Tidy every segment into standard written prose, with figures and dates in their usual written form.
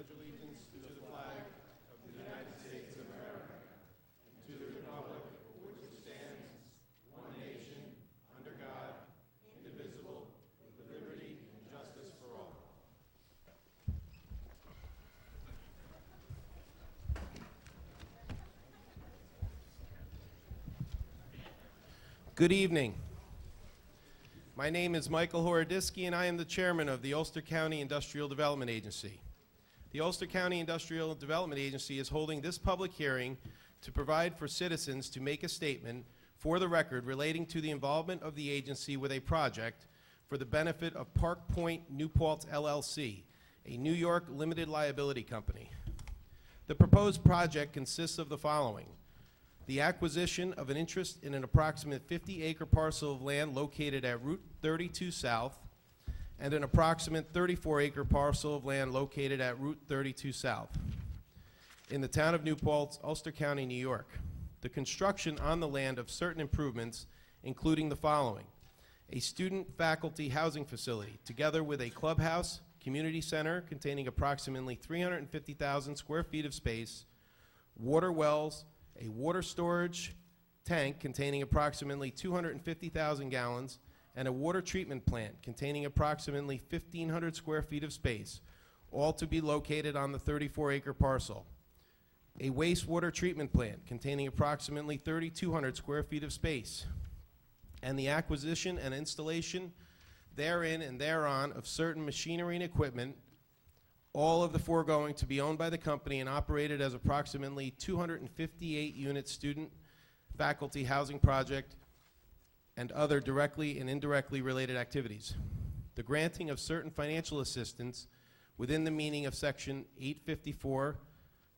pledge allegiance to the flag of the United States of America, and to the republic for which it stands, one nation, under God, indivisible, with liberty and justice for all. Good evening. My name is Michael Horodisky, and I am the chairman of the Ulster County Industrial Development Agency. The Ulster County Industrial Development Agency is holding this public hearing to provide for citizens to make a statement for the record relating to the involvement of the agency with a project for the benefit of Park Point New Paltz LLC, a New York limited liability company. The proposed project consists of the following: the acquisition of an interest in an approximate 50-acre parcel of land located at Route 32 South and an approximate 34-acre parcel of land located at Route 32 South in the town of New Paltz, Ulster County, New York. The construction on the land of certain improvements, including the following: a student-faculty housing facility, together with a clubhouse, community center containing approximately 350,000 square feet of space, water wells, a water storage tank containing approximately 250,000 gallons, and a water treatment plant containing approximately 1,500 square feet of space, all to be located on the 34-acre parcel. A wastewater treatment plant containing approximately 3,200 square feet of space, and the acquisition and installation therein and thereon of certain machinery and equipment, all of the foregoing to be owned by the company and operated as approximately 258-unit student faculty housing project and other directly and indirectly related activities. The granting of certain financial assistance within the meaning of Section 854,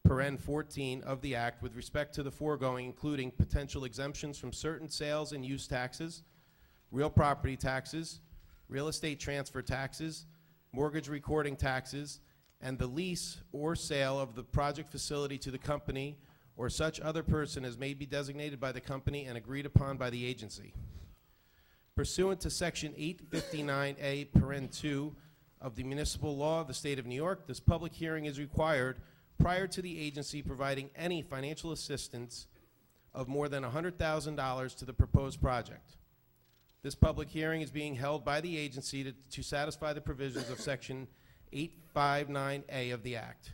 paren 14 of the Act with respect to the foregoing, including potential exemptions from certain sales and use taxes, real property taxes, real estate transfer taxes, mortgage recording taxes, and the lease or sale of the project facility to the company or such other person as may be designated by the company and agreed upon by the agency. Pursuant to Section 859A, paren 2 of the Municipal Law of the State of New York, this public hearing is required prior to the agency providing any financial assistance of more than $100,000 to the proposed project. This public hearing is being held by the agency to satisfy the provisions of Section 859A of the Act.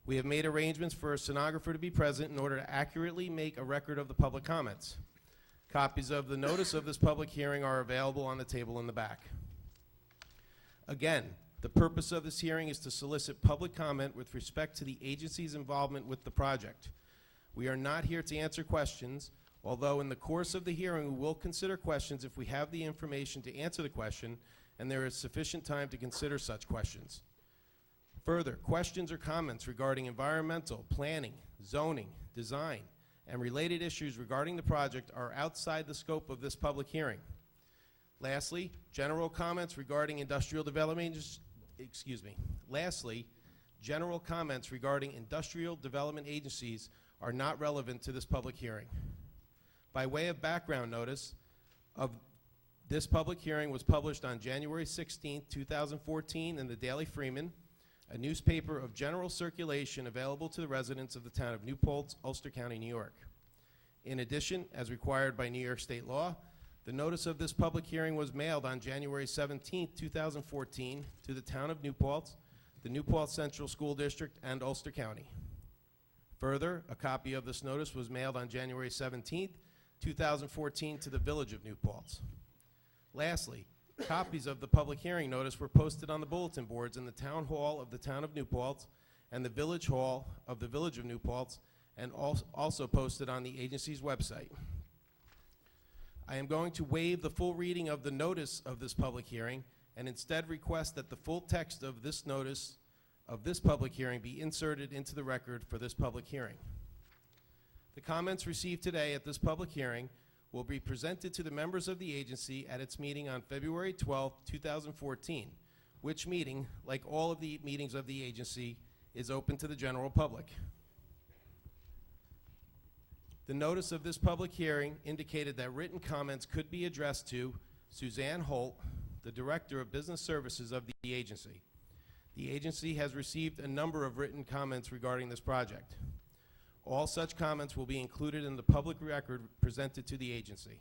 We have made arrangements for a stenographer to be present in order to accurately make a record of the public comments. Copies of the notice of this public hearing are available on the table in the back. Again, the purpose of this hearing is to solicit public comment with respect to the agency's involvement with the project. We are not here to answer questions, although in the course of the hearing we will consider questions if we have the information to answer the question and there is sufficient time to consider such questions. Further, questions or comments regarding environmental, planning, zoning, design, and related issues regarding the project are outside the scope of this public hearing. Lastly, general comments regarding industrial development agencies are not relevant to this public hearing. By way of background notice, this public hearing was published on January 16, 2014 in the Daily Freeman, a newspaper of general circulation available to the residents of the town of New Paltz, Ulster County, New York. In addition, as required by New York state law, the notice of this public hearing was mailed on January 17, 2014 to the town of New Paltz, the New Paltz Central School District, and Ulster County. Further, a copy of this notice was mailed on January 17, 2014 to the village of New Paltz. Lastly, copies of the public hearing notice were posted on the bulletin boards in the town hall of the town of New Paltz and the village hall of the village of New Paltz, and also posted on the agency's website. I am going to waive the full reading of the notice of this public hearing and instead request that the full text of this notice of this public hearing be inserted into the record for this public hearing. The comments received today at this public hearing will be presented to the members of the agency at its meeting on February 12, 2014, which meeting, like all of the meetings of the agency, is open to the general public. The notice of this public hearing indicated that written comments could be addressed to Suzanne Holt, the Director of Business Services of the agency. The agency has received a number of written comments regarding this project. All such comments will be included in the public record presented to the agency.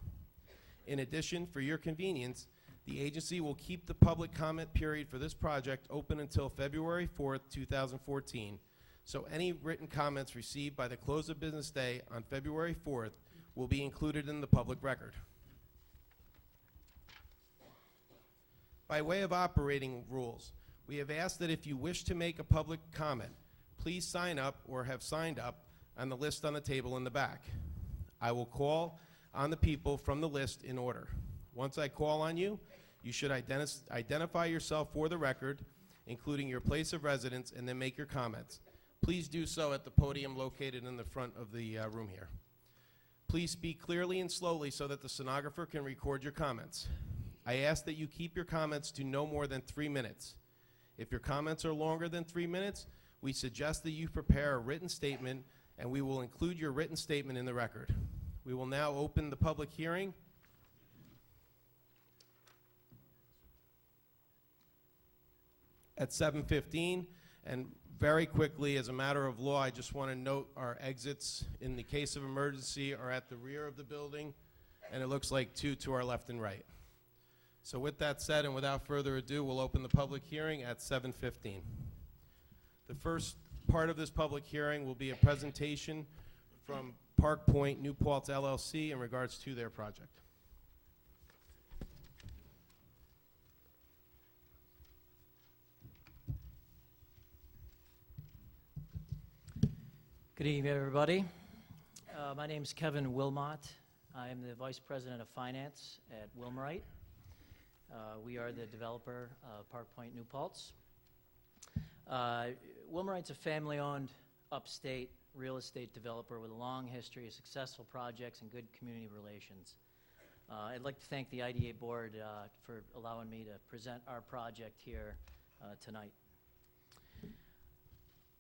In addition, for your convenience, the agency will keep the public comment period for this project open until February 4th, 2014, so any written comments received by the close of business day on February 4th will be included in the public record. By way of operating rules, we have asked that if you wish to make a public comment, please sign up or have signed up on the list on the table in the back. I will call on the people from the list in order. Once I call on you, you should identify yourself for the record, including your place of residence, and then make your comments. Please do so at the podium located in the front of the room here. Please speak clearly and slowly so that the stenographer can record your comments. I ask that you keep your comments to no more than 3 minutes. If your comments are longer than 3 minutes, we suggest that you prepare a written statement, and we will include your written statement in the record. We will now open the public hearing. At 7:15, and very quickly, as a matter of law, I just want to note our exits in the case of emergency are at the rear of the building, and it looks like 2 to our left and right. So with that said, and without further ado, we'll open the public hearing at 7:15. The first part of this public hearing will be a presentation from Park Point New Paltz LLC in regards to their project. Good evening, everybody. My name is Kevin Wilmot. I am the Vice President of Finance at Wilmerite. We are the developer of Park Point New Paltz. Wilmerite's a family-owned upstate real estate developer with a long history of successful projects and good community relations. I'd like to thank the IDA board for allowing me to present our project here tonight.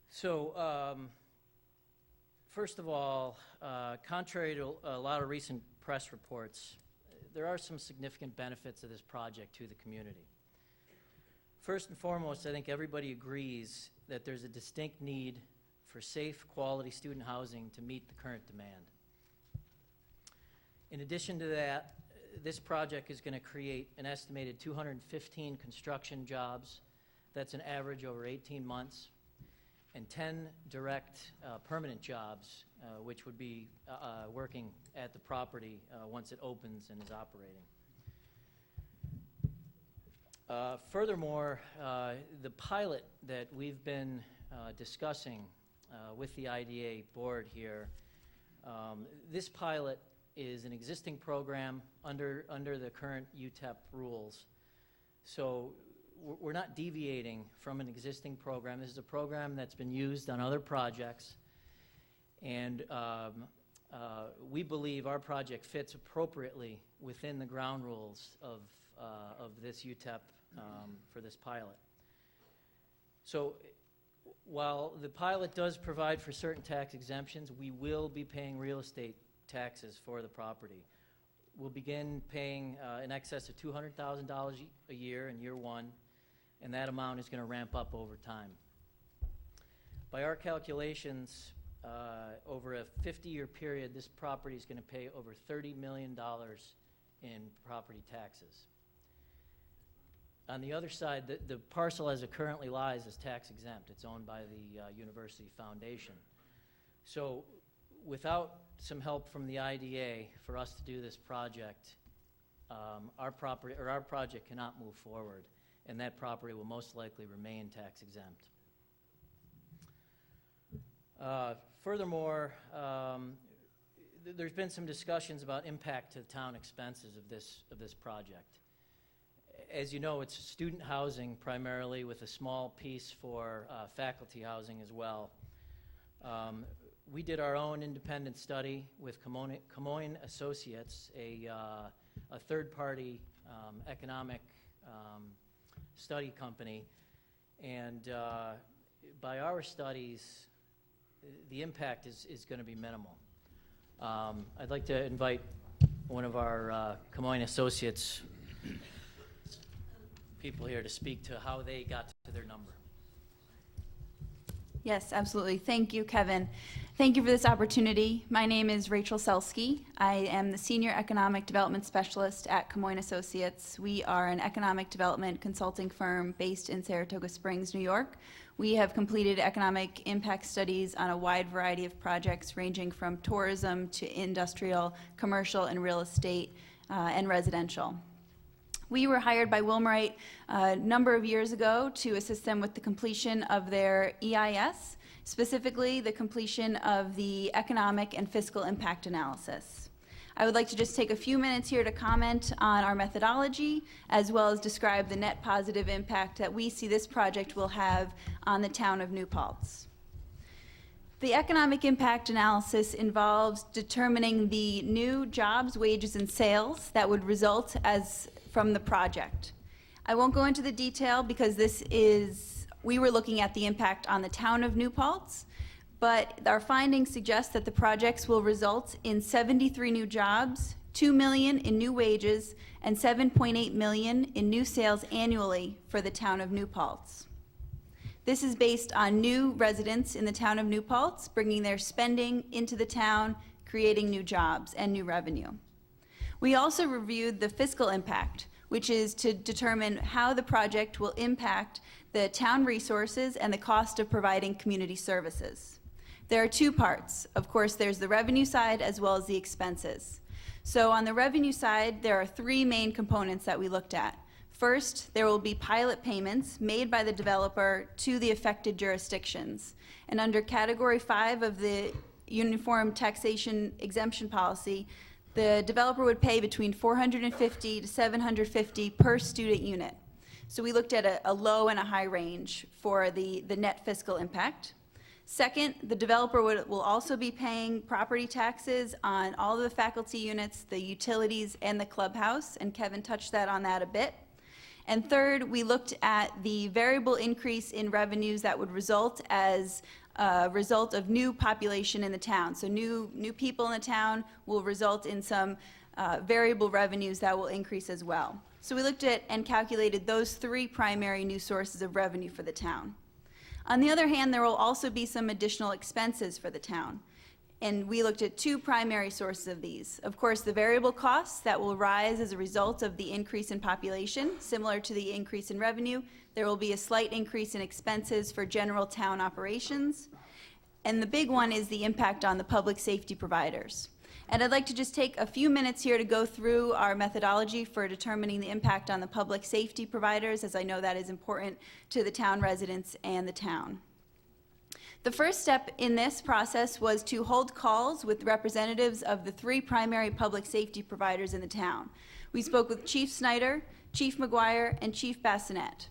So, first of all, contrary to a lot of recent press reports, there are some significant benefits of this project to the community. First and foremost, I think everybody agrees that there's a distinct need for safe, quality student housing to meet the current demand. In addition to that, this project is going to create an estimated 215 construction jobs. That's an average over 18 months. And 10 direct permanent jobs, which would be working at the property once it opens and is operating. Furthermore, the pilot that we've been discussing with the IDA board here, this pilot is an existing program under the current UTEP rules. So we're not deviating from an existing program. This is a program that's been used on other projects, and we believe our project fits appropriately within the ground rules of this UTEP for this pilot. So while the pilot does provide for certain tax exemptions, we will be paying real estate taxes for the property. We'll begin paying in excess of $200,000 a year in year one, and that amount is going to ramp up over time. By our calculations, over a 50-year period, this property is going to pay over $30 million in property taxes. On the other side, the parcel as it currently lies is tax exempt. It's owned by the University Foundation. So without some help from the IDA for us to do this project, our project cannot move forward, and that property will most likely remain tax exempt. Furthermore, there's been some discussions about impact to town expenses of this project. As you know, it's student housing primarily, with a small piece for faculty housing as well. We did our own independent study with Camoin Associates, a third-party economic study company, and by our studies, the impact is going to be minimal. I'd like to invite one of our Camoin Associates people here to speak to how they got to their number. Yes, absolutely. Thank you, Kevin. Thank you for this opportunity. My name is Rachel Selsky. I am the Senior Economic Development Specialist at Camoin Associates. We are an economic development consulting firm based in Saratoga Springs, New York. We have completed economic impact studies on a wide variety of projects ranging from tourism to industrial, commercial, and real estate, and residential. We were hired by Wilmerite a number of years ago to assist them with the completion of their EIS, specifically the completion of the economic and fiscal impact analysis. I would like to just take a few minutes here to comment on our methodology, as well as describe the net positive impact that we see this project will have on the town of New Paltz. The economic impact analysis involves determining the new jobs, wages, and sales that would result from the project. I won't go into the detail because we were looking at the impact on the town of New Paltz, but our findings suggest that the projects will result in 73 new jobs, $2 million in new wages, and $7.8 million in new sales annually for the town of New Paltz. This is based on new residents in the town of New Paltz, bringing their spending into the town, creating new jobs and new revenue. We also reviewed the fiscal impact, which is to determine how the project will impact the town resources and the cost of providing community services. There are two parts. Of course, there's the revenue side as well as the expenses. So on the revenue side, there are three main components that we looked at. First, there will be pilot payments made by the developer to the affected jurisdictions. And under Category 5 of the Uniform Taxation Exemption Policy, the developer would pay between $450 to $750 per student unit. So we looked at a low and a high range for the net fiscal impact. Second, the developer will also be paying property taxes on all of the faculty units, the utilities, and the clubhouse, and Kevin touched on that a bit. And third, we looked at the variable increase in revenues that would result as a result of new population in the town. So new people in the town will result in some variable revenues that will increase as well. So we looked at and calculated those three primary new sources of revenue for the town. On the other hand, there will also be some additional expenses for the town. And we looked at two primary sources of these. Of course, the variable costs that will rise as a result of the increase in population, similar to the increase in revenue. There will be a slight increase in expenses for general town operations. And the big one is the impact on the public safety providers. And I'd like to just take a few minutes here to go through our methodology for determining the impact on the public safety providers, as I know that is important to the town residents and the town. The first step in this process was to hold calls with representatives of the three primary public safety providers in the town. We spoke with Chief Snyder, Chief McGuire, and Chief Bassinet.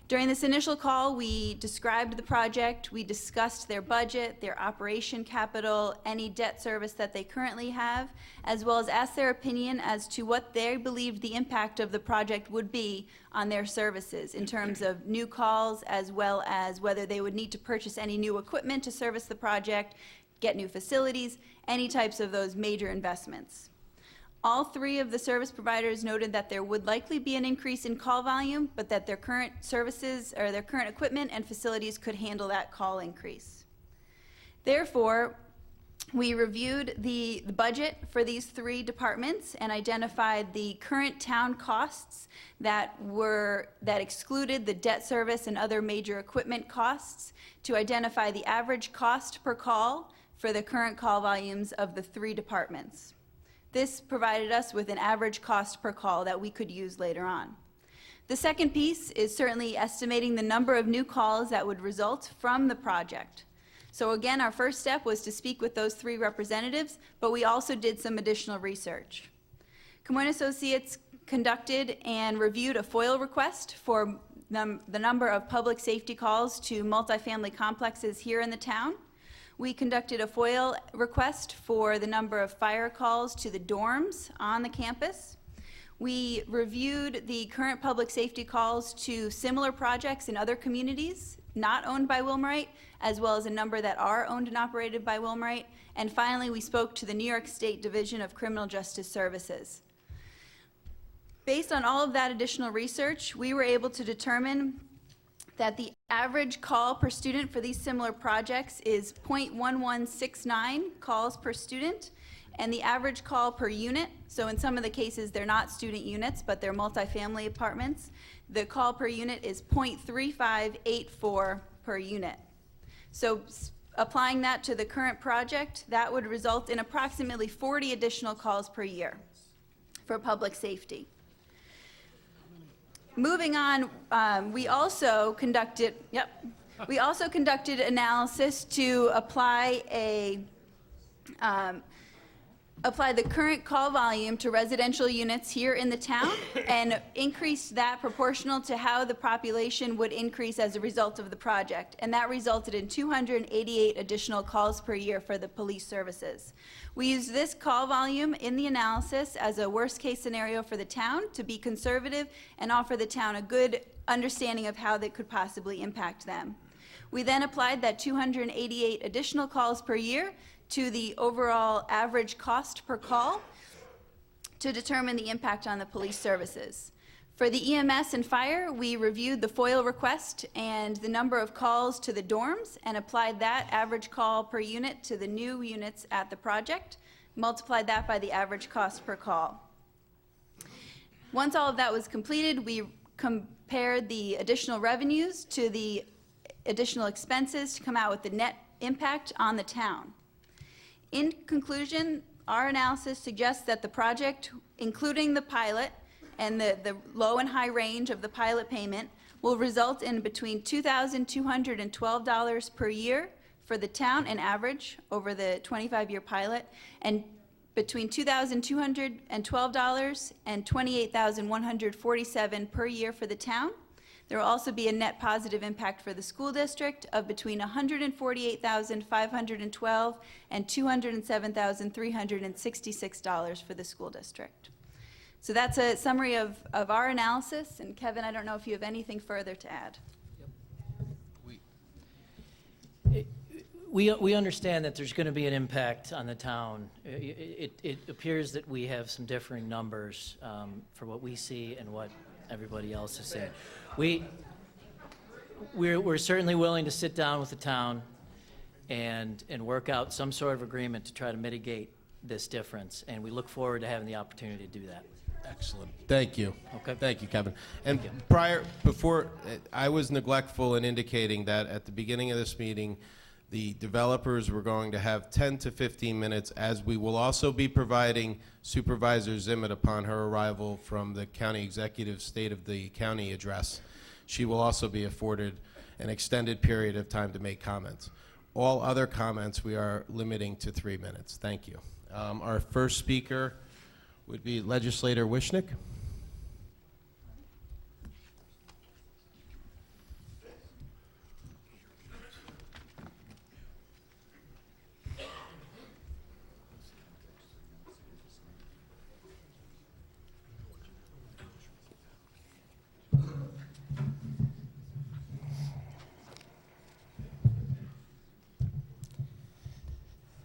During this initial call, we described the project, we discussed their budget, their operation capital, any debt service that they currently have, as well as asked their opinion as to what they believed the impact of the project would be on their services in terms of new calls, as well as whether they would need to purchase any new equipment to service the project, get new facilities, any types of those major investments. All three of the service providers noted that there would likely be an increase in call volume, but that their current services or their current equipment and facilities could handle that call increase. Therefore, we reviewed the budget for these three departments and identified the current town costs that excluded the debt service and other major equipment costs to identify the average cost per call for the current call volumes of the three departments. This provided us with an average cost per call that we could use later on. The second piece is certainly estimating the number of new calls that would result from the project. So again, our first step was to speak with those three representatives, but we also did some additional research. Camoin Associates conducted and reviewed a FOIL request for the number of public safety calls to multifamily complexes here in the town. We conducted a FOIL request for the number of fire calls to the dorms on the campus. We reviewed the current public safety calls to similar projects in other communities not owned by Wilmerite, as well as a number that are owned and operated by Wilmerite. And finally, we spoke to the New York State Division of Criminal Justice Services. Based on all of that additional research, we were able to determine that the average call per student for these similar projects is 0.1169 calls per student, and the average call per unit, so in some of the cases they're not student units, but they're multifamily apartments, the call per unit is 0.3584 per unit. So applying that to the current project, that would result in approximately 40 additional calls per year for public safety. Moving on, we also conducted analysis to apply the current call volume to residential units here in the town and increase that proportional to how the population would increase as a result of the project. And that resulted in 288 additional calls per year for the police services. We used this call volume in the analysis as a worst-case scenario for the town to be conservative and offer the town a good understanding of how that could possibly impact them. We then applied that 288 additional calls per year to the overall average cost per call to determine the impact on the police services. For the EMS and fire, we reviewed the FOIL request and the number of calls to the dorms and applied that average call per unit to the new units at the project, multiplied that by the average cost per call. Once all of that was completed, we compared the additional revenues to the additional expenses to come out with the net impact on the town. In conclusion, our analysis suggests that the project, including the pilot and the low and high range of the pilot payment, will result in between $2,212 per year for the town, an average over the 25-year pilot, and between $2,212 and $28,147 per year for the town. There will also be a net positive impact for the school district of between $148,512 and $207,366 for the school district. So that's a summary of our analysis. And Kevin, I don't know if you have anything further to add. We understand that there's going to be an impact on the town. It appears that we have some differing numbers for what we see and what everybody else is saying. We're certainly willing to sit down with the town and work out some sort of agreement to try to mitigate this difference, and we look forward to having the opportunity to do that. Excellent. Thank you. Okay. Thank you, Kevin. And Thank before, I was neglectful in indicating that at the beginning of this meeting, the developers were going to have 10 to 15 minutes, as we will also be providing Supervisor Zimit upon her arrival from the county executive State of the County address. She will also be afforded an extended period of time to make comments. All other comments we are limiting to 3 minutes. Thank you. Our first speaker would be Legislator Wishnik.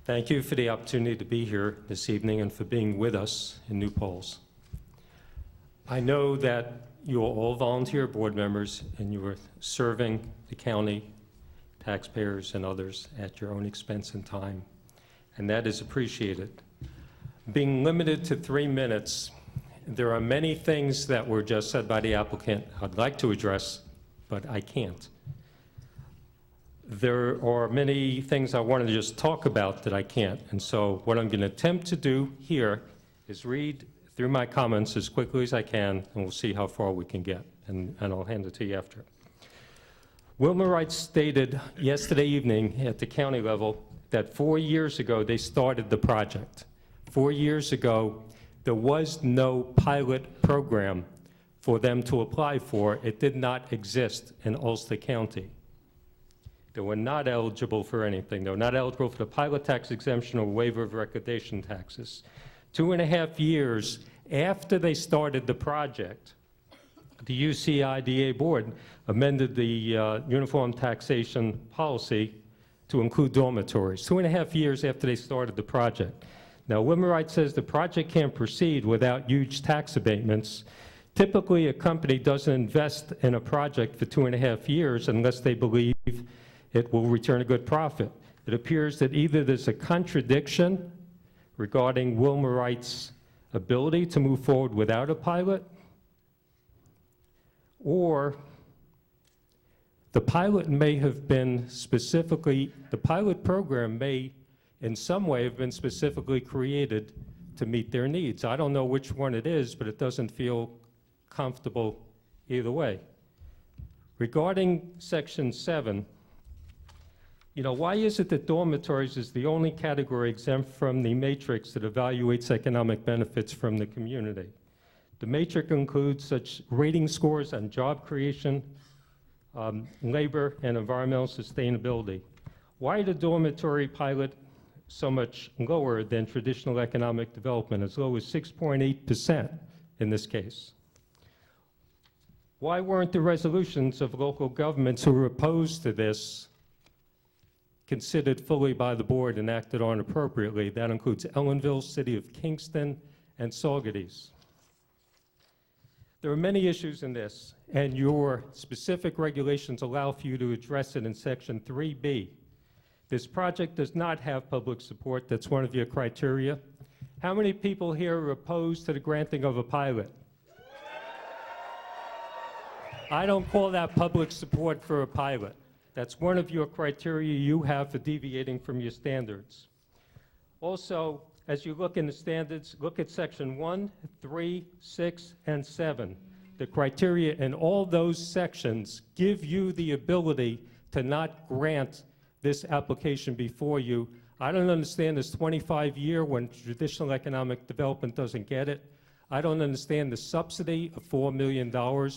Thank you for the opportunity to be here this evening and for being with us in New Paltz. I know that you are all volunteer board members and you are serving the county, taxpayers, and others at your own expense and time, and that is appreciated. Being limited to 3 minutes, there are many things that were just said by the applicant I'd like to address, but I can't. There are many things I wanted to just talk about that I can't. And so what I'm going to attempt to do here is read through my comments as quickly as I can, and we'll see how far we can get. And I'll hand it to you after. Wilma Wright stated yesterday evening at the county level that 4 years ago they started the project. 4 years ago, there was no pilot program for them to apply for. It did not exist in Ulster County. They were not eligible for anything. They were not eligible for the pilot tax exemption or waiver of recordation taxes. 2.5 years after they started the project, the UCIDA board amended the uniform taxation policy to include dormitories. 2.5 years after they started the project. Now, Wilma Wright says the project can't proceed without huge tax abatements. Typically, a company doesn't invest in a project for 2.5 years unless they believe it will return a good profit. It appears that either there's a contradiction regarding Wilmer Wright's ability to move forward without a pilot, or the pilot may have been specifically, the pilot program may in some way have been specifically created to meet their needs. I don't know which one it is, but it doesn't feel comfortable either way. Regarding Section 7, why is it that dormitories is the only category exempt from the matrix that evaluates economic benefits from the community? The matrix includes such rating scores on job creation, labor, and environmental sustainability. Why the dormitory pilot so much lower than traditional economic development, as low as 6.8% in this case? Why weren't the resolutions of local governments who were opposed to this considered fully by the board and acted on appropriately? That includes Ellenville, City of Kingston, and Saugerties. There are many issues in this, and your specific regulations allow for you to address it in Section 3B. This project does not have public support. That's one of your criteria. How many people here are opposed to the granting of a pilot? I don't call that public support for a pilot. That's one of your criteria you have for deviating from your standards. Also, as you look in the standards, look at Section 1, 3, 6, and 7. The criteria in all those sections give you the ability to not grant this application before you. I don't understand this 25-year when traditional economic development doesn't get it. I don't understand the subsidy of $4 million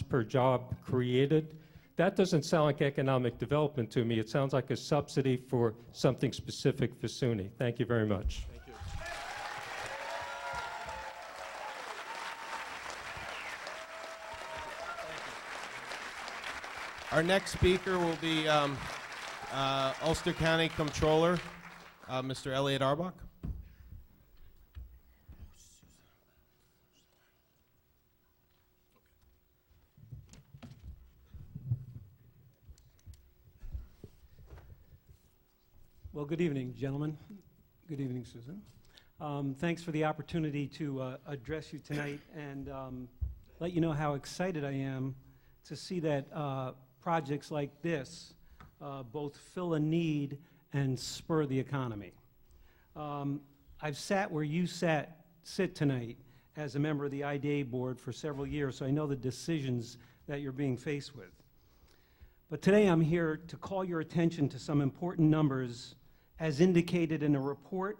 per job created. That doesn't sound like economic development to me. It sounds like a subsidy for something specific for SUNY. Thank you very much. Thank you. Our next speaker will be Ulster County Comptroller, Mr. Elliot Arbok. Well, good evening, gentlemen. Good evening, Susan. Thanks for the opportunity to address you tonight and let you know how excited I am to see that projects like this both fill a need and spur the economy. I've sat where you sit tonight as a member of the IDA board for several years, so I know the decisions that you're being faced with. But today I'm here to call your attention to some important numbers as indicated in a report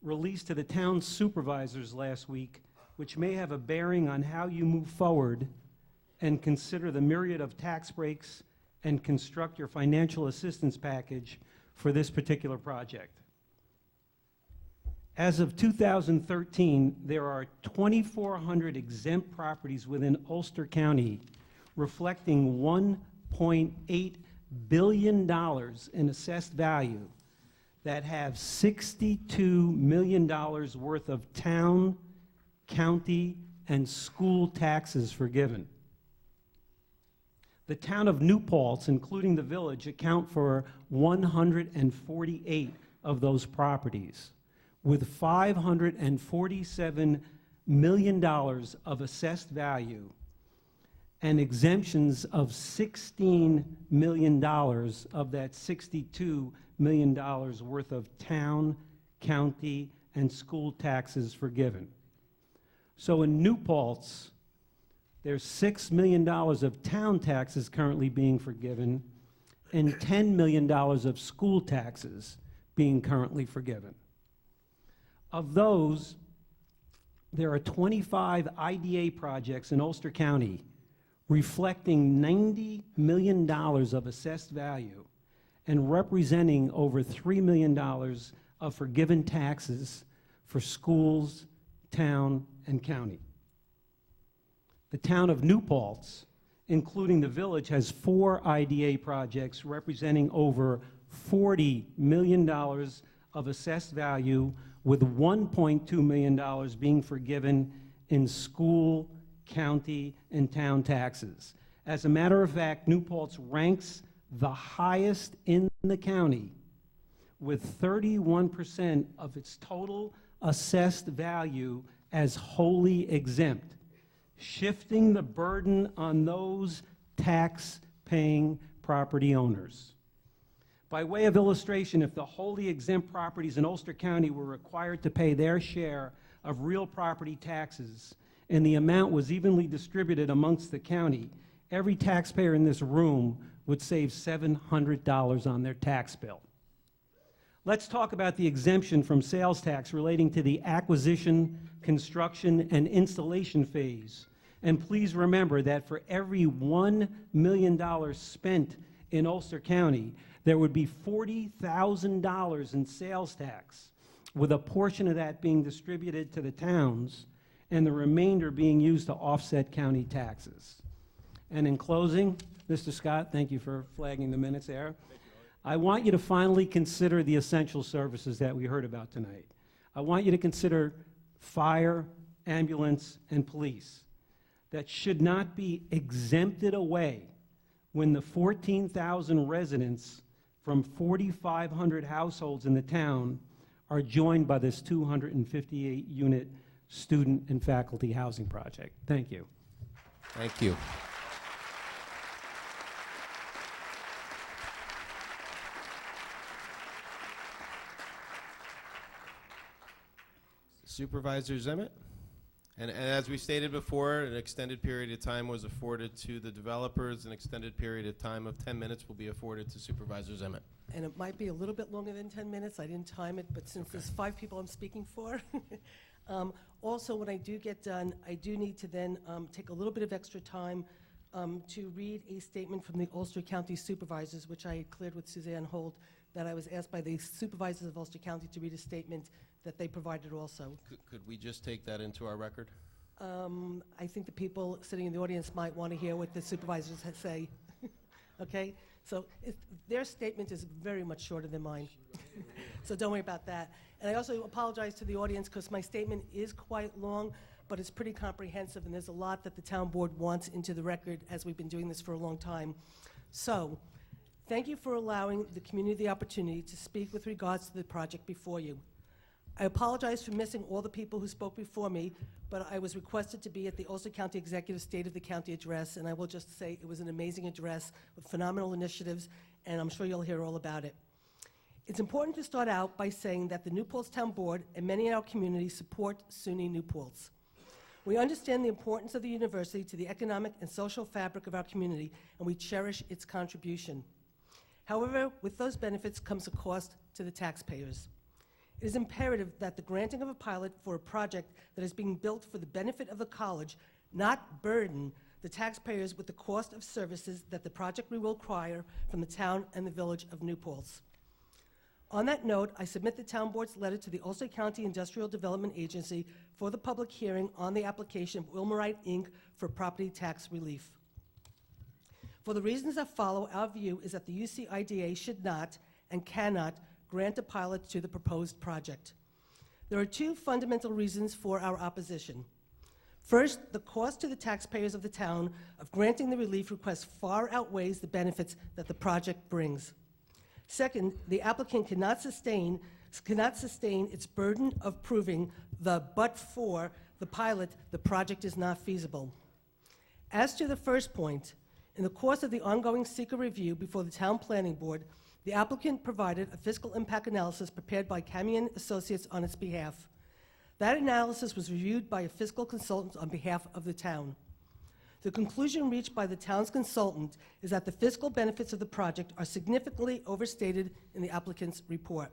released to the town supervisors last week, which may have a bearing on how you move forward and consider the myriad of tax breaks and construct your financial assistance package for this particular project. As of 2013, there are 2,400 exempt properties within Ulster County reflecting $1.8 billion in assessed value that have $62 million worth of town, county, and school taxes forgiven. The town of New Paltz, including the village, account for 148 of those properties, with $547 million of assessed value and exemptions of $16 million of that $62 million worth of town, county, and school taxes forgiven. So in New Paltz, there's $6 million of town taxes currently being forgiven and $10 million of school taxes being currently forgiven. Of those, there are 25 IDA projects in Ulster County reflecting $90 million of assessed value and representing over $3 million of forgiven taxes for schools, town, and county. The town of New Paltz, including the village, has 4 IDA projects representing over $40 million of assessed value, with $1.2 million being forgiven in school, county, and town taxes. As a matter of fact, New Paltz ranks the highest in the county with 31% of its total assessed value as wholly exempt, shifting the burden on those tax-paying property owners. By way of illustration, if the wholly exempt properties in Ulster County were required to pay their share of real property taxes, and the amount was evenly distributed amongst the county, every taxpayer in this room would save $700 on their tax bill. Let's talk about the exemption from sales tax relating to the acquisition, construction, and installation phase. And please remember that for every $1 million spent in Ulster County, there would be $40,000 in sales tax, with a portion of that being distributed to the towns and the remainder being used to offset county taxes. And in closing, Mr. Scott, thank you for flagging the minutes there. I want you to finally consider the essential services that we heard about tonight. I want you to consider fire, ambulance, and police that should not be exempted away when the 14,000 residents from 4,500 households in the town are joined by this 258-unit student and faculty housing project. Thank you. Thank you. Supervisor Zimit? And as we stated before, an extended period of time was afforded to the developers. An extended period of time of 10 minutes will be afforded to Supervisor Zimit. And it might be a little bit longer than 10 minutes. I didn't time it, but since there's 5 people I'm speaking for. Also, when I do get done, I do need to then take a little bit of extra time to read a statement from the Ulster County Supervisors, which I cleared with Suzanne Holt, that I was asked by the supervisors of Ulster County to read a statement that they provided also. Could we just take that into our record? I think the people sitting in the audience might want to hear what the supervisors say. Okay? So their statement is very much shorter than mine. So don't worry about that. And I also apologize to the audience because my statement is quite long, but it's pretty comprehensive, and there's a lot that the town board wants into the record as we've been doing this for a long time. So thank you for allowing the community the opportunity to speak with regards to the project before you. I apologize for missing all the people who spoke before me, but I was requested to be at the Ulster County Executive State of the County address, and I will just say it was an amazing address with phenomenal initiatives, and I'm sure you'll hear all about it. It's important to start out by saying that the New Paltz Town Board and many in our community support SUNY New Paltz. We understand the importance of the university to the economic and social fabric of our community, and we cherish its contribution. However, with those benefits comes a cost to the taxpayers. It is imperative that the granting of a pilot for a project that is being built for the benefit of the college not burden the taxpayers with the cost of services that the project will require from the town and the village of New Paltz. On that note, I submit the town board's letter to the Ulster County Industrial Development Agency for the public hearing on the application of Wilmerite, Inc. for property tax relief. For the reasons that follow, our view is that the UCIDA should not and cannot grant a pilot to the proposed project. There are 2 fundamental reasons for our opposition. First, the cost to the taxpayers of the town of granting the relief request far outweighs the benefits that the project brings. Second, the applicant cannot sustain its burden of proving but for the pilot, the project is not feasible. As to the first point, in the course of the ongoing seeker review before the Town Planning Board, the applicant provided a fiscal impact analysis prepared by Camion Associates on its behalf. That analysis was reviewed by a fiscal consultant on behalf of the town. The conclusion reached by the town's consultant is that the fiscal benefits of the project are significantly overstated in the applicant's report.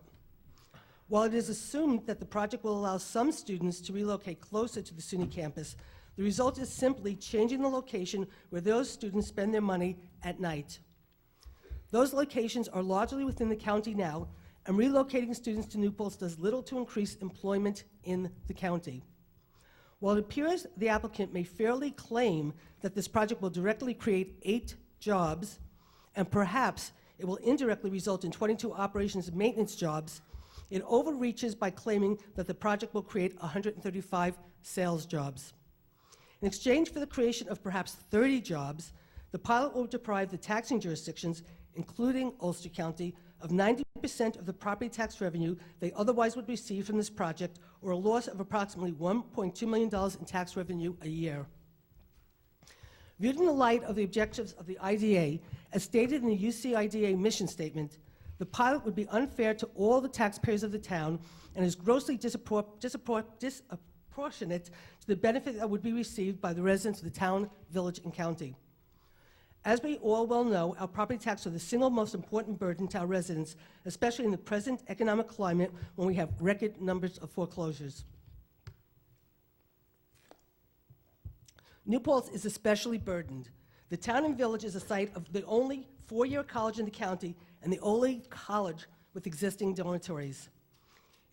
While it is assumed that the project will allow some students to relocate closer to the SUNY campus, the result is simply changing the location where those students spend their money at night. Those locations are largely within the county now, and relocating students to New Paltz does little to increase employment in the county. While it appears the applicant may fairly claim that this project will directly create 8 jobs, and perhaps it will indirectly result in 22 operations and maintenance jobs, it overreaches by claiming that the project will create 135 sales jobs. In exchange for the creation of perhaps 30 jobs, the pilot will deprive the taxing jurisdictions, including Ulster County, of 90% of the property tax revenue they otherwise would receive from this project, or a loss of approximately $1.2 million in tax revenue a year. Viewed in the light of the objectives of the IDA, as stated in the UCIDA mission statement, the pilot would be unfair to all the taxpayers of the town and is grossly disproportionate to the benefit that would be received by the residents of the town, village, and county. As we all well know, our property taxes are the single most important burden to our residents, especially in the present economic climate when we have record numbers of foreclosures. New Paltz is especially burdened. The town and village is the site of the only four-year college in the county and the only college with existing dormitories.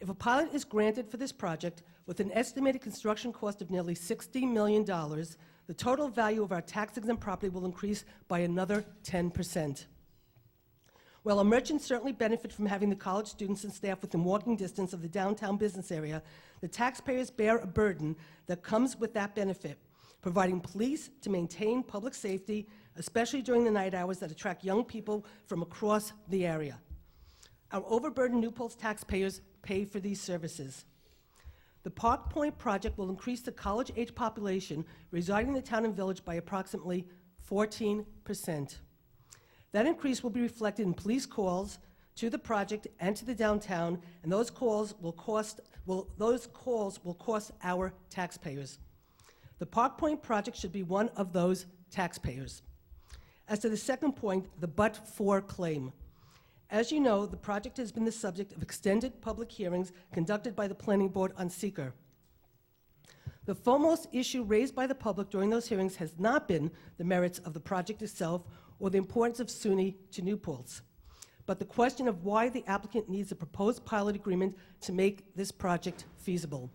If a pilot is granted for this project with an estimated construction cost of nearly $60 million, the total value of our tax-exempt property will increase by another 10%. While our merchants certainly benefit from having the college students and staff within walking distance of the downtown business area, the taxpayers bear a burden that comes with that benefit, providing police to maintain public safety, especially during the night hours that attract young people from across the area. Our overburdened New Paltz taxpayers pay for these services. The Park Point project will increase the college-age population residing in the town and village by approximately 14%. That increase will be reflected in police calls to the project and to the downtown, and those calls will cost our taxpayers. The Park Point project should be one of those taxpayers. As to the second point, the but-for claim. As you know, the project has been the subject of extended public hearings conducted by the Planning Board on seeker. The foremost issue raised by the public during those hearings has not been the merits of the project itself or the importance of SUNY to New Paltz, but the question of why the applicant needs a proposed pilot agreement to make this project feasible.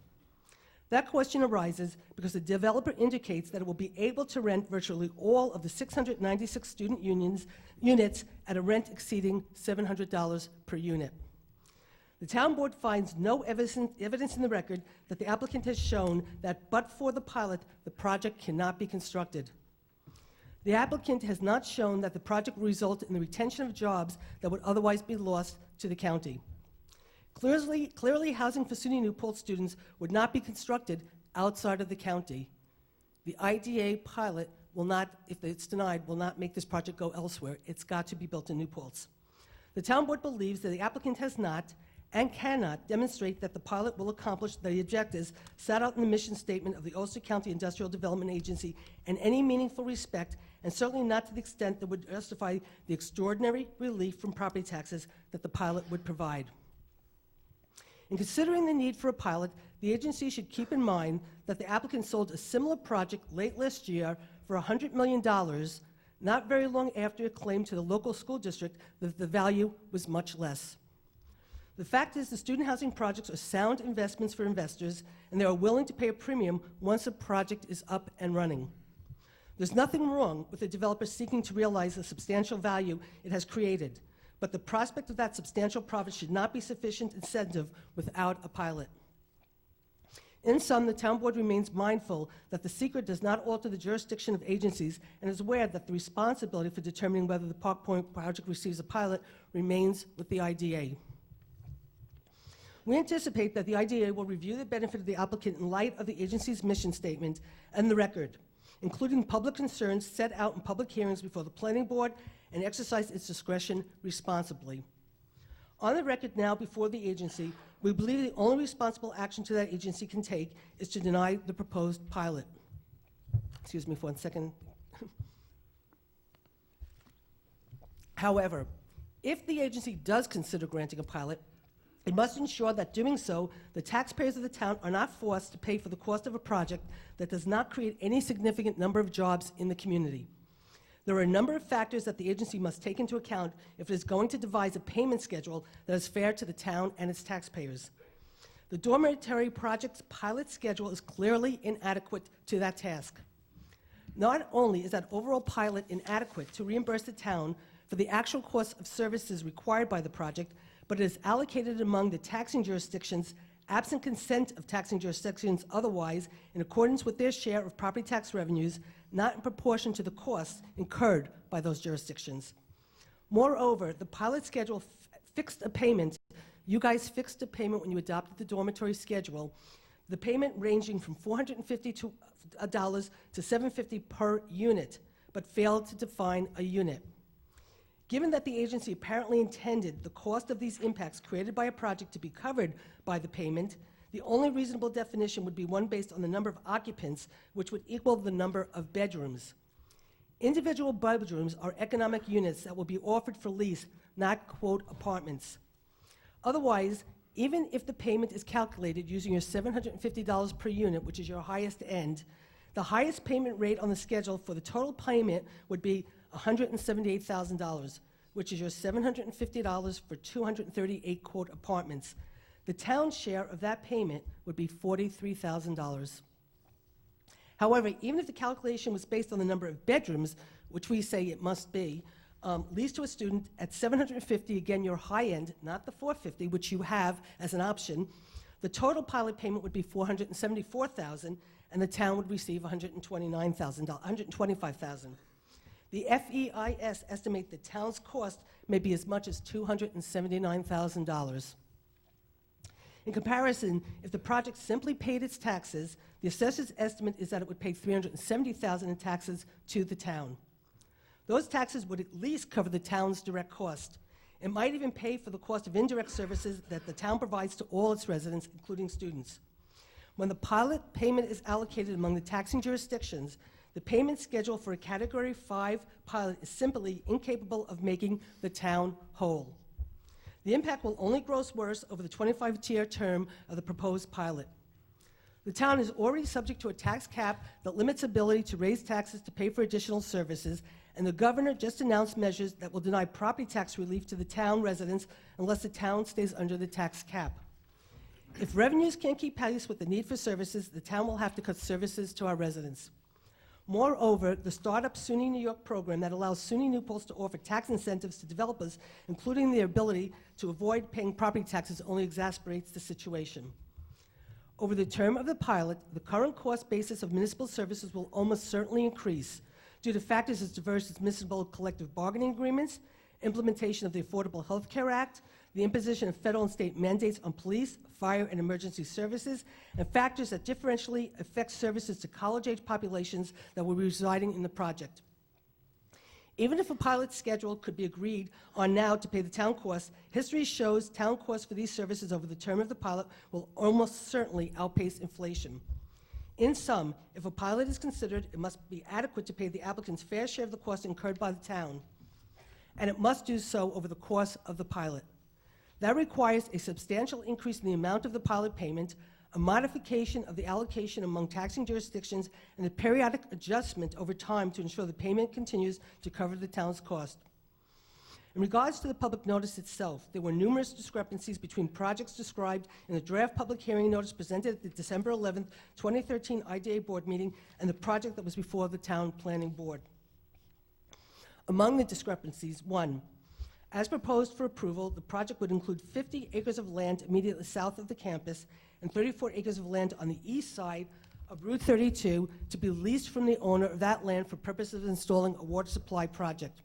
That question arises because the developer indicates that it will be able to rent virtually all of the 696 student units at a rent exceeding $700 per unit. The town board finds no evidence in the record that the applicant has shown that but for the pilot, the project cannot be constructed. The applicant has not shown that the project will result in the retention of jobs that would otherwise be lost to the county. Clearly, housing for SUNY New Paltz students would not be constructed outside of the county. The IDA pilot will not, if it's denied, will not make this project go elsewhere. It's got to be built in New Paltz. The town board believes that the applicant has not and cannot demonstrate that the pilot will accomplish the objectives set out in the mission statement of the Ulster County Industrial Development Agency in any meaningful respect, and certainly not to the extent that would justify the extraordinary relief from property taxes that the pilot would provide. In considering the need for a pilot, the agency should keep in mind that the applicant sold a similar project late last year for $100 million, not very long after it claimed to the local school district that the value was much less. The fact is the student housing projects are sound investments for investors, and they are willing to pay a premium once a project is up and running. There's nothing wrong with the developer seeking to realize the substantial value it has created, but the prospect of that substantial profit should not be sufficient incentive without a pilot. In sum, the town board remains mindful that the seeker does not alter the jurisdiction of agencies and is aware that the responsibility for determining whether the Park Point project receives a pilot remains with the IDA. We anticipate that the IDA will review the benefit of the applicant in light of the agency's mission statement and the record, including public concerns set out in public hearings before the planning board, and exercise its discretion responsibly. On the record now before the agency, we believe the only responsible action to that agency can take is to deny the proposed pilot. Excuse me for 1 second. However, if the agency does consider granting a pilot, it must ensure that doing so, the taxpayers of the town are not forced to pay for the cost of a project that does not create any significant number of jobs in the community. There are a number of factors that the agency must take into account if it is going to devise a payment schedule that is fair to the town and its taxpayers. The dormitory project's pilot schedule is clearly inadequate to that task. Not only is that overall pilot inadequate to reimburse the town for the actual cost of services required by the project, but it is allocated among the taxing jurisdictions absent consent of taxing jurisdictions otherwise, in accordance with their share of property tax revenues, not in proportion to the costs incurred by those jurisdictions. Moreover, the pilot schedule fixed a payment. You guys fixed a payment when you adopted the dormitory schedule, the payment ranging from $450 to $750 per unit, but failed to define a unit. Given that the agency apparently intended the cost of these impacts created by a project to be covered by the payment, the only reasonable definition would be one based on the number of occupants, which would equal the number of bedrooms. Individual bedrooms are economic units that will be offered for lease, not, quote, apartments. Otherwise, even if the payment is calculated using your $750 per unit, which is your highest end, the highest payment rate on the schedule for the total payment would be $178,000, which is your $750 for 238, quote, apartments. The town's share of that payment would be $43,000. However, even if the calculation was based on the number of bedrooms, which we say it must be, leased to a student at $750, again, your high end, not the $450, which you have as an option, the total pilot payment would be $474,000, and the town would receive $125,000. The FEIS estimate the town's cost may be as much as $279,000. In comparison, if the project simply paid its taxes, the assessor's estimate is that it would pay $370,000 in taxes to the town. Those taxes would at least cover the town's direct cost. It might even pay for the cost of indirect services that the town provides to all its residents, including students. When the pilot payment is allocated among the taxing jurisdictions, the payment schedule for a Category 5 pilot is simply incapable of making the town whole. The impact will only grow worse over the 25-year term of the proposed pilot. The town is already subject to a tax cap that limits ability to raise taxes to pay for additional services, and the governor just announced measures that will deny property tax relief to the town residents unless the town stays under the tax cap. If revenues can't keep pace with the need for services, the town will have to cut services to our residents. Moreover, the Startup SUNY New York program that allows SUNY New Paltz to offer tax incentives to developers, including their ability to avoid paying property taxes, only exacerbates the situation. Over the term of the pilot, the current cost basis of municipal services will almost certainly increase due to factors as diverse as municipal collective bargaining agreements, implementation of the Affordable Health Care Act, the imposition of federal and state mandates on police, fire, and emergency services, and factors that differentially affect services to college-age populations that will be residing in the project. Even if a pilot schedule could be agreed on now to pay the town costs, history shows town costs for these services over the term of the pilot will almost certainly outpace inflation. In sum, if a pilot is considered, it must be adequate to pay the applicant's fair share of the costs incurred by the town, and it must do so over the course of the pilot. That requires a substantial increase in the amount of the pilot payment, a modification of the allocation among taxing jurisdictions, and a periodic adjustment over time to ensure the payment continues to cover the town's cost. In regards to the public notice itself, there were numerous discrepancies between projects described in the draft public hearing notice presented at the December 11, 2013 IDA board meeting and the project that was before the town planning board. Among the discrepancies, 1, as proposed for approval, the project would include 50 acres of land immediately south of the campus and 34 acres of land on the east side of Route 32 to be leased from the owner of that land for purposes of installing a water supply project.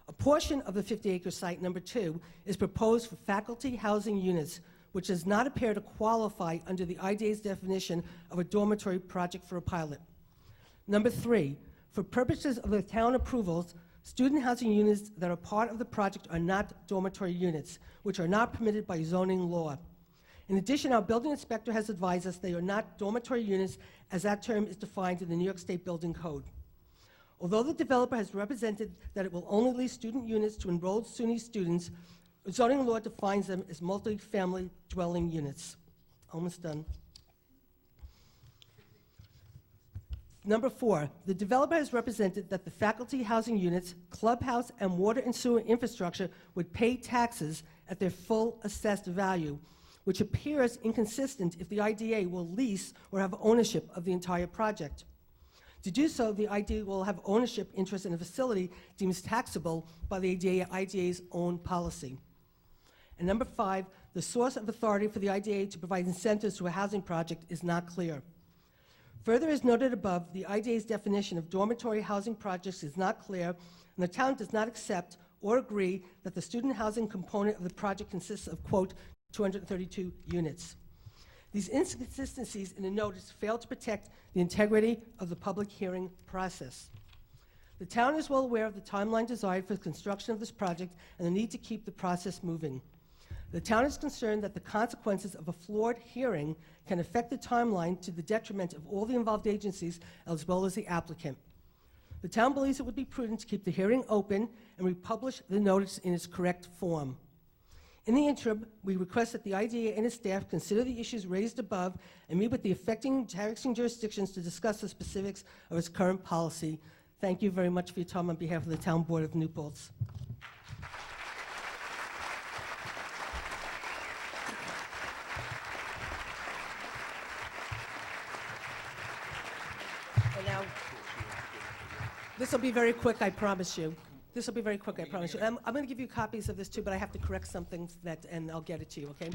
A portion of the 50-acre site, number 2, is proposed for faculty housing units, which does not appear to qualify under the IDA's definition of a dormitory project for a pilot. Number 3, for purposes of the town approvals, student housing units that are part of the project are not dormitory units, which are not permitted by zoning law. In addition, our building inspector has advised us they are not dormitory units, as that term is defined in the New York State Building Code. Although the developer has represented that it will only lease student units to enrolled SUNY students, zoning law defines them as multi-family dwelling units. Almost done. Number 4, the developer has represented that the faculty housing units, clubhouse, and water and sewer infrastructure would pay taxes at their full assessed value, which appears inconsistent if the IDA will lease or have ownership of the entire project. To do so, the IDA will have ownership interest in a facility deemed taxable by the IDA's own policy. And number 5, The source of authority for the IDA to provide incentives to a housing project is not clear. Further, as noted above, the IDA's definition of dormitory housing projects is not clear, and the town does not accept or agree that the student housing component of the project consists of, quote, 232 units. These inconsistencies in the notice fail to protect the integrity of the public hearing process. The town is well aware of the timeline desired for the construction of this project and the need to keep the process moving. The town is concerned that the consequences of a flawed hearing can affect the timeline to the detriment of all the involved agencies as well as the applicant. The town believes it would be prudent to keep the hearing open and republish the notice in its correct form. In the interim, we request that the IDA and its staff consider the issues raised above and meet with the affecting taxing jurisdictions to discuss the specifics of its current policy. Thank you very much for your time on behalf of the Town Board of New Paltz. And now, this will be very quick, I promise you. This will be very quick, I promise you. I'm going to give you copies of this too, but I have to correct something and I'll get it to you, okay?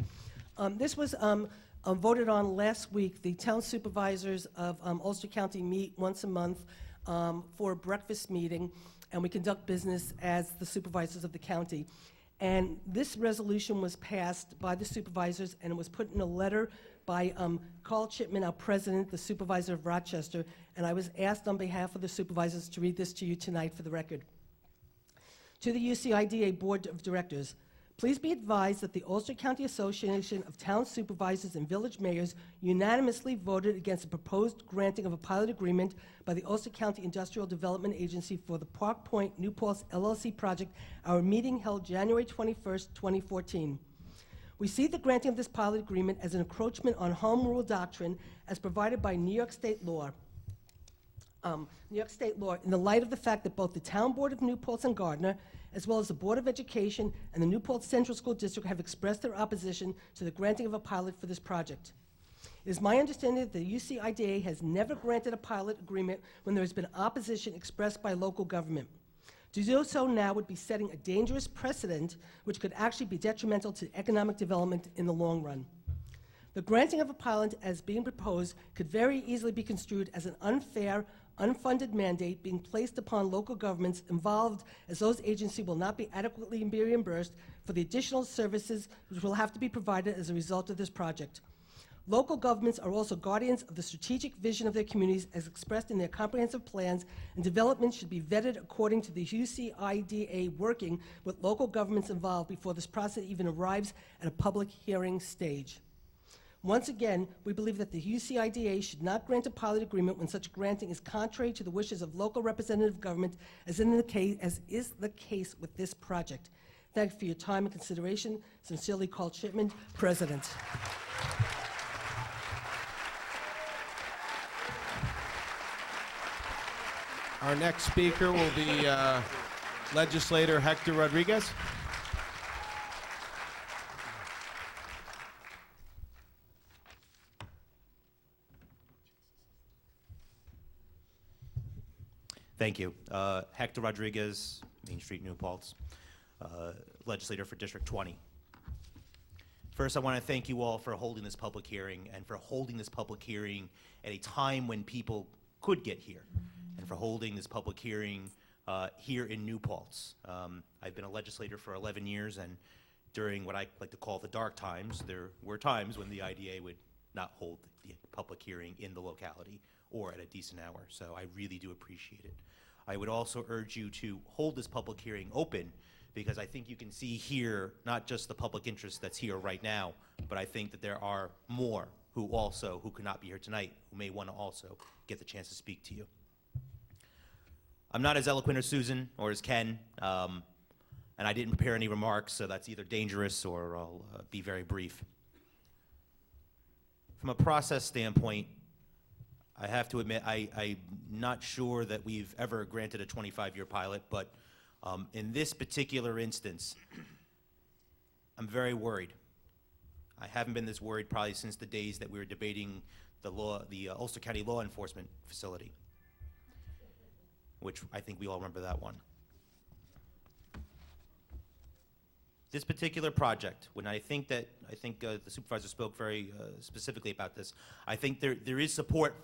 This was voted on last week. The town supervisors of Ulster County meet once a month for a breakfast meeting, and we conduct business as the supervisors of the county. And this resolution was passed by the supervisors, and it was put in a letter by Carl Chipman, our president, the supervisor of Rochester, and I was asked on behalf of the supervisors to read this to you tonight for the record. To the UCIDA Board of Directors, please be advised that the Ulster County Association of Town Supervisors and Village Mayors unanimously voted against the proposed granting of a pilot agreement by the Ulster County Industrial Development Agency for the Park Point New Paltz LLC project, our meeting held January 21st, 2014. We see the granting of this pilot agreement as an encroachment on home rule doctrine as provided by New York State law. In the light of the fact that both the Town Board of New Paltz and Gardner, as well as the Board of Education and the New Paltz Central School District have expressed their opposition to the granting of a pilot for this project. It is my understanding that the UCIDA has never granted a pilot agreement when there has been opposition expressed by local government. To do so now would be setting a dangerous precedent which could actually be detrimental to economic development in the long run. The granting of a pilot as being proposed could very easily be construed as an unfair, unfunded mandate being placed upon local governments involved, as those agencies will not be adequately reimbursed for the additional services which will have to be provided as a result of this project. Local governments are also guardians of the strategic vision of their communities as expressed in their comprehensive plans, and development should be vetted according to the UCIDA, working with local governments involved before this process even arrives at a public hearing stage. Once again, we believe that the UCIDA should not grant a pilot agreement when such granting is contrary to the wishes of local representative government, as is the case with this project. Thank you for your time and consideration. Sincerely, Carl Chipman, President. Our next speaker will be Legislator Hector Rodriguez. Thank you. Hector Rodriguez, Main Street, New Paltz, legislator for District 20. First, I want to thank you all for holding this public hearing and for holding this public hearing at a time when people could get here, and for holding this public hearing here in New Paltz. I've been a legislator for 11 years, and during what I like to call the dark times, there were times when the IDA would not hold the public hearing in the locality or at a decent hour, so I really do appreciate it. I would also urge you to hold this public hearing open, because I think you can see here not just the public interest that's here right now, but I think that there are more who could not be here tonight, who may want to also get the chance to speak to you. I'm not as eloquent as Susan or as Ken, and I didn't prepare any remarks, so that's either dangerous or I'll be very brief. From a process standpoint, I have to admit, I'm not sure that we've ever granted a 25-year pilot, but in this particular instance, I'm very worried. I haven't been this worried probably since the days that we were debating the Ulster County Law Enforcement Facility, which I think we all remember that one. This particular project, when I think the supervisor spoke very specifically about this, I think there is support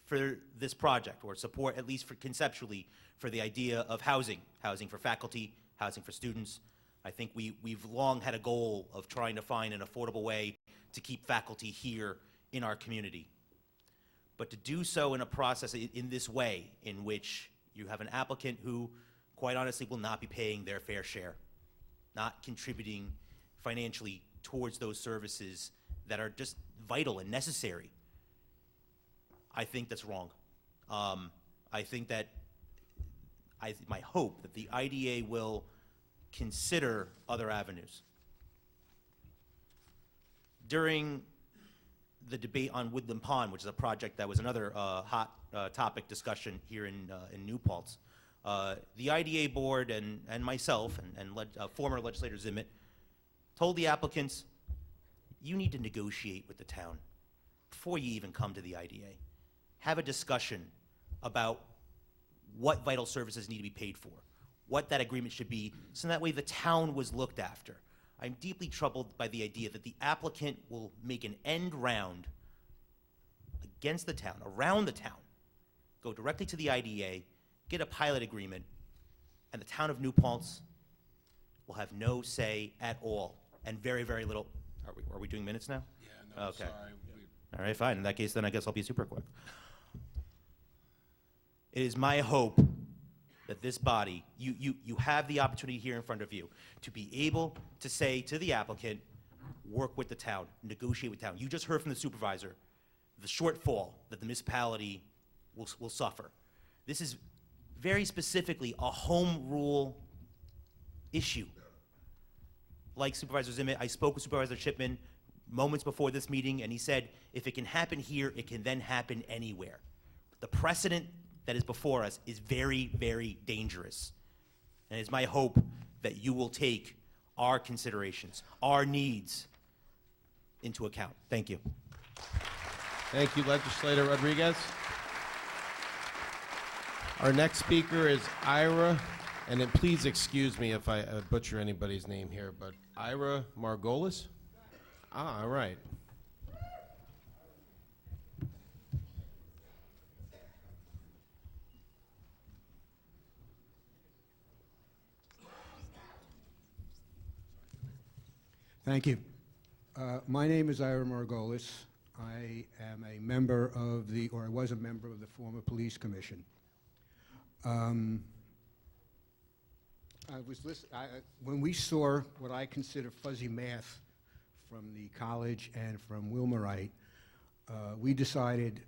for this project, or support at least for conceptually for the idea of housing for faculty, housing for students. I think we've long had a goal of trying to find an affordable way to keep faculty here in our community. But to do so in a process in this way, in which you have an applicant who, quite honestly, will not be paying their fair share, not contributing financially towards those services that are just vital and necessary, I think that's wrong. I think that my hope that the IDA will consider other avenues. During the debate on Woodland Pond, which is a project that was another hot topic discussion here in New Paltz, the IDA board and myself and former Legislator Zimit told the applicants, you need to negotiate with the town before you even come to the IDA. Have a discussion about what vital services need to be paid for, what that agreement should be, so that way the town was looked after. I'm deeply troubled by the idea that the applicant will make an end round against the town, around the town, go directly to the IDA, get a pilot agreement, and the town of New Paltz will have no say at all, and very, very little. Are we doing minutes now? Yeah, no, okay. sorry. All right, fine. In that case, then I guess I'll be super quick. It is my hope that this body, you have the opportunity here in front of you to be able to say to the applicant, work with the town, negotiate with town. You just heard from the supervisor the shortfall that the municipality will suffer. This is very specifically a home rule issue. Like Supervisor Zimit, I spoke with Supervisor Shipman moments before this meeting, and he said, if it can happen here, it can then happen anywhere. The precedent that is before us is very, very dangerous. And it's my hope that you will take our considerations, our needs into account. Thank you. Thank you, Legislator Rodriguez. Our next speaker is Ira, and then please excuse me if I butcher anybody's name here, but Ira Margolis? Ah, all right. Thank you. My name is Ira Margolis. I am a member of I was a member of the former Police Commission. When we saw what I consider fuzzy math from the college and from Wilmerite, we decided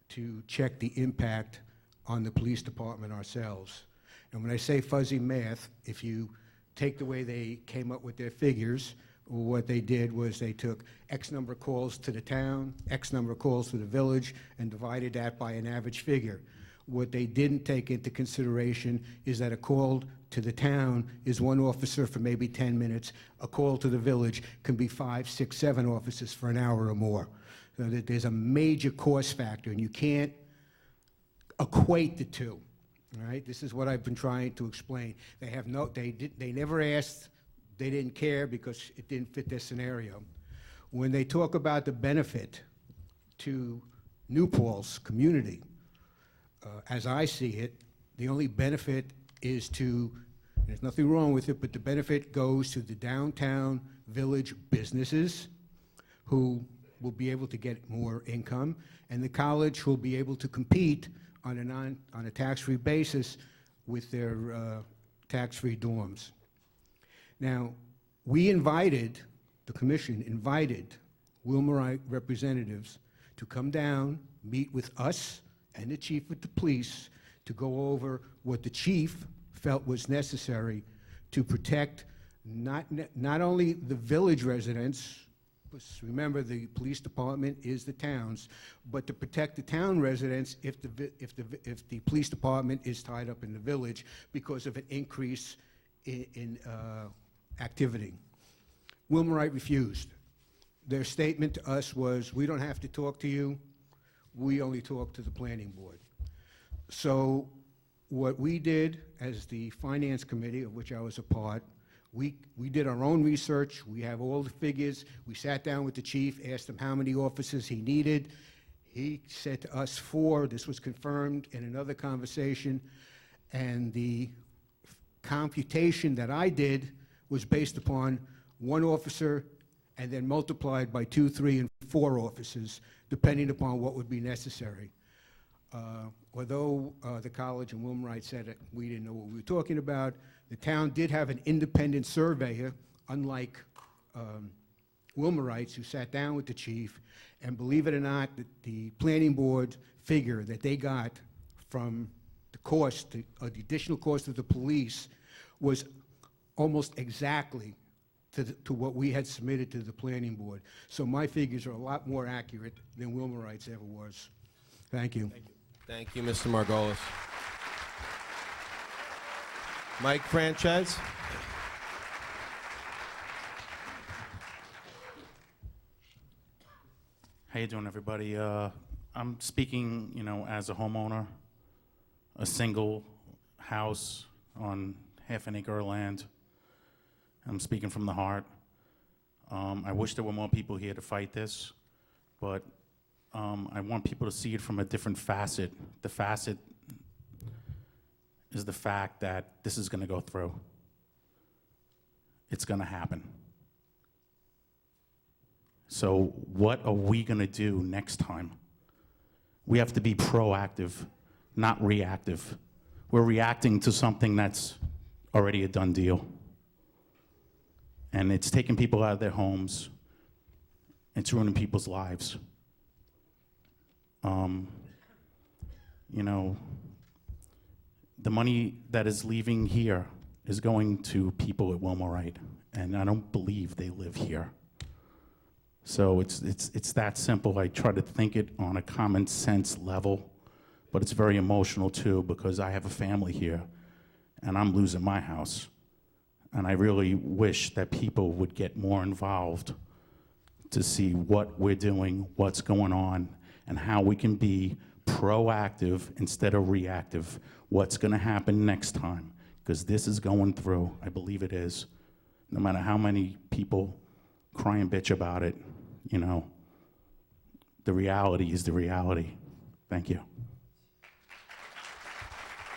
to check the impact on the police department ourselves. And when I say fuzzy math, if you take the way they came up with their figures, what they did was they took X number of calls to the town, X number of calls to the village, and divided that by an average figure. What they didn't take into consideration is that a call to the town is one officer for maybe 10 minutes. A call to the village can be 5, 6, 7 officers for an hour or more. So that there's a major cost factor, and you can't equate the two. All right? This is what I've been trying to explain. They never asked. They didn't care because it didn't fit their scenario. When they talk about the benefit to New Paltz community, as I see it, the only benefit is there's nothing wrong with it, but the benefit goes to the downtown village businesses who will be able to get more income, and the college will be able to compete on a tax-free basis with their tax-free dorms. Now, the commission invited Wilmerite representatives to come down, meet with us and the chief of the police to go over what the chief felt was necessary to protect not only the village residents, remember the police department is the town's, but to protect the town residents if the police department is tied up in the village because of an increase in activity. Wilmerite refused. Their statement to us was, we don't have to talk to you, we only talk to the planning board. So what we did as the finance committee, of which I was a part, We did our own research. We have all the figures. We sat down with the chief, asked him how many officers he needed. He said to us 4. This was confirmed in another conversation. And the computation that I did was based upon 1 officer and then multiplied by 2, 3, and 4 officers, depending upon what would be necessary. Although the college and Wilmerite said that we didn't know what we were talking about, the town did have an independent surveyor, unlike Wilmerites, who sat down with the chief, and believe it or not, the planning board figure that they got from the cost, the additional cost of the police, was almost exactly to what we had submitted to the planning board. So my figures are a lot more accurate than Wilmerite's ever was. Thank you. Thank you, Mr. Margolis. Mike Frances. How you doing, everybody? I'm speaking, as a homeowner, a single house on half an acre of land. I'm speaking from the heart. I wish there were more people here to fight this, but I want people to see it from a different facet. The facet is the fact that this is going to go through. It's going to happen. So what are we going to do next time? We have to be proactive, not reactive. We're reacting to something that's already a done deal. And it's taking people out of their homes. It's ruining people's lives. The money that is leaving here is going to people at Wilmerite, and I don't believe they live here. So it's that simple. I try to think it on a common sense level, but it's very emotional too, because I have a family here, and I'm losing my house. And I really wish that people would get more involved to see what we're doing, what's going on, and how we can be proactive instead of reactive. What's going to happen next time? Because this is going through. I believe it is. No matter how many people cry and bitch about it, the reality is the reality. Thank you.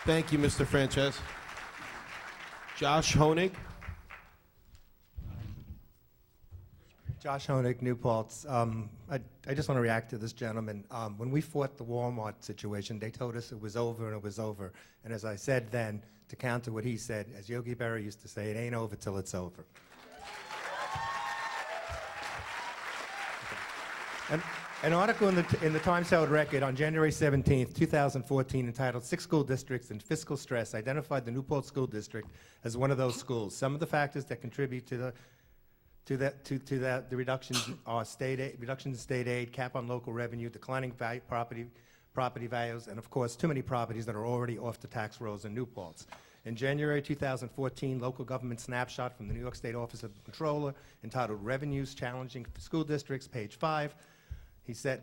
Thank you, Mr. Frances. Josh Honig. Josh Honig, New Paltz. I just want to react to this gentleman. When we fought the Walmart situation, they told us it was over and it was over. And as I said then, to counter what he said, as Yogi Berra used to say, it ain't over till it's over. An article in the Times-Herald Record on January 17th, 2014, entitled 6 School Districts in Fiscal Stress, identified the New Paltz School District as one of those schools. Some of the factors that contribute to the reductions are reductions in state aid, cap on local revenue, declining property values, and of course, too many properties that are already off the tax rolls in New Paltz. In January 2014, local government snapshot from the New York State Office of the Controller, entitled Revenues Challenging School Districts, page 5,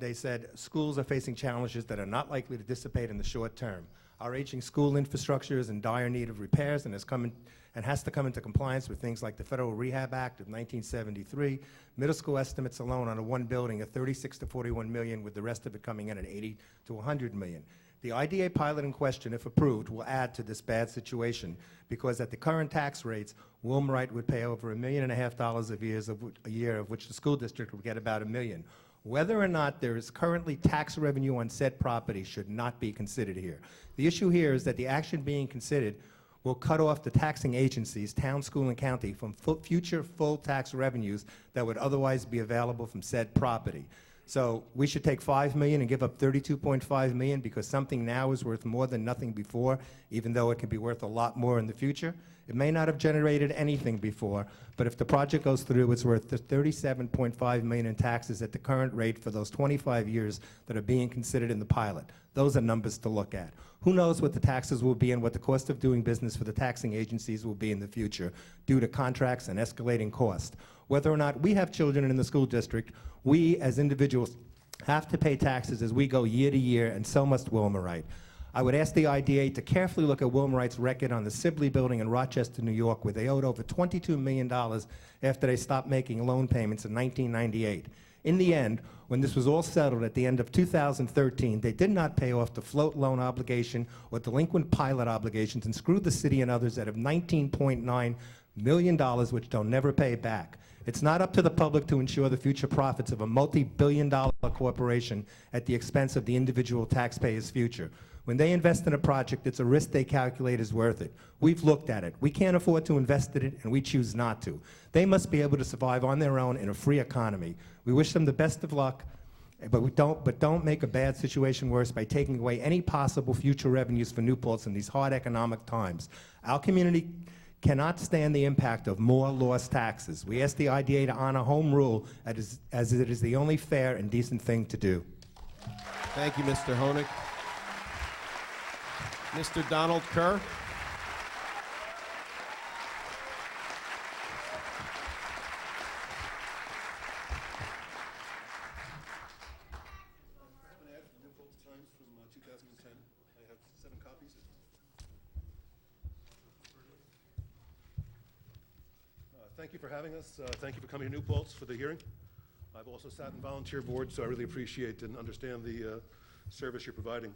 they said, schools are facing challenges that are not likely to dissipate in the short term. Our aging school infrastructure is in dire need of repairs and has to come into compliance with things like the Federal Rehab Act of 1973. Middle school estimates alone on one building are 36 to 41 million, with the rest of it coming in at 80 to 100 million. The IDA pilot in question, if approved, will add to this bad situation, because at the current tax rates, Wilmerite would pay over $1.5 million a year, of which the school district would get about $1 million. Whether or not there is currently tax revenue on said property should not be considered here. The issue here is that the action being considered will cut off the taxing agencies, town, school, and county, from future full tax revenues that would otherwise be available from said property. So we should take $5 million and give up $32.5 million because something now is worth more than nothing before, even though it can be worth a lot more in the future. It may not have generated anything before, but if the project goes through, it's worth $37.5 million in taxes at the current rate for those 25 years that are being considered in the pilot. Those are numbers to look at. Who knows what the taxes will be and what the cost of doing business for the taxing agencies will be in the future due to contracts and escalating cost. Whether or not we have children in the school district, we as individuals have to pay taxes as we go year to year, and so must Wilmerite. I would ask the IDA to carefully look at Wilmerite's record on the Sibley Building in Rochester, New York, where they owed over $22 million after they stopped making loan payments in 1998. In the end, when this was all settled at the end of 2013, they did not pay off the float loan obligation or delinquent pilot obligations and screwed the city and others out of $19.9 million, which they'll never pay back. It's not up to the public to ensure the future profits of a multi-billion-dollar corporation at the expense of the individual taxpayer's future. When they invest in a project, it's a risk they calculate is worth it. We've looked at it. We can't afford to invest in it, and we choose not to. They must be able to survive on their own in a free economy. We wish them the best of luck, but don't make a bad situation worse by taking away any possible future revenues for New Paltz in these hard economic times. Our community cannot stand the impact of more lost taxes. We ask the IDA to honor home rule as it is the only fair and decent thing to do. Thank you, Mr. Honig. Mr. Donald Kerr. Thank you for having us. Thank you for coming to New Paltz for the hearing. I've also sat in volunteer boards, so I really appreciate and understand the service you're providing.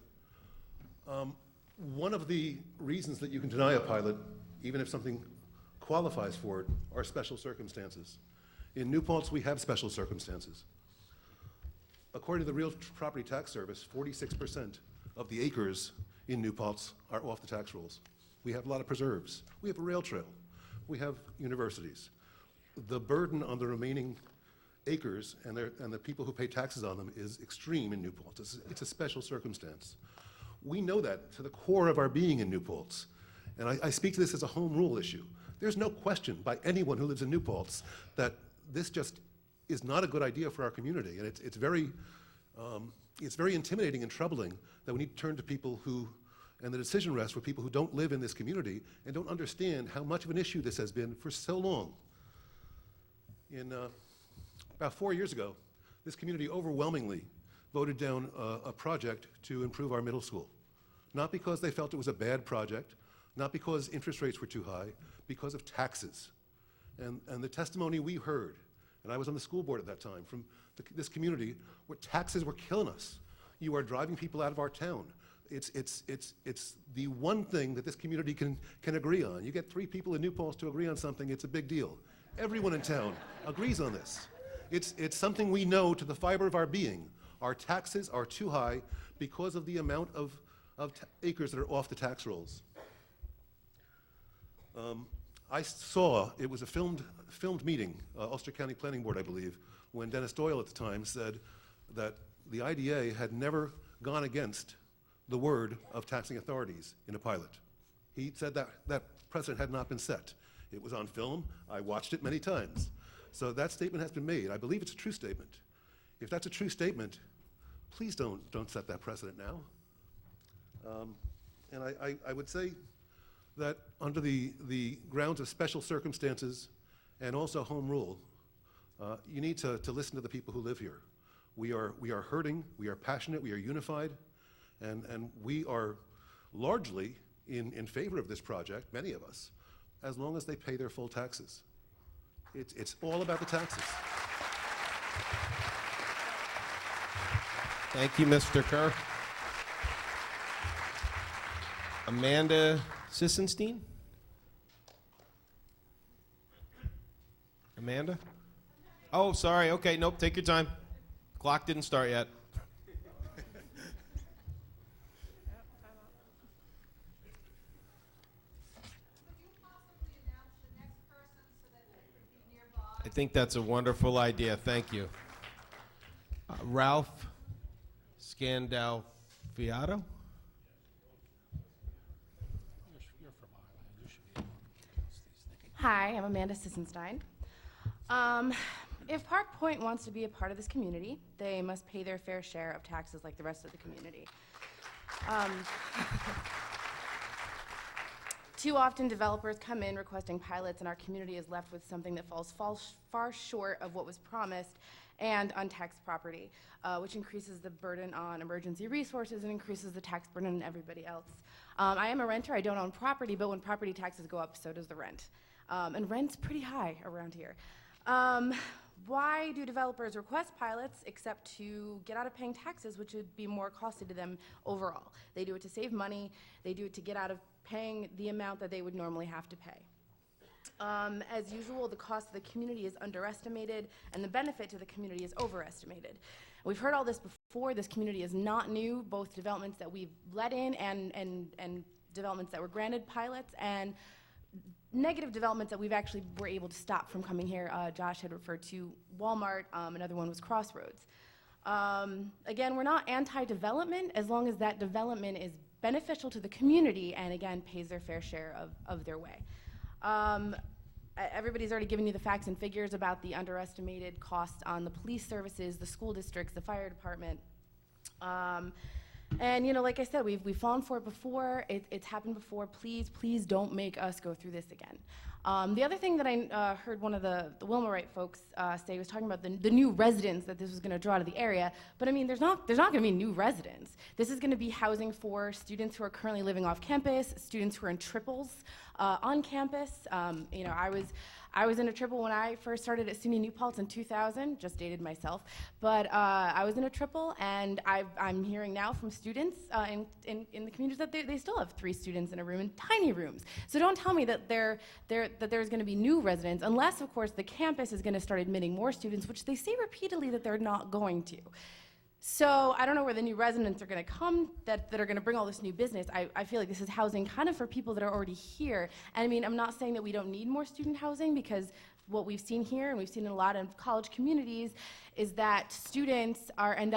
One of the reasons that you can deny a pilot, even if something qualifies for it, are special circumstances. In New Paltz, we have special circumstances. According to the Real Property Tax Service, 46% of the acres in New Paltz are off the tax rolls. We have a lot of preserves. We have a rail trail. We have universities. The burden on the remaining acres and the people who pay taxes on them is extreme in New Paltz. It's a special circumstance. We know that to the core of our being in New Paltz. And I speak to this as a home rule issue. There's no question by anyone who lives in New Paltz that this just is not a good idea for our community. And it's very intimidating and troubling that we need to turn to people who, and the decision rests with people who don't live in this community and don't understand how much of an issue this has been for so long. About 4 years ago, this community overwhelmingly voted down a project to improve our middle school. Not because they felt it was a bad project, not because interest rates were too high, because of taxes. And the testimony we heard, and I was on the school board at that time, from this community, where taxes were killing us. You are driving people out of our town. It's the one thing that this community can agree on. You get 3 people in New Paltz to agree on something, it's a big deal. Everyone in town agrees on this. It's something we know to the fiber of our being. Our taxes are too high because of the amount of acres that are off the tax rolls. I saw, it was a filmed meeting, Ulster County Planning Board, I believe, when Dennis Doyle at the time said that the IDA had never gone against the word of taxing authorities in a pilot. He said that precedent had not been set. It was on film. I watched it many times. So that statement has been made. I believe it's a true statement. If that's a true statement, please don't set that precedent now. And I would say that under the grounds of special circumstances and also home rule, you need to listen to the people who live here. We are hurting, we are passionate, we are unified, and we are largely in favor of this project, many of us, as long as they pay their full taxes. It's all about the taxes. Thank you, Mr. Kerr. Amanda Sissenstein? Amanda? Oh, sorry. Okay, nope, take your time. Clock didn't start yet. I think that's a wonderful idea. Thank you. Ralph Scandalfiato? Hi, I'm Amanda Sissenstein. If Park Point wants to be a part of this community, they must pay their fair share of taxes like the rest of the community. Too often, developers come in requesting pilots, and our community is left with something that falls far short of what was promised and untaxed property, which increases the burden on emergency resources and increases the tax burden on everybody else. I am a renter. I don't own property, but when property taxes go up, so does the rent. And rent's pretty high around here. Why do developers request pilots except to get out of paying taxes, which would be more costly to them overall? They do it to save money. They do it to get out of paying the amount that they would normally have to pay. As usual, the cost of the community is underestimated, and the benefit to the community is overestimated. We've heard all this before. This community is not new, both developments that we've let in and developments that were granted pilots, and negative developments that we've actually were able to stop from coming here. Josh had referred to Walmart. Another one was Crossroads. Again, we're not anti-development as long as that development is beneficial to the community and, again, pays their fair share of their way. Everybody's already given you the facts and figures about the underestimated costs on the police services, the school districts, the fire department. And, you know, like I said, we've fallen for it before. It's happened before. Please don't make us go through this again. The other thing that I heard one of the Wilmerite folks say was talking about the new residents that this was going to draw to the area. But I mean, there's not going to be new residents. This is going to be housing for students who are currently living off campus, students who are in triples on campus. You know, I was in a triple when I first started at SUNY New Paltz in 2000, just dated myself, but I was in a triple, and I'm hearing now from students in the communities that they still have 3 students in a room in tiny rooms. So don't tell me that there's going to be new residents, unless, of course, the campus is going to start admitting more students, which they say repeatedly that they're not going to. So I don't know where the new residents are going to come that are going to bring all this new business. I feel like this is housing kind of for people that are already here. And I mean, I'm not saying that we don't need more student housing, because what we've seen here, and we've seen in a lot of college communities, is that students end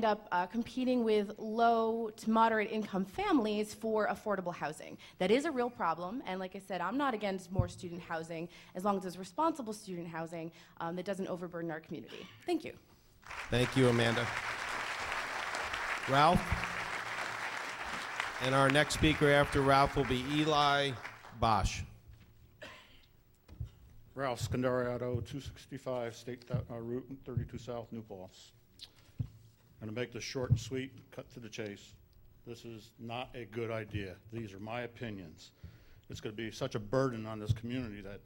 up competing with low to moderate income families for affordable housing. That is a real problem, and like I said, I'm not against more student housing as long as it's responsible student housing that doesn't overburden our community. Thank you. Thank you, Amanda. Ralph? And our next speaker after Ralph will be Eli Bosch. Ralph Scandariato, 265 State Route 32 South, New Paltz. I'm going to make this short and sweet, cut to the chase. This is not a good idea. These are my opinions. It's going to be such a burden on this community that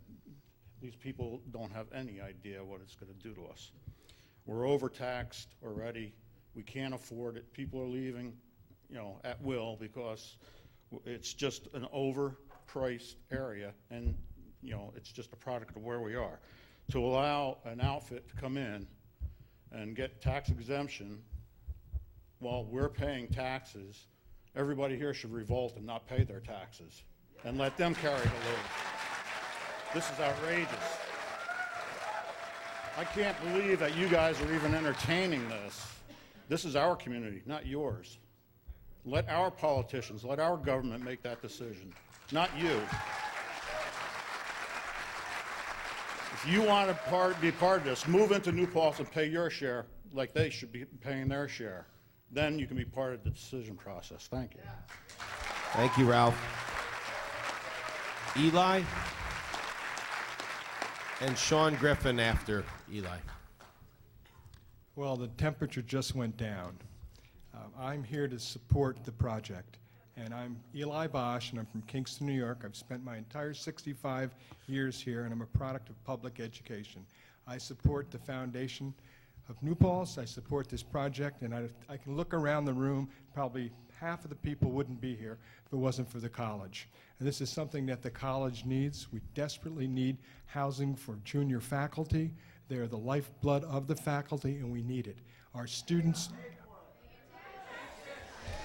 these people don't have any idea what it's going to do to us. We're overtaxed already. We can't afford it. People are leaving, you know, at will because it's just an overpriced area, and you know, it's just a product of where we are. To allow an outfit to come in and get tax exemption while we're paying taxes, everybody here should revolt and not pay their taxes and let them carry the load. This is outrageous. I can't believe that you guys are even entertaining this. This is our community, not yours. Let our politicians, let our government make that decision, not you. If you want to be part of this, move into New Paltz and pay your share like they should be paying their share. Then you can be part of the decision process. Thank you. Thank you, Ralph. Eli? And Sean Griffin after Eli. Well, the temperature just went down. I'm here to support the project. And I'm Eli Bosch, and I'm from Kingston, New York. I've spent my entire 65 years here, and I'm a product of public education. I support the foundation of New Paltz. I support this project, and I can look around the room. Probably half of the people wouldn't be here if it wasn't for the college. And this is something that the college needs. We desperately need housing for junior faculty. They're the lifeblood of the faculty, and we need it. Our students...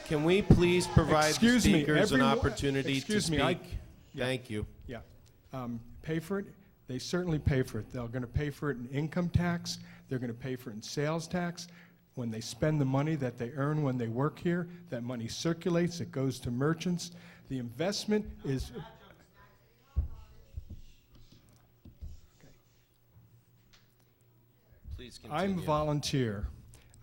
Can we please provide the speakers an everyone, opportunity to speak? Thank you. Yeah. Pay for it? They certainly pay for it. They're going to pay for it in income tax. They're going to pay for it in sales tax. When they spend the money that they earn when they work here, that money circulates. It goes to merchants. The investment is... Please continue. I'm a volunteer.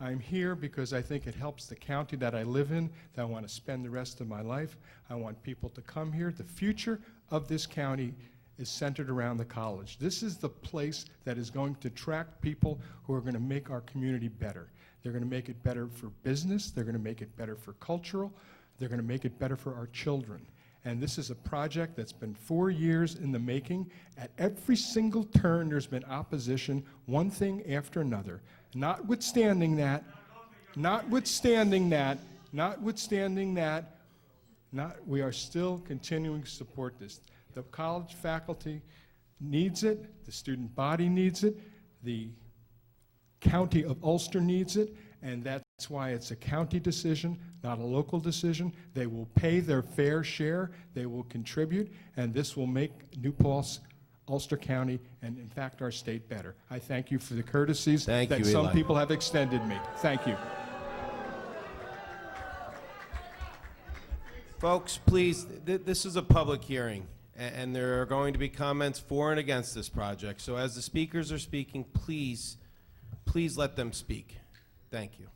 I'm here because I think it helps the county that I live in, that I want to spend the rest of my life. I want people to come here. The future of this county is centered around the college. This is the place that is going to attract people who are going to make our community better. They're going to make it better for business. They're going to make it better for cultural. They're going to make it better for our children. And this is a project that's been 4 years in the making. At every single turn, there's been opposition, one thing after another. Notwithstanding that, we are still continuing to support this. The college faculty needs it, the student body needs it, the county of Ulster needs it, and that's why it's a county decision, not a local decision. They will pay their fair share, they will contribute, and this will make New Paltz, Ulster County, and in fact our state better. I thank you for the courtesies that some people have extended me. Thank you. Folks, please, this is a public hearing, and there are going to be comments for and against this project. So as the speakers are speaking, please let them speak. Thank you.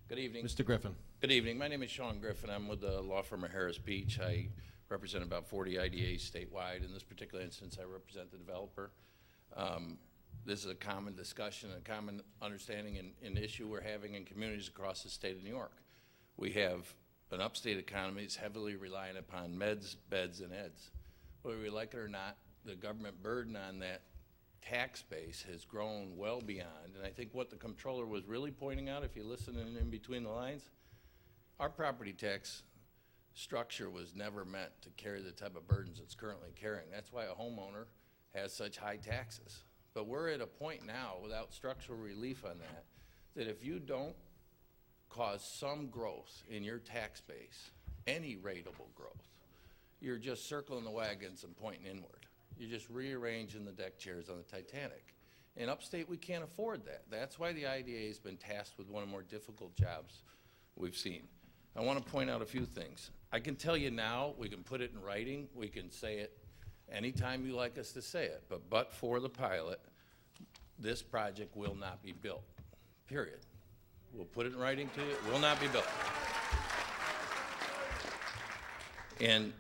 Good evening. Mr. Griffin. Good evening. My name is Sean Griffin. I'm with the law firm of Harris Beach. I represent about 40 IDAs statewide. In this particular instance, I represent the developer. This is a common discussion, a common understanding and issue we're having in communities across the state of New York. We have an upstate economy that's heavily reliant upon meds, beds, and eds. Whether we like it or not, the government burden on that tax base has grown well beyond, and I think what the comptroller was really pointing out, if you listen in between the lines, our property tax structure was never meant to carry the type of burdens it's currently carrying. That's why a homeowner has such high taxes. But we're at a point now, without structural relief on that, that if you don't cause some growth in your tax base, any rateable growth, you're just circling the wagons and pointing inward. You're just rearranging the deck chairs on the Titanic. In upstate, we can't afford that. That's why the IDA has been tasked with one of the more difficult jobs we've seen. I want to point out a few things. I can tell you now, we can put it in writing, we can say it anytime you like us to say it, but for the pilot, this project will not be built, period. We'll put it in writing to you, it will not be built. And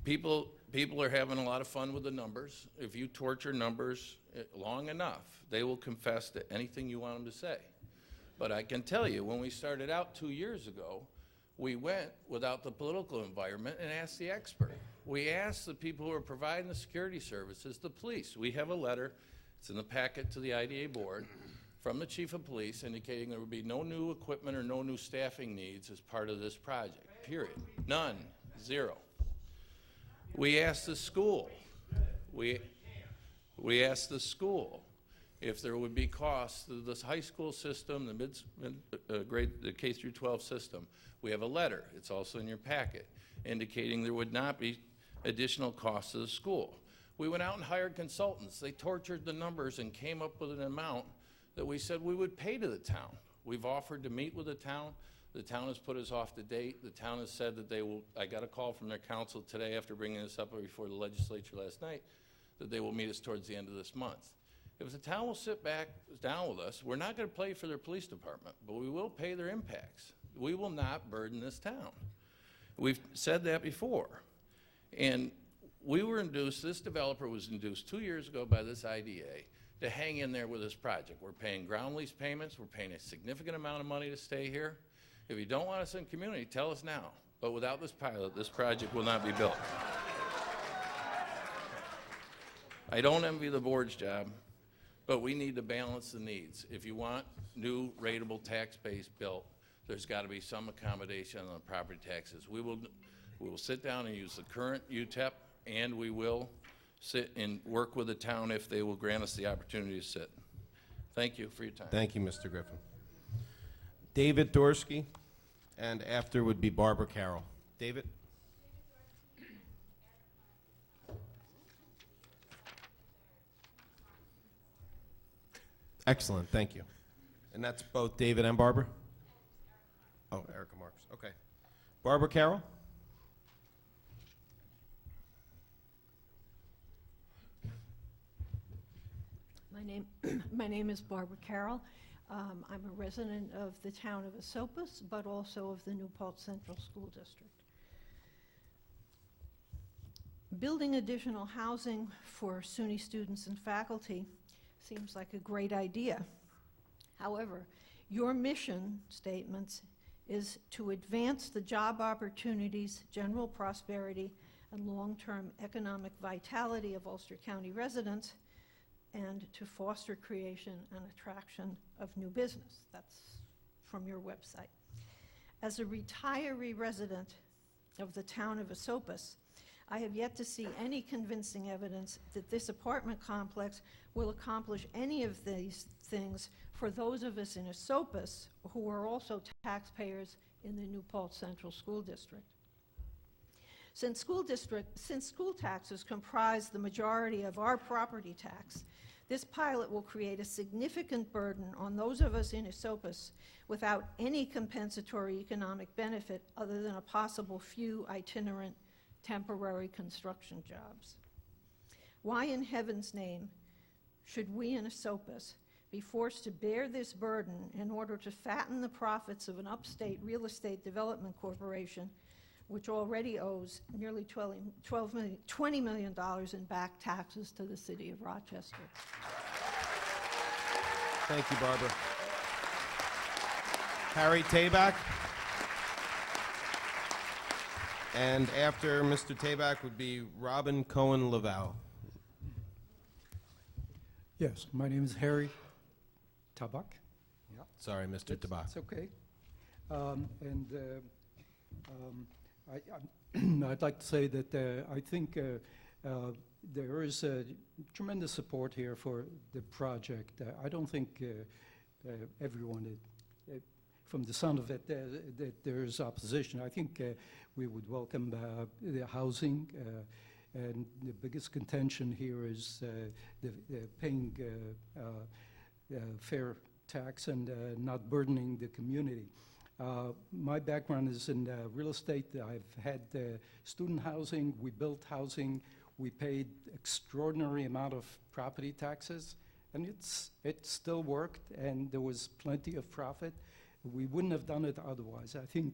people are having a lot of fun with the numbers. If you torture numbers long enough, they will confess to anything you want them to say. But I can tell you, when we started out 2 years ago, we went without the political environment and asked the expert. We asked the people who are providing the security services, the police. We have a letter, it's in the packet to the IDA board, from the chief of police indicating there would be no new equipment or no new staffing needs as part of this project, period. None, zero. We asked the school, we asked the school if there would be costs to this high school system, the K through 12 system. We have a letter, it's also in your packet, indicating there would not be additional costs to the school. We went out and hired consultants. They tortured the numbers and came up with an amount that we said we would pay to the town. We've offered to meet with the town. The town has put us off to date. The town has said that they will, I got a call from their council today after bringing this up before the legislature last night, that they will meet us towards the end of this month. If the town will sit back down with us, we're not going to pay for their police department, but we will pay their impacts. We will not burden this town. We've said that before. And we were induced, this developer was induced 2 years ago by this IDA to hang in there with this project. We're paying ground lease payments. We're paying a significant amount of money to stay here. If you don't want us in community, tell us now. But without this pilot, this project will not be built. I don't envy the board's job, but we need to balance the needs. If you want new rateable tax base built, there's got to be some accommodation on the property taxes. We will sit down and use the current UTEP, and we will sit and work with the town if they will grant us the opportunity to sit. Thank you for your time. Thank you, Mr. Griffin. David Dorsky, and after would be Barbara Carroll. David? Excellent, thank you. And that's both David and Barbara? Oh, Erica Marks, okay. Barbara Carroll? My name is Barbara Carroll. I'm a resident of the town of Esopus, but also of the New Paltz Central School District. Building additional housing for SUNY students and faculty seems like a great idea. However, your mission statements is to advance the job opportunities, general prosperity, and long-term economic vitality of Ulster County residents, and to foster creation and attraction of new business. That's from your website. As a retiree resident of the town of Esopus, I have yet to see any convincing evidence that this apartment complex will accomplish any of these things for those of us in Esopus who are also taxpayers in the New Paltz Central School District. Since school taxes comprise the majority of our property tax, this pilot will create a significant burden on those of us in Esopus without any compensatory economic benefit other than a possible few itinerant temporary construction jobs. Why in heaven's name should we in Esopus be forced to bear this burden in order to fatten the profits of an upstate real estate development corporation which already owes nearly $20 million in back taxes to the city of Rochester? Thank you, Barbara. Harry Tabak. And after Mr. Tabak would be Robin Cohen-Laval. Yes, my name is Harry Tabak. Yeah. Sorry, Mr. Tabak. It's okay. I'd like to say that I think there is tremendous support here for the project. I don't think everyone, from the sound of it, that there is opposition. I think we would welcome the housing, and the biggest contention here is the paying fair tax and not burdening the community. My background is in real estate. I've had student housing. We built housing. We paid extraordinary amount of property taxes, and it still worked, and there was plenty of profit. We wouldn't have done it otherwise. I think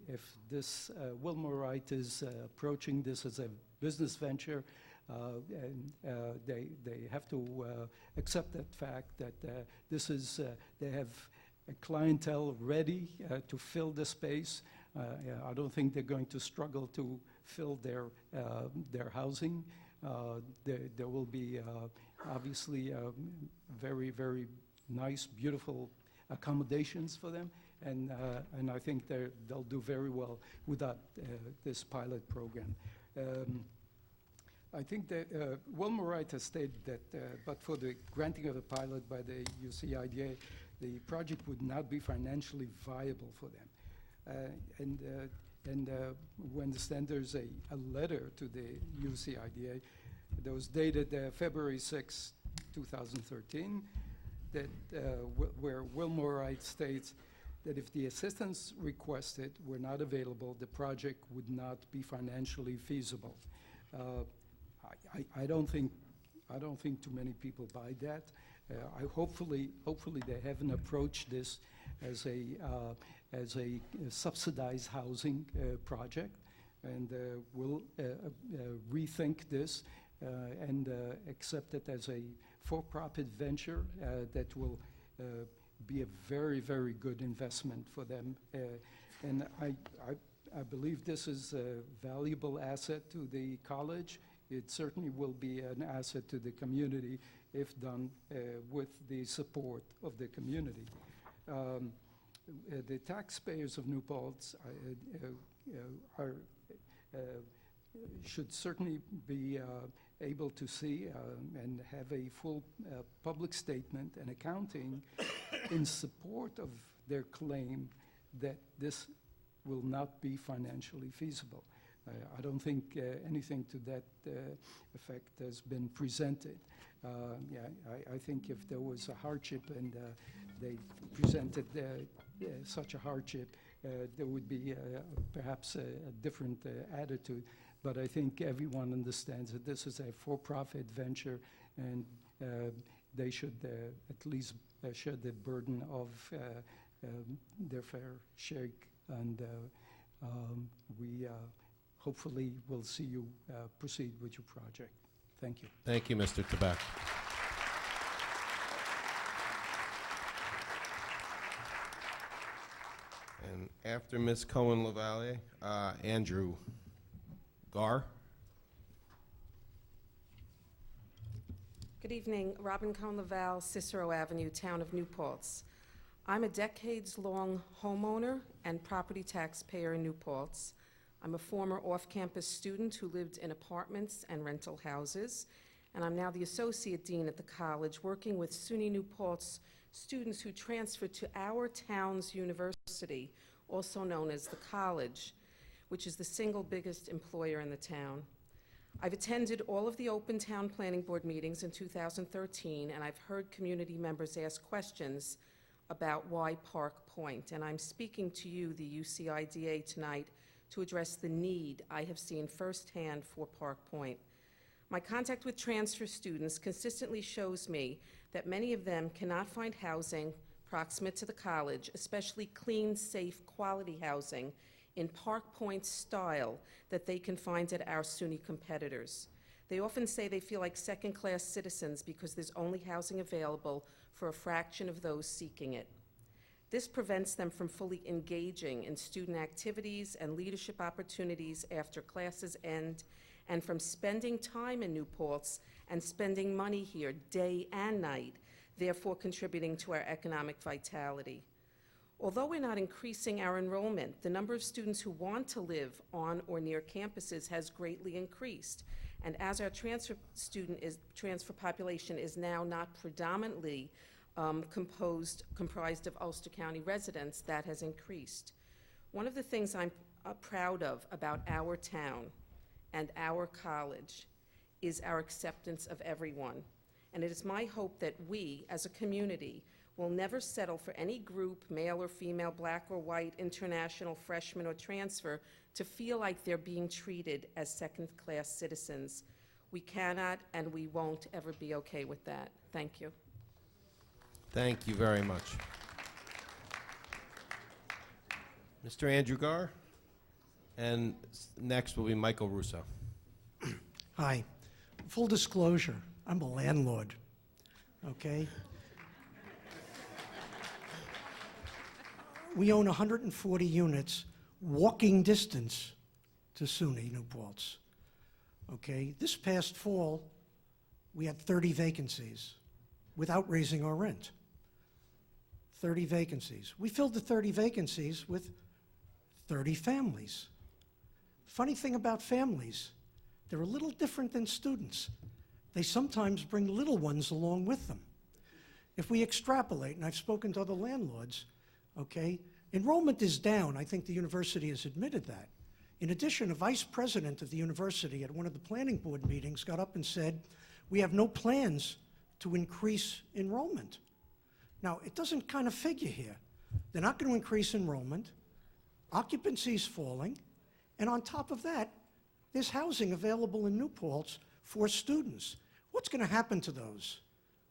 if this Wilmorite is approaching this as a business venture, and they have to accept that fact that this is they have a clientele ready to fill the space. I don't think they're going to struggle to fill their housing. There will be obviously very, very nice, beautiful accommodations for them, and I think they'll do very well without this pilot program. I think that Wilmorite has stated that, but for the granting of the pilot by the UCIDA, the project would not be financially viable for them. And we understand there's a letter to the UCIDA that was dated February 6, 2013, that where Wilmorite states that if the assistance requested were not available, the project would not be financially feasible. I don't think too many people buy that. Hopefully they haven't approached this as a subsidized housing project, and will rethink this and accept it as a for-profit venture that will be a very, very good investment for them. And I believe this is a valuable asset to the college. It certainly will be an asset to the community if done with the support of the community. The taxpayers of New Paltz should certainly be able to see and have a full public statement and accounting in support of their claim that this will not be financially feasible. I don't think anything to that effect has been presented. I think if there was a hardship and they presented such a hardship, there would be perhaps a different attitude. But I think everyone understands that this is a for-profit venture, and they should at least share the burden of their fair shake, and we hopefully will see you proceed with your project. Thank you. Thank you, Mr. Tabak. And after Ms. Cohen-Lavalle, Andrew Gar. Good evening, Robin Cohen-Lavalle, Cicero Avenue, Town of New Paltz. I'm a decades-long homeowner and property taxpayer in New Paltz. I'm a former off-campus student who lived in apartments and rental houses, and I'm now the Associate Dean at the college, working with SUNY New Paltz students who transferred to our town's university, also known as the college, which is the single biggest employer in the town. I've attended all of the open town planning board meetings in 2013, and I've heard community members ask questions about why Park Point, and I'm speaking to you, the UCIDA, tonight to address the need I have seen firsthand for Park Point. My contact with transfer students consistently shows me that many of them cannot find housing proximate to the college, especially clean, safe, quality housing in Park Point style that they can find at our SUNY competitors. They often say they feel like second-class citizens because there's only housing available for a fraction of those seeking it. This prevents them from fully engaging in student activities and leadership opportunities after classes end, and from spending time in New Paltz and spending money here day and night, therefore contributing to our economic vitality. Although we're not increasing our enrollment, the number of students who want to live on or near campuses has greatly increased. And as our transfer population is now not predominantly comprised of Ulster County residents, that has increased. One of the things I'm proud of about our town and our college is our acceptance of everyone. And it is my hope that we, as a community, will never settle for any group, male or female, black or white, international, freshman, or transfer, to feel like they're being treated as second-class citizens. We cannot and we won't ever be okay with that. Thank you. Thank you very much. Mr. Andrew Gar, and next will be Michael Russo. Hi. Full disclosure, I'm a landlord, okay? We own 140 units, walking distance to SUNY New Paltz, okay? This past fall, we had 30 vacancies without raising our rent. 30 vacancies. We filled the 30 vacancies with 30 families. Funny thing about families, they're a little different than students. They sometimes bring little ones along with them. If we extrapolate, and I've spoken to other landlords, okay, enrollment is down. I think the university has admitted that. In addition, a vice president of the university at one of the planning board meetings got up and said, we have no plans to increase enrollment. Now, it doesn't kind of figure here. They're not going to increase enrollment, occupancy is falling, and on top of that, there's housing available in New Paltz for students. What's going to happen to those?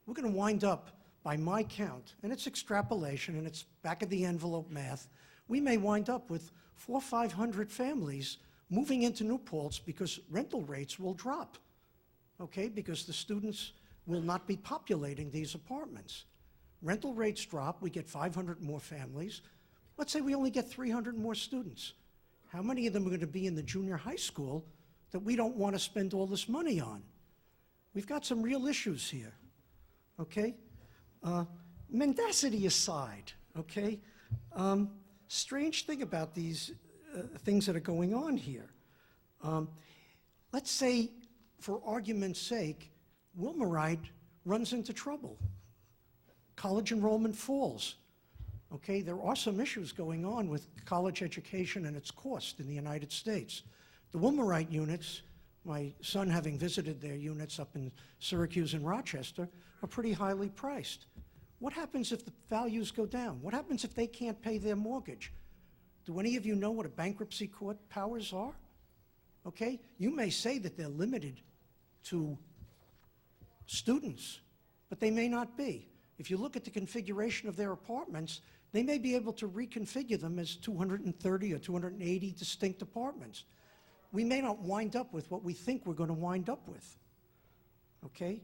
We're going to wind up, by my count, and it's extrapolation and it's back of the envelope math, we may wind up with 400 or 500 families moving into New Paltz because rental rates will drop, okay, because the students will not be populating these apartments. Rental rates drop, we get 500 more families. Let's say we only get 300 more students. How many of them are going to be in the junior high school that we don't want to spend all this money on? We've got some real issues here, okay? Mendacity aside, okay? Strange thing about these things that are going on here. Let's say, for argument's sake, Wilmerite runs into trouble. College enrollment falls. Okay, there are some issues going on with college education and its cost in the United States. The Wilmerite units, my son having visited their units up in Syracuse and Rochester, are pretty highly priced. What happens if the values go down? What happens if they can't pay their mortgage? Do any of you know what a bankruptcy court powers are? Okay, you may say that they're limited to students, but they may not be. If you look at the configuration of their apartments, they may be able to reconfigure them as 230 or 280 distinct apartments. We may not wind up with what we think we're going to wind up with, okay?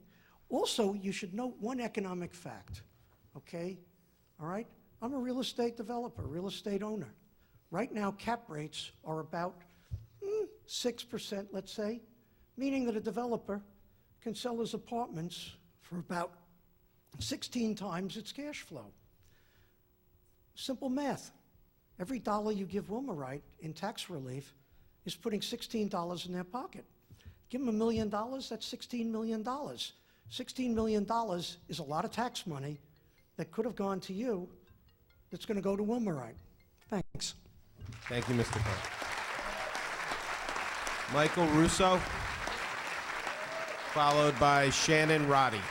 Also, you should note one economic fact, okay? All right? I'm a real estate developer, real estate owner. Right now, cap rates are about 6%, let's say, meaning that a developer can sell his apartments for about 16 times its cash flow. Simple math. Every dollar you give Wilmerite in tax relief is putting $16 in their pocket. Give them $1 million, that's $16 million. $16 million is a lot of tax money that could have gone to you that's going to go to Wilmerite. Thanks. Thank you, Mr. Paltz. Michael Russo, followed by Shannon Roddy.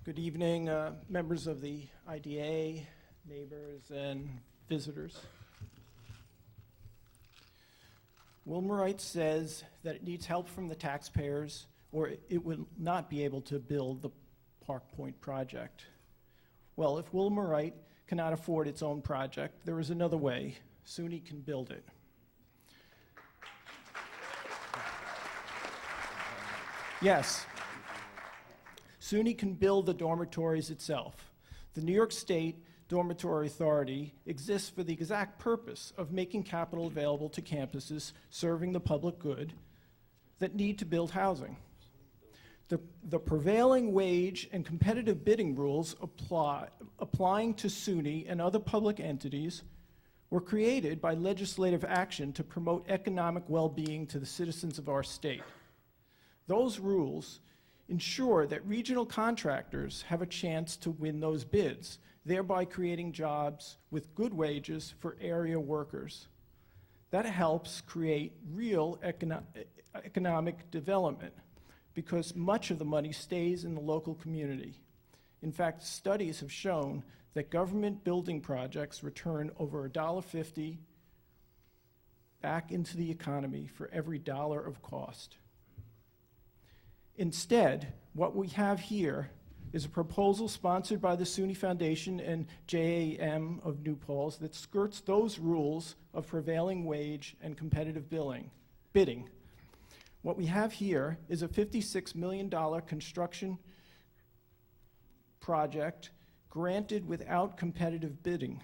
Good evening, members of the IDA, neighbors, and visitors. Wilmerite says that it needs help from the taxpayers or it will not be able to build the Park Point project. Well, if Wilmerite cannot afford its own project, there is another way. SUNY can build it. Yes. SUNY can build the dormitories itself. The New York State Dormitory Authority exists for the exact purpose of making capital available to campuses serving the public good that need to build housing. The prevailing wage and competitive bidding rules applying to SUNY and other public entities were created by legislative action to promote economic well-being to the citizens of our state. Those rules ensure that regional contractors have a chance to win those bids, thereby creating jobs with good wages for area workers. That helps create real economic development because much of the money stays in the local community. In fact, studies have shown that government building projects return over $1.50 back into the economy for every dollar of cost. Instead, what we have here is a proposal sponsored by the SUNY Foundation and JAM of New Paltz that skirts those rules of prevailing wage and competitive bidding. What we have here is a $56 million construction project granted without competitive bidding.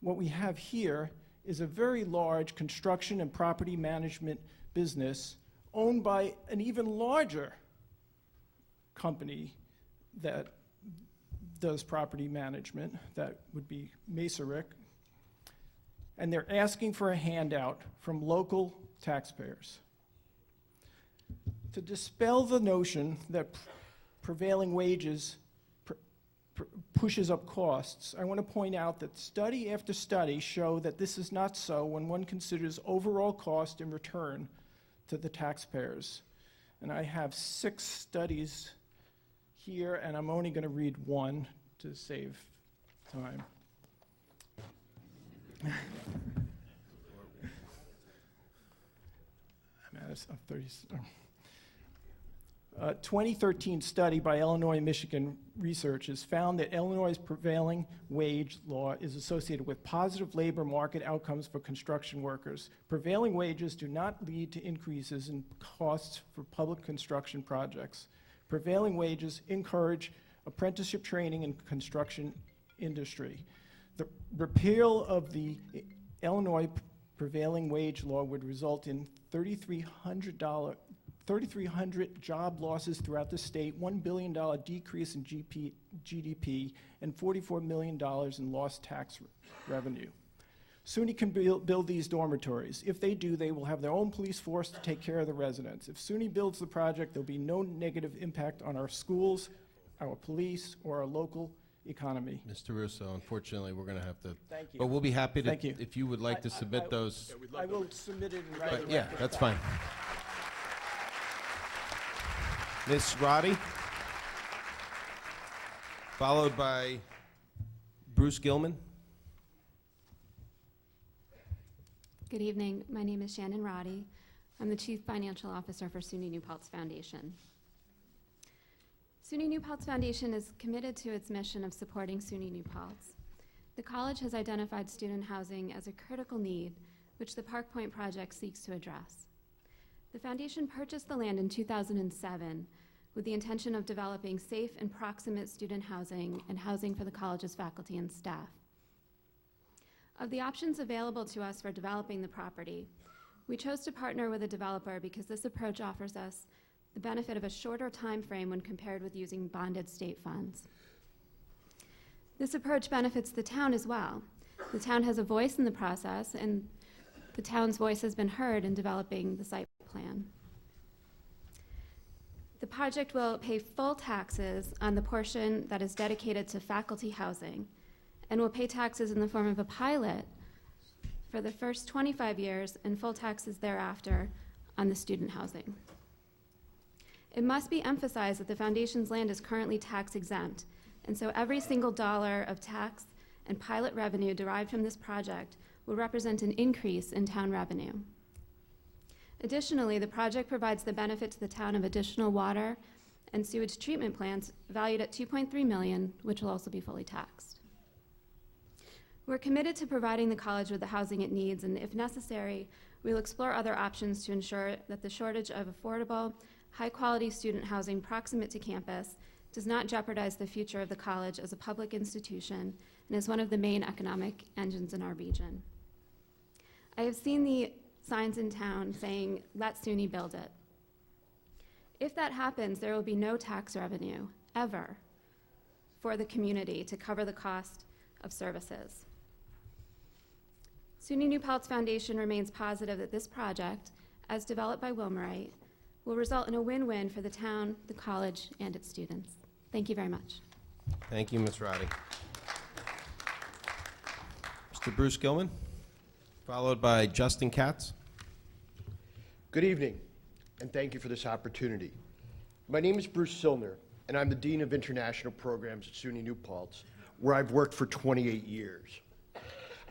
What we have here is a very large construction and property management business owned by an even larger company that does property management, that would be Masaryk, and they're asking for a handout from local taxpayers. To dispel the notion that prevailing wages pushes up costs, I want to point out that study after study show that this is not so when one considers overall cost and return to the taxpayers. And I have 6 studies here, and I'm only going to read one to save time. I'm at 30. 2013 study by Illinois Michigan researchers found that Illinois' prevailing wage law is associated with positive labor market outcomes for construction workers. Prevailing wages do not lead to increases in costs for public construction projects. Prevailing wages encourage apprenticeship training in construction industry. The repeal of the Illinois prevailing wage law would result in $3,300 job losses throughout the state, $1 billion decrease in GDP, and $44 million in lost tax revenue. SUNY can build these dormitories. If they do, they will have their own police force to take care of the residents. If SUNY builds the project, there'll be no negative impact on our schools, our police, or our local economy. Mr. Russo, unfortunately, we're going to have to. Thank you. But we'll be happy to, Thank you. if you would like to submit those. I will submit it in writing. Yeah, that's fine. Ms. Roddy, followed by Bruce Gilman. Good evening. My name is Shannon Roddy. I'm the Chief Financial Officer for SUNY New Paltz Foundation. SUNY New Paltz Foundation is committed to its mission of supporting SUNY New Paltz. The college has identified student housing as a critical need, which the Park Point project seeks to address. The foundation purchased the land in 2007 with the intention of developing safe and proximate student housing and housing for the college's faculty and staff. Of the options available to us for developing the property, we chose to partner with a developer because this approach offers us the benefit of a shorter time frame when compared with using bonded state funds. This approach benefits the town as well. The town has a voice in the process, and the town's voice has been heard in developing the site plan. The project will pay full taxes on the portion that is dedicated to faculty housing, and will pay taxes in the form of a pilot for the first 25 years and full taxes thereafter on the student housing. It must be emphasized that the foundation's land is currently tax exempt, and so every single dollar of tax and pilot revenue derived from this project will represent an increase in town revenue. Additionally, the project provides the benefit to the town of additional water and sewage treatment plants valued at $2.3 million, which will also be fully taxed. We're committed to providing the college with the housing it needs, and if necessary, we'll explore other options to ensure that the shortage of affordable, high-quality student housing proximate to campus does not jeopardize the future of the college as a public institution and is one of the main economic engines in our region. I have seen the signs in town saying, "Let SUNY build it." If that happens, there will be no tax revenue, ever, for the community to cover the cost of services. SUNY New Paltz Foundation remains positive that this project, as developed by Wilmerite, will result in a win-win for the town, the college, and its students. Thank you very much. Thank you, Ms. Roddy. Mr. Bruce Gilman, followed by Justin Katz. Good evening, and thank you for this opportunity. My name is Bruce Silner, and I'm the Dean of International Programs at SUNY New Paltz, where I've worked for 28 years.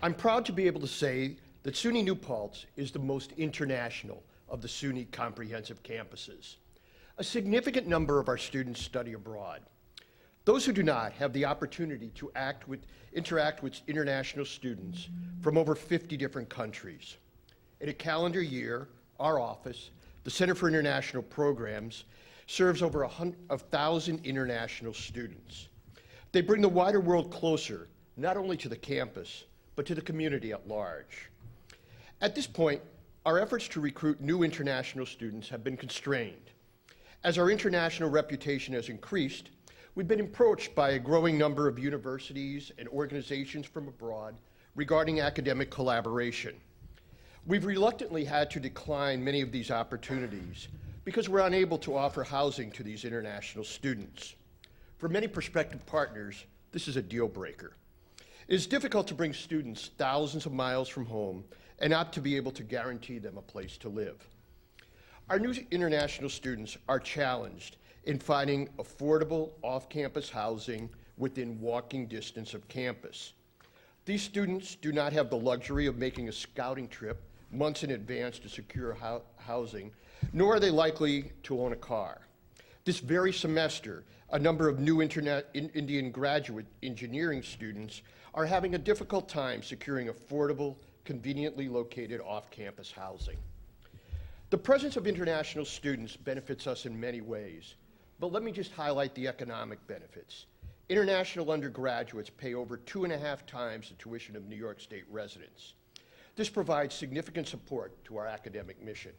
I'm proud to be able to say that SUNY New Paltz is the most international of the SUNY comprehensive campuses. A significant number of our students study abroad. Those who do not have the opportunity to interact with international students from over 50 different countries. In a calendar year, our office, the Center for International Programs, serves over 1,000 international students. They bring the wider world closer, not only to the campus, but to the community at large. At this point, our efforts to recruit new international students have been constrained. As our international reputation has increased, we've been approached by a growing number of universities and organizations from abroad regarding academic collaboration. We've reluctantly had to decline many of these opportunities because we're unable to offer housing to these international students. For many prospective partners, this is a deal breaker. It is difficult to bring students thousands of miles from home and not to be able to guarantee them a place to live. Our new international students are challenged in finding affordable off-campus housing within walking distance of campus. These students do not have the luxury of making a scouting trip months in advance to secure housing, nor are they likely to own a car. This very semester, a number of new Indian graduate engineering students are having a difficult time securing affordable, conveniently located off-campus housing. The presence of international students benefits us in many ways, but let me just highlight the economic benefits. International undergraduates pay over 2.5 times the tuition of New York State residents. This provides significant support to our academic mission.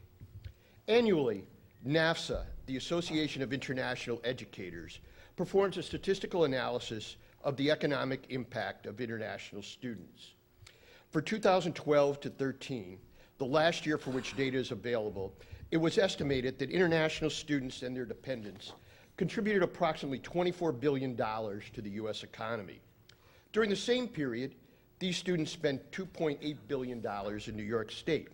Annually, NAFSA, the Association of International Educators, performs a statistical analysis of the economic impact of international students. For 2012 to 13, the last year for which data is available, it was estimated that international students and their dependents contributed approximately $24 billion to the U.S. economy. During the same period, these students spent $2.8 billion in New York State.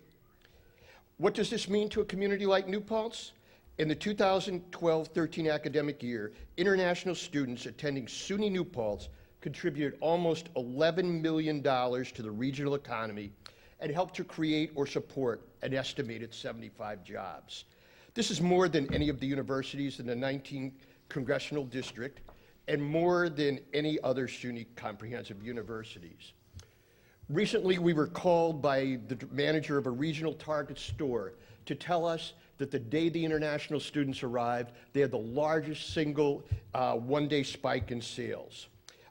What does this mean to a community like New Paltz? In the 2012-13 academic year, international students attending SUNY New Paltz contributed almost $11 million to the regional economy and helped to create or support an estimated 75 jobs. This is more than any of the universities in the 19th Congressional District and more than any other SUNY comprehensive universities. Recently, we were called by the manager of a regional Target store to tell us that the day the international students arrived, they had the largest single one-day spike in sales.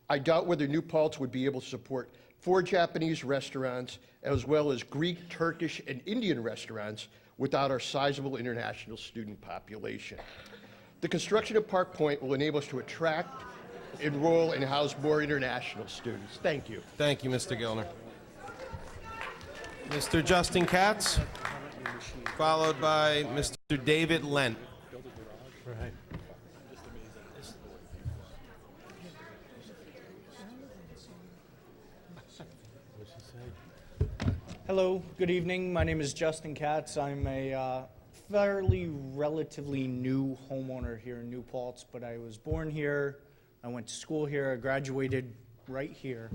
I doubt whether New Paltz would be able to support 4 Japanese restaurants, as well as Greek, Turkish, and Indian restaurants without our sizable international student population. The construction of Park Point will enable us to attract, enroll, and house more international students. Thank you. Thank you, Mr. Gilner. Mr. Justin Katz, followed by Mr. David Lent. Right. Hello, good evening. My name is Justin Katz. I'm a fairly relatively new homeowner here in New Paltz, but I was born here, I went to school here, I graduated right here,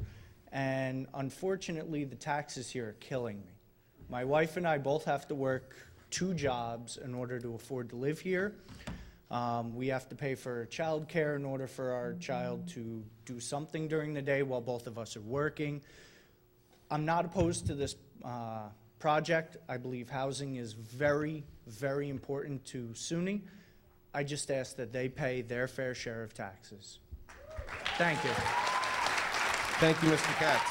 and unfortunately the taxes here are killing me. My wife and I both have to work 2 jobs in order to afford to live here. We have to pay for childcare in order for our child to do something during the day while both of us are working. I'm not opposed to this project. I believe housing is very, very important to SUNY. I just ask that they pay their fair share of taxes. Thank you. Thank you, Mr. Katz.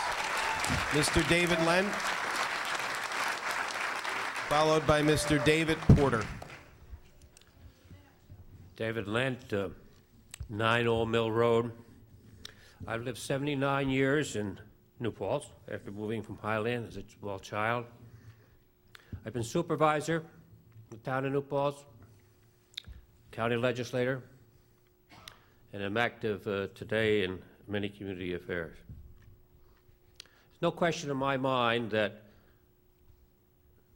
Mr. David Lent, followed by Mr. David Porter. David Lent, 9 Old Mill Road. I've lived 79 years in New Paltz after moving from Highland as a small child. I've been supervisor in the town of New Paltz, county legislator, and I'm active today in many community affairs. There's no question in my mind that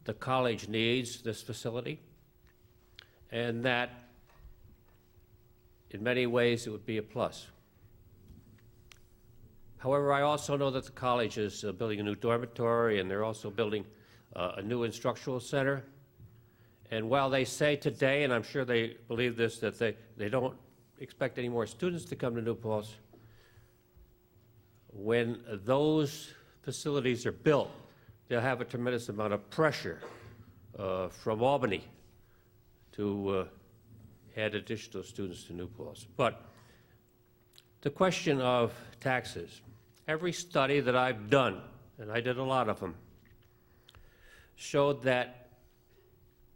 the college needs this facility, and that in many ways it would be a plus. However, I also know that the college is building a new dormitory, and they're also building a new instructional center. And while they say today, and I'm sure they believe this, that they don't expect any more students to come to New Paltz, when those facilities are built, they'll have a tremendous amount of pressure from Albany to add additional students to New Paltz. But the question of taxes, every study that I've done, and I did a lot of them, showed that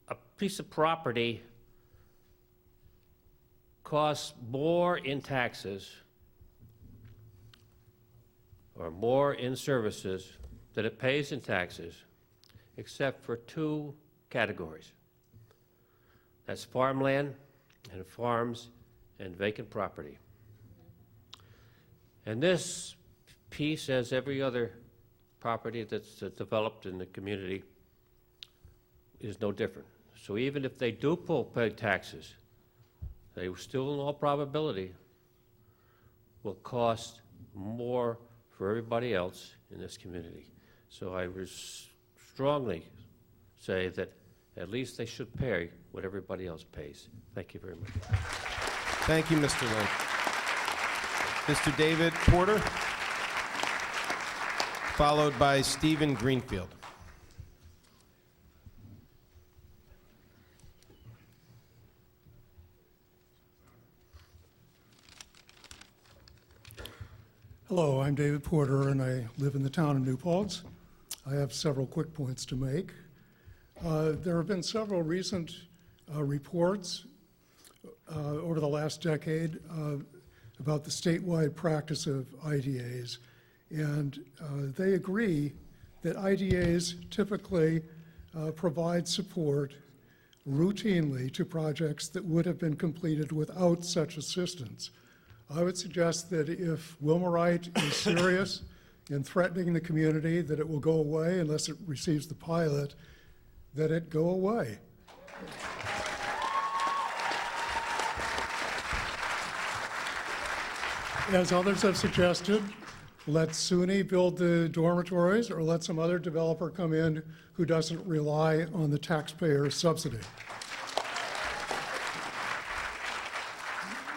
a piece of property costs more in taxes or more in services than it pays in taxes, except for 2 categories. That's farmland and farms and vacant property. And this piece, as every other property that's developed in the community, is no different. So even if they do pay taxes, they still, in all probability, will cost more for everybody else in this community. So I strongly say that at least they should pay what everybody else pays. Thank you very much. Thank you, Mr. Lent. Mr. David Porter, followed by Stephen Greenfield. Hello, I'm David Porter, and I live in the town of New Paltz. I have several quick points to make. There have been several recent reports over the last decade about the statewide practice of IDAs, and they agree that IDAs typically provide support routinely to projects that would have been completed without such assistance. I would suggest that if Wilmerite is serious in threatening the community, that it will go away unless it receives the pilot, that it go away. As others have suggested, let SUNY build the dormitories or let some other developer come in who doesn't rely on the taxpayer subsidy.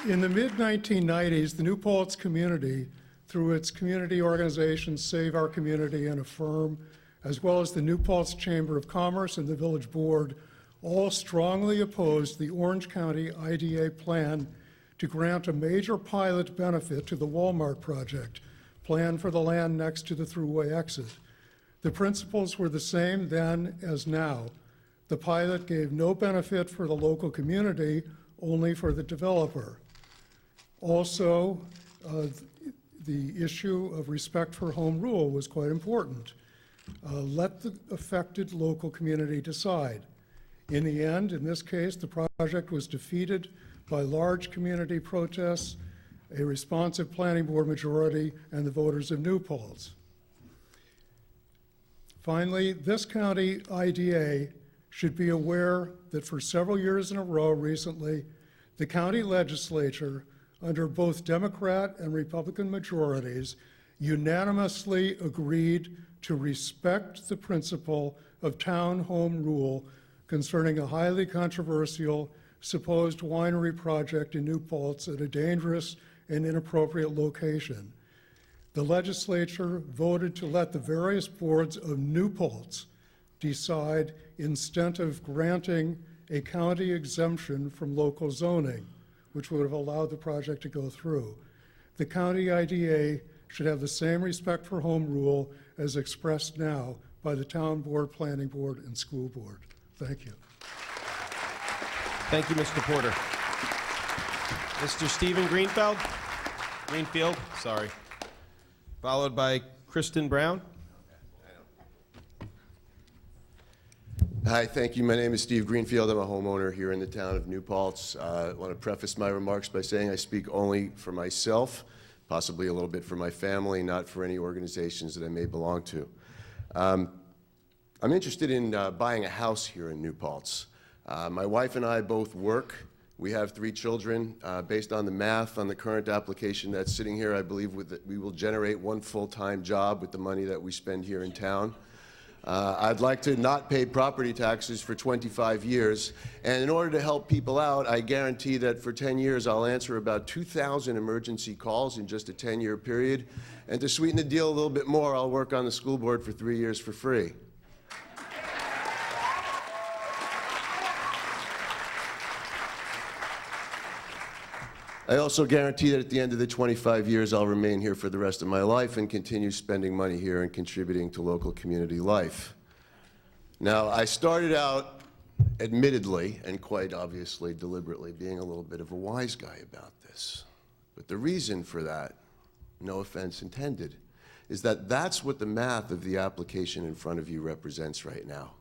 In the mid-1990s, the New Paltz community, through its community organizations Save Our Community and Affirm, as well as the New Paltz Chamber of Commerce and the Village Board, all strongly opposed the Orange County IDA plan to grant a major pilot benefit to the Walmart project, planned for the land next to the thruway exit. The principles were the same then as now. The pilot gave no benefit for the local community, only for the developer. Also, the issue of respect for home rule was quite important. Let the affected local community decide. In the end, in this case, the project was defeated by large community protests, a responsive planning board majority, and the voters of New Paltz. Finally, this county IDA should be aware that for several years in a row recently, the county legislature, under both Democrat and Republican majorities, unanimously agreed to respect the principle of town home rule concerning a highly controversial supposed winery project in New Paltz at a dangerous and inappropriate location. The legislature voted to let the various boards of New Paltz decide instead of granting a county exemption from local zoning, which would have allowed the project to go through. The county IDA should have the same respect for home rule as expressed now by the town board, planning board, and school board. Thank you. Thank you, Mr. Porter. Mr. Stephen Greenfield, sorry. Followed by Kristen Brown. Hi, thank you. My name is Steve Greenfield. I'm a homeowner here in the town of New Paltz. I want to preface my remarks by saying I speak only for myself, possibly a little bit for my family, not for any organizations that I may belong to. I'm interested in buying a house here in New Paltz. My wife and I both work. We have 3 children. Based on the math on the current application that's sitting here, I believe we will generate 1 full-time job with the money that we spend here in town. I'd like to not pay property taxes for 25 years, and in order to help people out, I guarantee that for 10 years I'll answer about 2,000 emergency calls in just a 10-year period, and to sweeten the deal a little bit more, I'll work on the school board for 3 years for free. I also guarantee that at the end of the 25 years, I'll remain here for the rest of my life and continue spending money here and contributing to local community life. Now, I started out, admittedly, and quite obviously deliberately, being a little bit of a wise guy about this. But the reason for that, no offense intended, is that that's what the math of the application in front of you represents right now.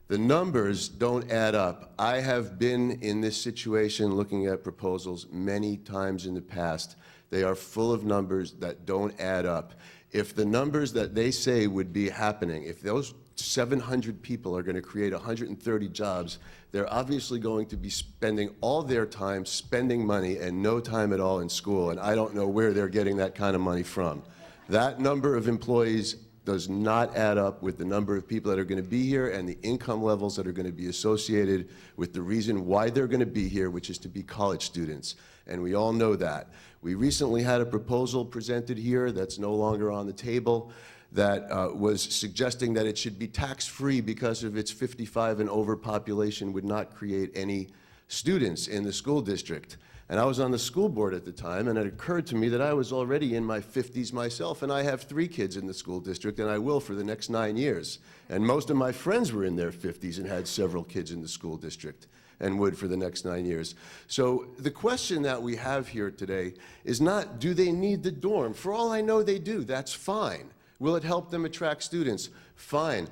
The numbers don't add up. I have been in this situation looking at proposals many times in the past. They are full of numbers that don't add up. If the numbers that they say would be happening, if those 700 people are going to create 130 jobs, they're obviously going to be spending all their time spending money and no time at all in school, and I don't know where they're getting that kind of money from. That number of employees does not add up with the number of people that are going to be here and the income levels that are going to be associated with the reason why they're going to be here, which is to be college students. And we all know that. We recently had a proposal presented here that's no longer on the table that was suggesting that it should be tax-free because of its 55 and over population would not create any students in the school district. And I was on the school board at the time, and it occurred to me that I was already in my 50s myself, and I have 3 kids in the school district, and I will for the next 9 years. And most of my friends were in their 50s and had several kids in the school district, and would for the next 9 years. So the question that we have here today is not, do they need the dorm? For all I know, they do. That's fine. Will it help them attract students? Fine.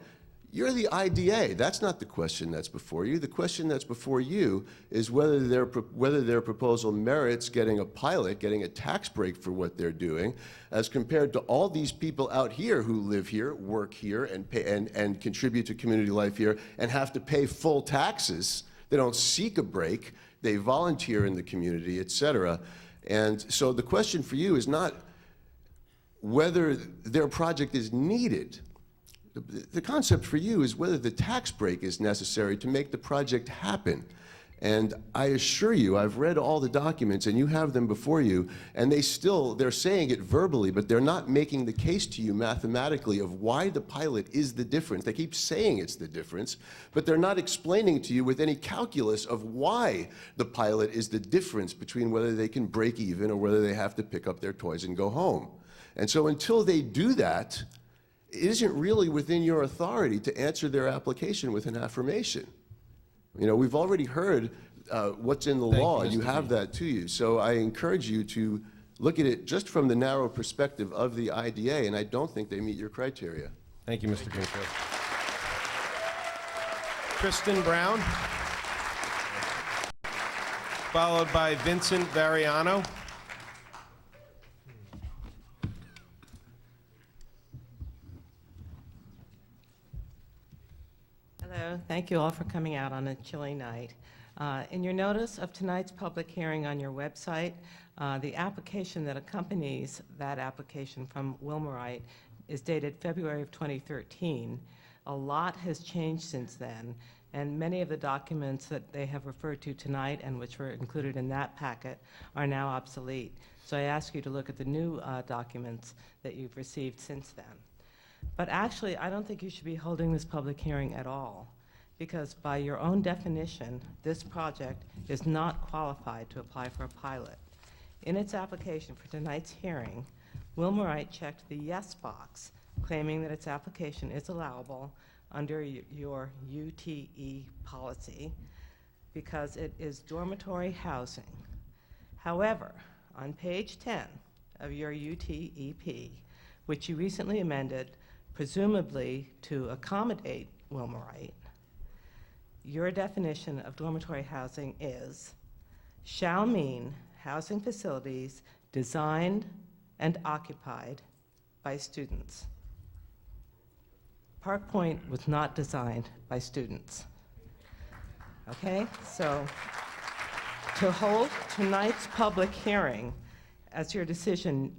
You're the IDA. That's not the question that's before you. The question that's before you is whether their proposal merits getting a pilot, getting a tax break for what they're doing, as compared to all these people out here who live here, work here, and pay, and contribute to community life here, and have to pay full taxes. They don't seek a break. They volunteer in the community, et cetera. And so the question for you is not whether their project is needed. The concept for you is whether the tax break is necessary to make the project happen. And I assure you, I've read all the documents and you have them before you, and they're saying it verbally, but they're not making the case to you mathematically of why the pilot is the difference. They keep saying it's the difference, but they're not explaining to you with any calculus of why the pilot is the difference between whether they can break even or whether they have to pick up their toys and go home. And so until they do that, it isn't really within your authority to answer their application with an affirmation. You know, we've already heard what's in the law. You have that to you. So I encourage you to look at it just from the narrow perspective of the IDA, and I don't think they meet your criteria. Thank you, Mr. Greenfield. Kristen Brown, followed by Vincent Variano. Hello, thank you all for coming out on a chilly night. In your notice of tonight's public hearing on your website, the application that accompanies that application from Wilmerite is dated February of 2013. A lot has changed since then, and many of the documents that they have referred to tonight and which were included in that packet are now obsolete. So I ask you to look at the new documents that you've received since then. But actually, I don't think you should be holding this public hearing at all, because by your own definition, this project is not qualified to apply for a pilot. In its application for tonight's hearing, Wilmerite checked the yes box, claiming that its application is allowable under your UTE policy because it is dormitory housing. However, on page 10 of your UTEP, which you recently amended presumably to accommodate Wilmerite, your definition of dormitory housing is, shall mean housing facilities designed and occupied by students. Park Point was not designed by students. Okay, so to hold tonight's public hearing as your decision,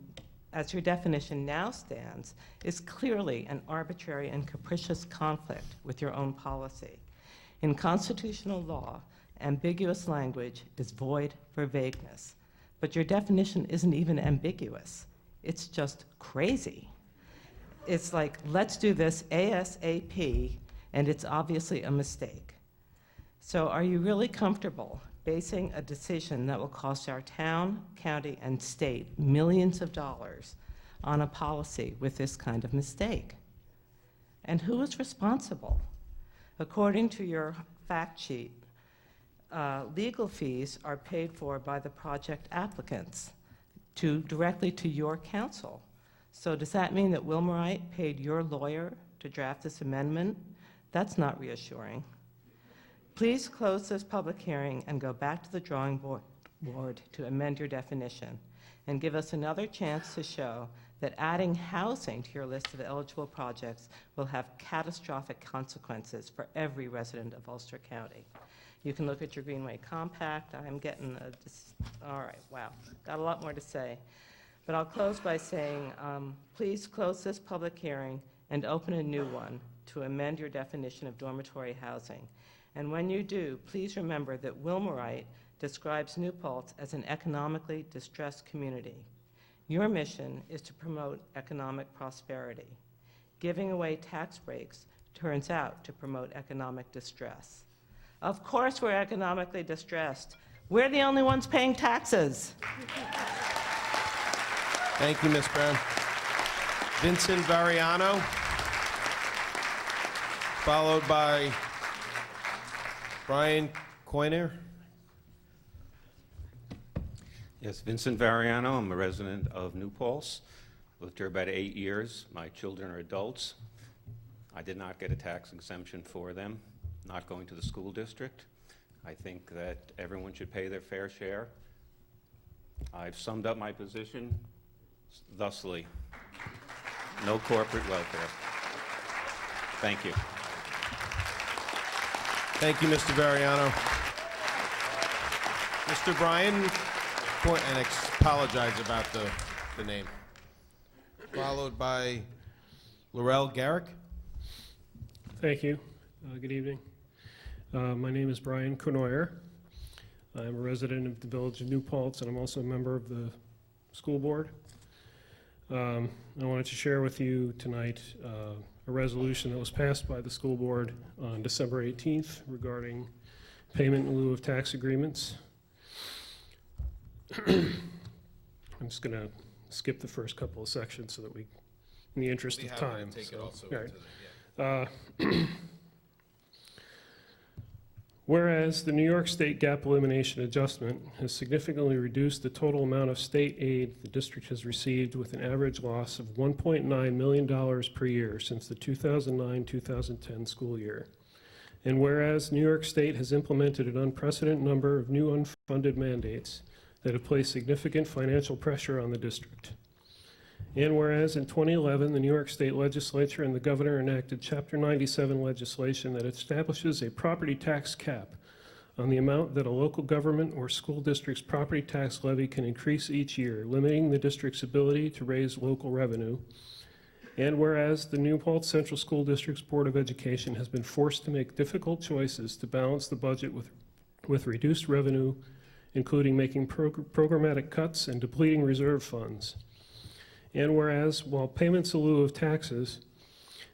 as your definition now stands, is clearly an arbitrary and capricious conflict with your own policy. In constitutional law, ambiguous language is void for vagueness, but your definition isn't even ambiguous. It's just crazy. It's like, let's do this ASAP, and it's obviously a mistake. So are you really comfortable basing a decision that will cost our town, county, and state millions of dollars on a policy with this kind of mistake? And who is responsible? According to your fact sheet, legal fees are paid for by the project applicants directly to your counsel. So does that mean that Wilmerite paid your lawyer to draft this amendment? That's not reassuring. Please close this public hearing and go back to the drawing board to amend your definition and give us another chance to show that adding housing to your list of eligible projects will have catastrophic consequences for every resident of Ulster County. You can look at your Greenway Compact. I'm getting all right, wow, got a lot more to say. But I'll close by saying, please close this public hearing and open a new one to amend your definition of dormitory housing. And when you do, please remember that Wilmerite describes New Paltz as an economically distressed community. Your mission is to promote economic prosperity. Giving away tax breaks turns out to promote economic distress. Of course we're economically distressed. We're the only ones paying taxes. Thank you, Ms. Brown. Vincent Variano, followed by Brian Coyner. Yes, Vincent Variano. I'm a resident of New Paltz. Lived here about 8 years. My children are adults. I did not get a tax exemption for them, not going to the school district. I think that everyone should pay their fair share. I've summed up my position thusly. No corporate welfare. Thank you. Thank you, Mr. Variano. Mr. Brian apologize about the name. Followed by Laurel Garrick. Thank you. Good evening. My name is Brian Cournoyer. I'm a resident of the village of New Paltz, and I'm also a member of the school board. I wanted to share with you tonight a resolution that was passed by the school board on December 18th regarding payment in lieu of tax agreements. I'm just going to skip the first couple of sections so that we, in the interest of time. Whereas the New York State Gap Elimination Adjustment has significantly reduced the total amount of state aid the district has received, with an average loss of $1.9 million per year since the 2009-2010 school year. And whereas New York State has implemented an unprecedented number of new unfunded mandates that have placed significant financial pressure on the district. And whereas in 2011, the New York State Legislature and the governor enacted Chapter 97 legislation that establishes a property tax cap on the amount that a local government or school district's property tax levy can increase each year, limiting the district's ability to raise local revenue. And whereas the New Paltz Central School District's Board of Education has been forced to make difficult choices to balance the budget with reduced revenue, including making programmatic cuts and depleting reserve funds. And whereas, while payments in lieu of taxes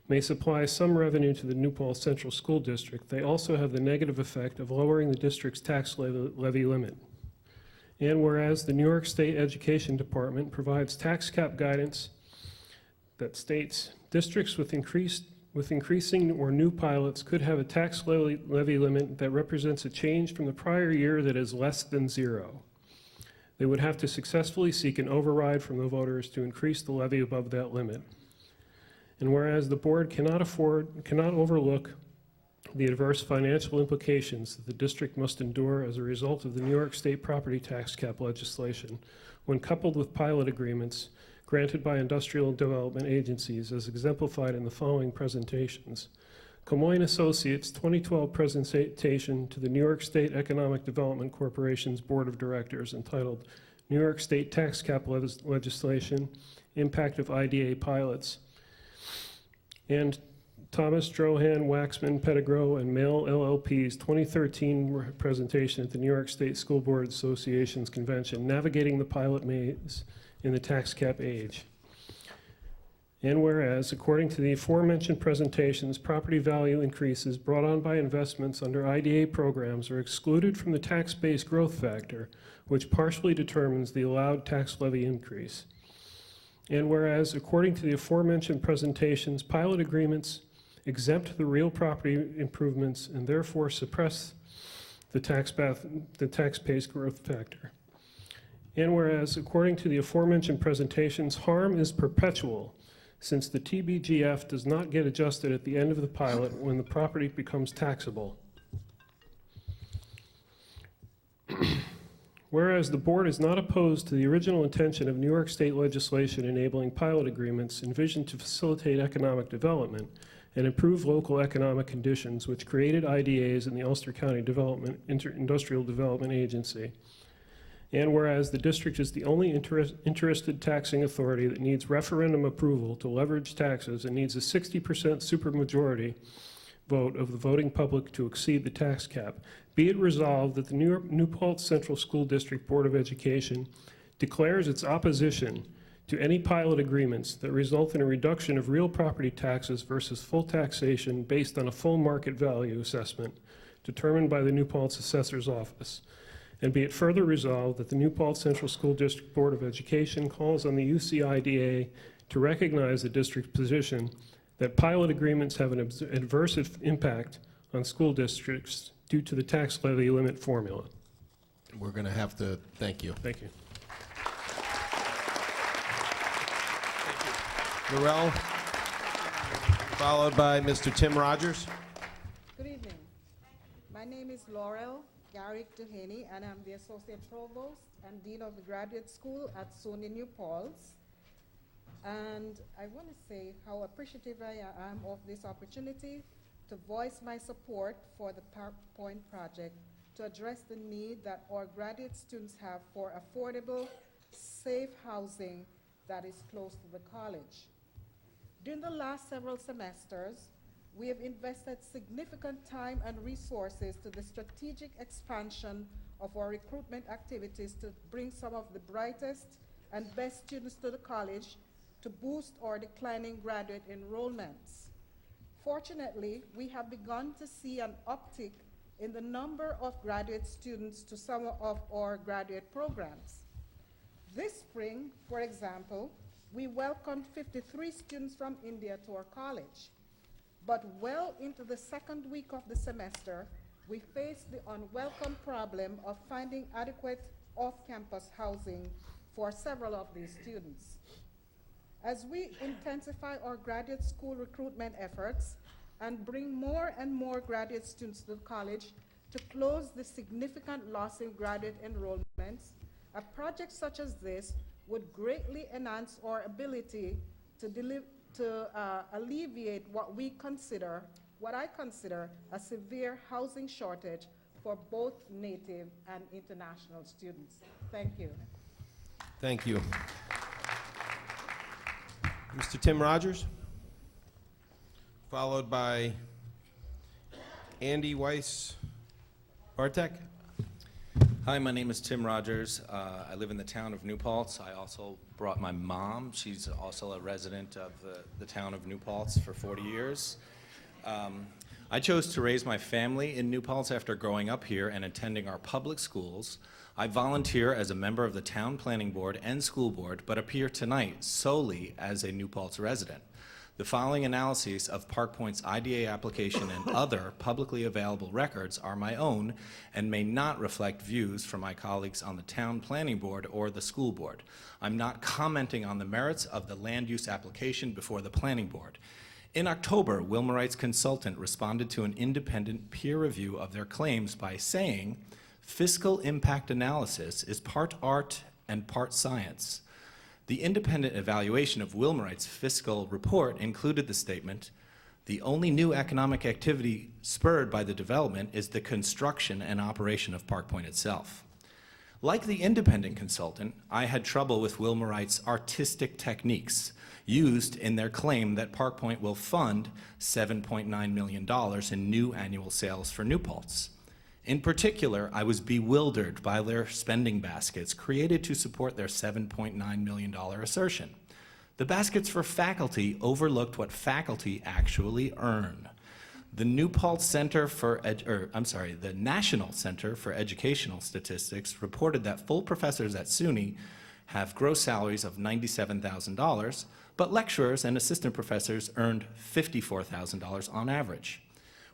may supply some revenue to the New Paltz Central School District, they also have the negative effect of lowering the district's tax levy limit. And whereas the New York State Education Department provides tax cap guidance that states districts with increasing or new pilots could have a tax levy limit that represents a change from the prior year that is less than zero. They would have to successfully seek an override from the voters to increase the levy above that limit. And whereas the board cannot overlook the adverse financial implications that the district must endure as a result of the New York State property tax cap legislation, when coupled with pilot agreements granted by industrial development agencies as exemplified in the following presentations. Comoyne Associates' 2012 presentation to the New York State Economic Development Corporation's Board of Directors, entitled New York State Tax Cap Legislation, Impact of IDA Pilots, and Thomas, Drohan, Waxman, Pettigrew, and Mail LLP's 2013 presentation at the New York State School Board Association's convention, Navigating the Pilot Maze in the Tax Cap Age. And whereas, according to the aforementioned presentations, property value increases brought on by investments under IDA programs are excluded from the tax-based growth factor, which partially determines the allowed tax levy increase. And whereas, according to the aforementioned presentations, pilot agreements exempt the real property improvements and therefore suppress the tax-based growth factor. And whereas, according to the aforementioned presentations, harm is perpetual, since the TBGF does not get adjusted at the end of the pilot when the property becomes taxable. Whereas the board is not opposed to the original intention of New York State legislation enabling pilot agreements envisioned to facilitate economic development and improve local economic conditions, which created IDAs in the Ulster County Industrial Development Agency. And whereas the district is the only interested taxing authority that needs referendum approval to leverage taxes and needs a 60% supermajority vote of the voting public to exceed the tax cap, be it resolved that the New Paltz Central School District Board of Education declares its opposition to any pilot agreements that result in a reduction of real property taxes versus full taxation based on a full market value assessment determined by the New Paltz Assessor's Office. And be it further resolved that the New Paltz Central School District Board of Education calls on the UCIDA to recognize the district's position that pilot agreements have an adverse impact on school districts due to the tax levy limit formula. We're going to have to thank you. Thank you. Laurel, followed by Mr. Tim Rogers. Good evening. My name is Laurel Garrick Duhaney, and I'm the Associate Provost and Dean of the Graduate School at SUNY New Paltz. And I want to say how appreciative I am of this opportunity to voice my support for the PowerPoint project to address the need that our graduate students have for affordable, safe housing that is close to the college. During the last several semesters, we have invested significant time and resources to the strategic expansion of our recruitment activities to bring some of the brightest and best students to the college to boost our declining graduate enrollments. Fortunately, we have begun to see an uptick in the number of graduate students to some of our graduate programs. This spring, for example, we welcomed 53 students from India to our college. But well into the second week of the semester, we faced the unwelcome problem of finding adequate off-campus housing for several of these students. As we intensify our graduate school recruitment efforts and bring more and more graduate students to the college to close the significant loss in graduate enrollments, a project such as this would greatly enhance our ability to alleviate what I consider a severe housing shortage for both native and international students. Thank you. Thank you. Mr. Tim Rogers, followed by Andy Weiss Bartek. Hi, my name is Tim Rogers. I live in the town of New Paltz. I also brought my mom. She's also a resident of the town of New Paltz for 40 years. I chose to raise my family in New Paltz after growing up here and attending our public schools. I volunteer as a member of the town planning board and school board, but appear tonight solely as a New Paltz resident. The following analyses of Park Point's IDA application and other publicly available records are my own and may not reflect views from my colleagues on the town planning board or the school board. I'm not commenting on the merits of the land use application before the planning board. In October, Wilmerite's consultant responded to an independent peer review of their claims by saying, fiscal impact analysis is part art and part science. The independent evaluation of Wilmerite's fiscal report included the statement, the only new economic activity spurred by the development is the construction and operation of Park Point itself. Like the independent consultant, I had trouble with Wilmerite's artistic techniques used in their claim that Park Point will fund $7.9 million in new annual sales for New Paltz. In particular, I was bewildered by their spending baskets created to support their $7.9 million assertion. The baskets for faculty overlooked what faculty actually earn. The the National Center for Educational Statistics reported that full professors at SUNY have gross salaries of $97,000, but lecturers and assistant professors earned $54,000 on average.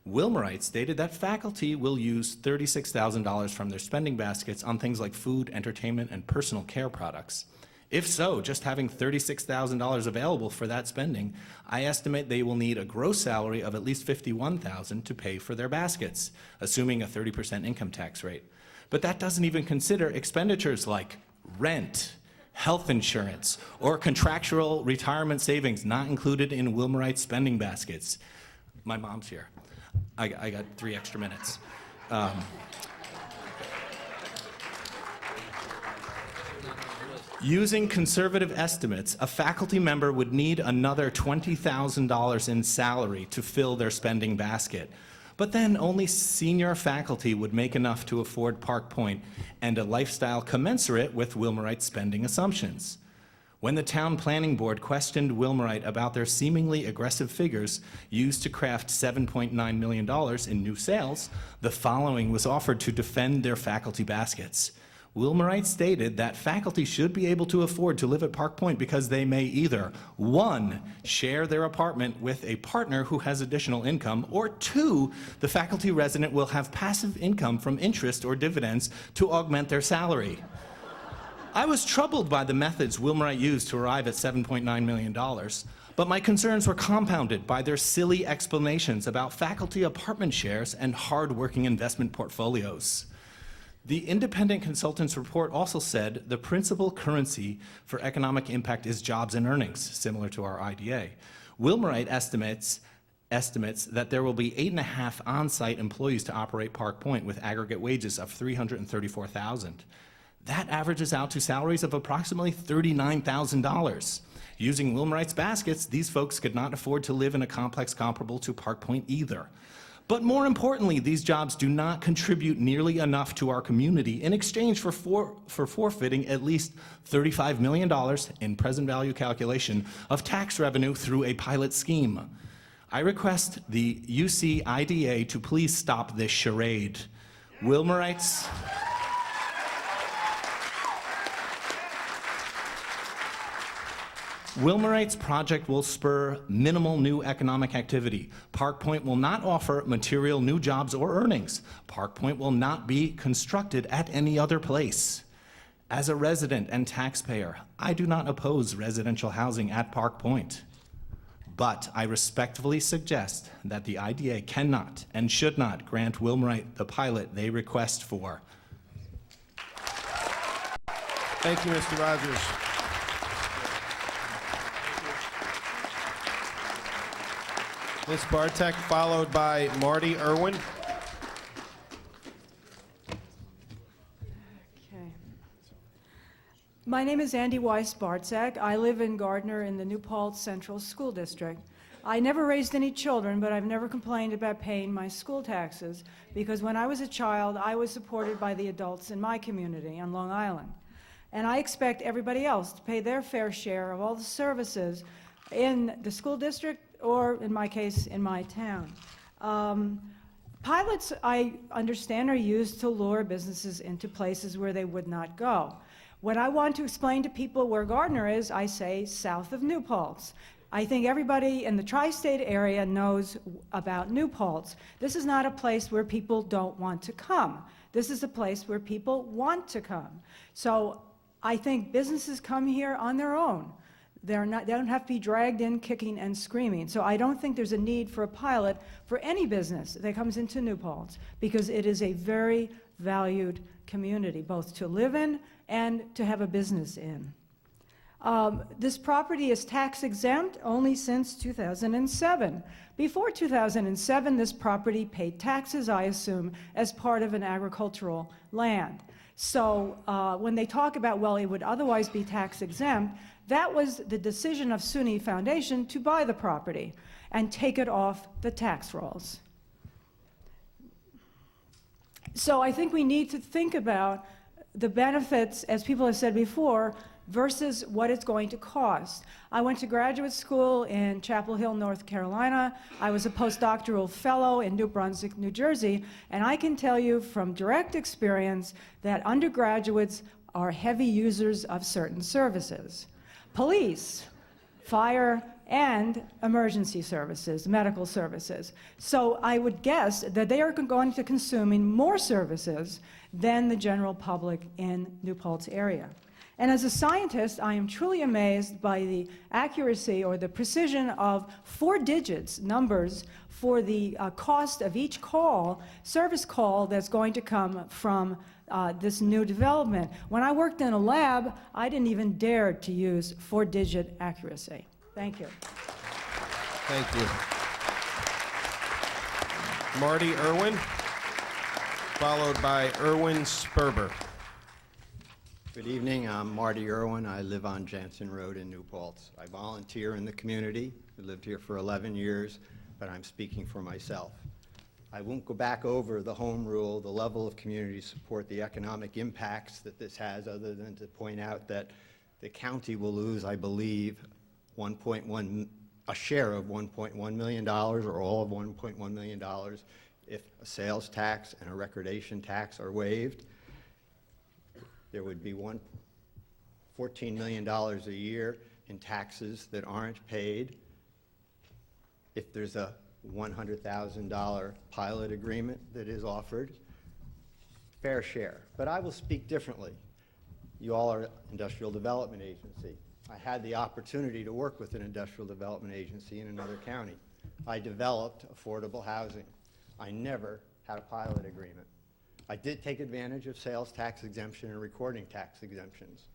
Wilmerite stated that faculty will use $36,000 from their spending baskets on things like food, entertainment, and personal care products. If so, just having $36,000 available for that spending, I estimate they will need a gross salary of at least $51,000 to pay for their baskets, assuming a 30% income tax rate. But that doesn't even consider expenditures like rent, health insurance, or contractual retirement savings not included in Wilmerite's spending baskets. My mom's here. I got 3 extra minutes. Using conservative estimates, a faculty member would need another $20,000 in salary to fill their spending basket. But then only senior faculty would make enough to afford Park Point and a lifestyle commensurate with Wilmerite's spending assumptions. When the town planning board questioned Wilmerite about their seemingly aggressive figures used to craft $7.9 million in new sales, the following was offered to defend their faculty baskets. Wilmerite stated that faculty should be able to afford to live at Park Point because they may either, 1, share their apartment with a partner who has additional income, or 2, the faculty resident will have passive income from interest or dividends to augment their salary. I was troubled by the methods Wilmerite used to arrive at $7.9 million, but my concerns were compounded by their silly explanations about faculty apartment shares and hard-working investment portfolios. The independent consultant's report also said the principal currency for economic impact is jobs and earnings, similar to our IDA. Wilmerite estimates estimates that there will be 8.5 on-site employees to operate Park Point with aggregate wages of $334,000. That averages out to salaries of approximately $39,000. Using Wilmerites baskets, these folks could not afford to live in a complex comparable to Park Point either. But more importantly, these jobs do not contribute nearly enough to our community in exchange for forfeiting at least $35 million in present value calculation of tax revenue through a pilot scheme. I request the UC IDA to please stop this charade. Wilmerites project will spur minimal new economic activity. Park Point will not offer material new jobs or earnings. Park Point will not be constructed at any other place. As a resident and taxpayer, I do not oppose residential housing at Park Point. But I respectfully suggest that the IDA cannot and should not grant Wilmerite the pilot they request for. Thank you, Mr. Rogers. Ms. Bartek, followed by Marty Irwin. Okay. My name is Andy Weiss Bartzak. I live in Gardner in the New Paltz Central School District. I never raised any children, but I've never complained about paying my school taxes because when I was a child, I was supported by the adults in my community on Long Island. And I expect everybody else to pay their fair share of all the services in the school district or, in my case, in my town. Pilots, I understand, are used to lure businesses into places where they would not go. When I want to explain to people where Gardner is, I say south of New Paltz. I think everybody in the tri-state area knows about New Paltz. This is not a place where people don't want to come. This is a place where people want to come. So I think businesses come here on their own. They don't have to be dragged in kicking and screaming. So I don't think there's a need for a pilot for any business that comes into New Paltz because it is a very valued community, both to live in and to have a business in. This property is tax exempt only since 2007. Before 2007, this property paid taxes, I assume, as part of an agricultural land. So when they talk about, well, it would otherwise be tax exempt, that was the decision of SUNY Foundation to buy the property and take it off the tax rolls. So I think we need to think about the benefits, as people have said before, versus what it's going to cost. I went to graduate school in Chapel Hill, North Carolina. I was a postdoctoral fellow in New Brunswick, New Jersey, and I can tell you from direct experience that undergraduates are heavy users of certain services. Police, fire, and emergency services, medical services. So I would guess that they are going to consuming more services than the general public in New Paltz area. And as a scientist, I am truly amazed by the accuracy or the precision of 4 digits numbers for the cost of each call, service call that's going to come from this new development. When I worked in a lab, I didn't even dare to use 4-digit accuracy. Thank you. Thank you. Marty Irwin, followed by Erwin Sperber. Good evening, I'm Marty Irwin. I live on Jansen Road in New Paltz. I volunteer in the community. I lived here for 11 years, but I'm speaking for myself. I won't go back over the home rule, the level of community support, the economic impacts that this has, other than to point out that the county will lose, I believe, a share of $1.1 million or all of $1.1 million if a sales tax and a recordation tax are waived. There would be $14 million a year in taxes that aren't paid. If there's a $100,000 pilot agreement that is offered, fair share. But I will speak differently. You all are an industrial development agency. I had the opportunity to work with an industrial development agency in another county. I developed affordable housing. I never had a pilot agreement. I did take advantage of sales tax exemption and recording tax exemptions.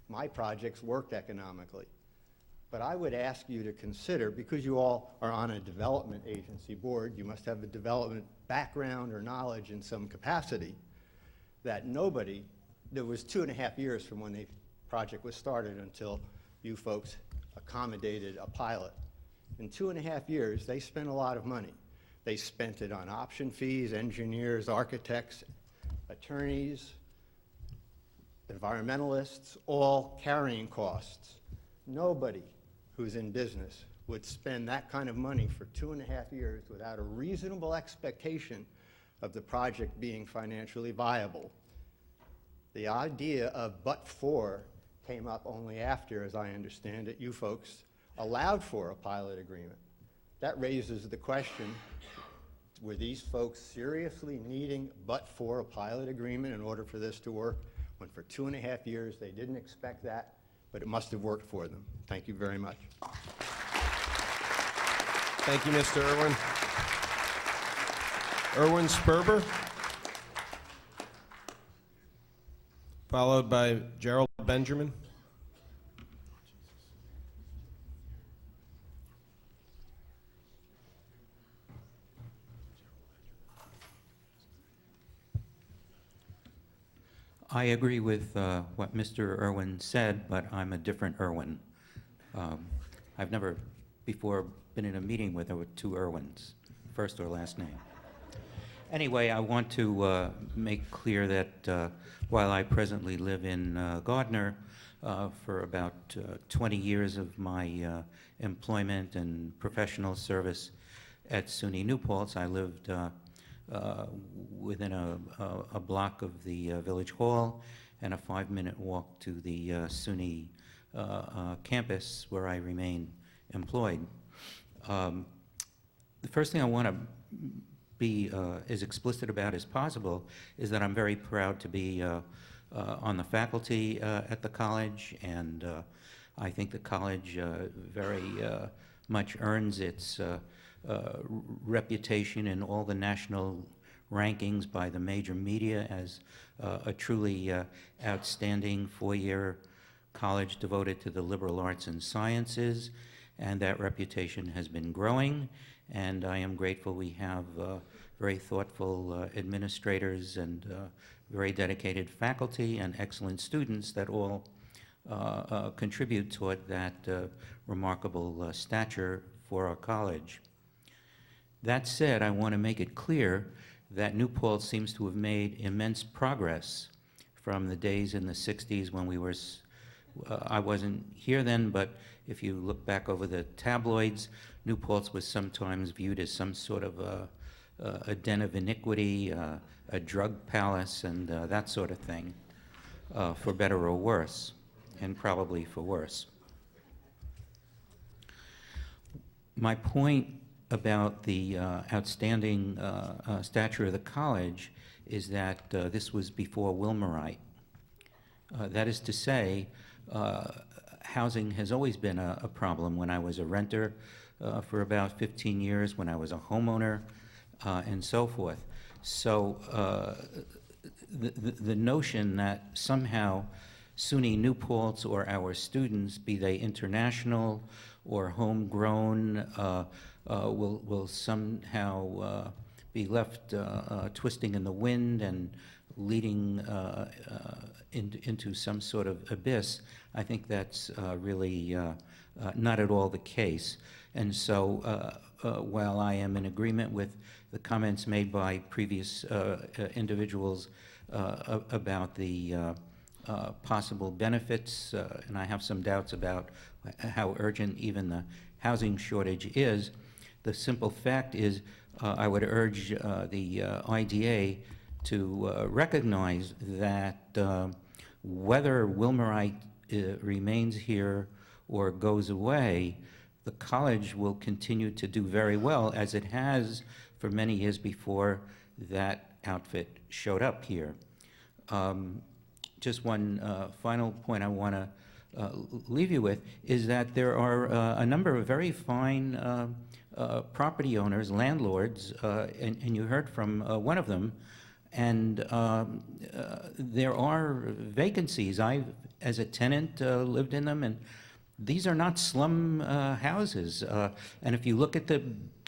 My projects worked economically, But I would ask you to consider, because you all are on a development agency board, you must have a development background or knowledge in some capacity, that nobody, there was 2.5 years from when the project was started until you folks accommodated a pilot. In 2.5 years, they spent a lot of money. They spent it on option fees, engineers, architects, attorneys, environmentalists, all carrying costs. Nobody who's in business would spend that kind of money for 2.5 years without a reasonable expectation of the project being financially viable. The idea of but for came up only after, as I understand it, you folks allowed for a pilot agreement. That raises the question, were these folks seriously needing but for a pilot agreement in order for this to work, when for 2.5 years they didn't expect that, but it must have worked for them? Thank you very much. Thank you, Mr. Irwin. Irwin Sperber, followed by Gerald Benjamin. I agree with what Mr. Irwin said, but I'm a different Irwin. I've never before been in a meeting where there were two Irwins, first or last name. Anyway, I want to make clear that while I presently live in Gardner, for about 20 years of my employment and professional service at SUNY New Paltz, I lived within a block of the Village Hall and a 5-minute walk to the SUNY campus where I remain employed. The first thing I want to be as explicit about as possible is that I'm very proud to be on the faculty at the college, and I think the college very much earns its reputation in all the national rankings by the major media as a truly outstanding four-year college devoted to the liberal arts and sciences, and that reputation has been growing, and I am grateful we have very thoughtful administrators and very dedicated faculty and excellent students that all contribute toward that remarkable stature for our college. That said, I want to make it clear that New Paltz seems to have made immense progress from the days in the 60s when we were, I wasn't here then, but if you look back over the tabloids, New Paltz was sometimes viewed as some sort of a den of iniquity, a drug palace, and that sort of thing, for better or worse, and probably for worse. My point about the outstanding stature of the college is that this was before Wilmerite. That is to say, housing has always been a problem. When I was a renter for about 15 years, when I was a homeowner, and so forth. So the notion that somehow SUNY New Paltz or our students, be they international or homegrown, will somehow be left twisting in the wind and leading into some sort of abyss, I think that's really not at all the case. And so while I am in agreement with the comments made by previous individuals about the possible benefits, and I have some doubts about how urgent even the housing shortage is, the simple fact is I would urge the IDA to recognize that whether Wilmerite remains here or goes away, the college will continue to do very well, as it has for many years before that outfit showed up here. Just one final point I want to leave you with is that there are a number of very fine property owners, landlords, and you heard from one of them, and there are vacancies. I, as a tenant, lived in them, and these are not slum houses. And if you look at the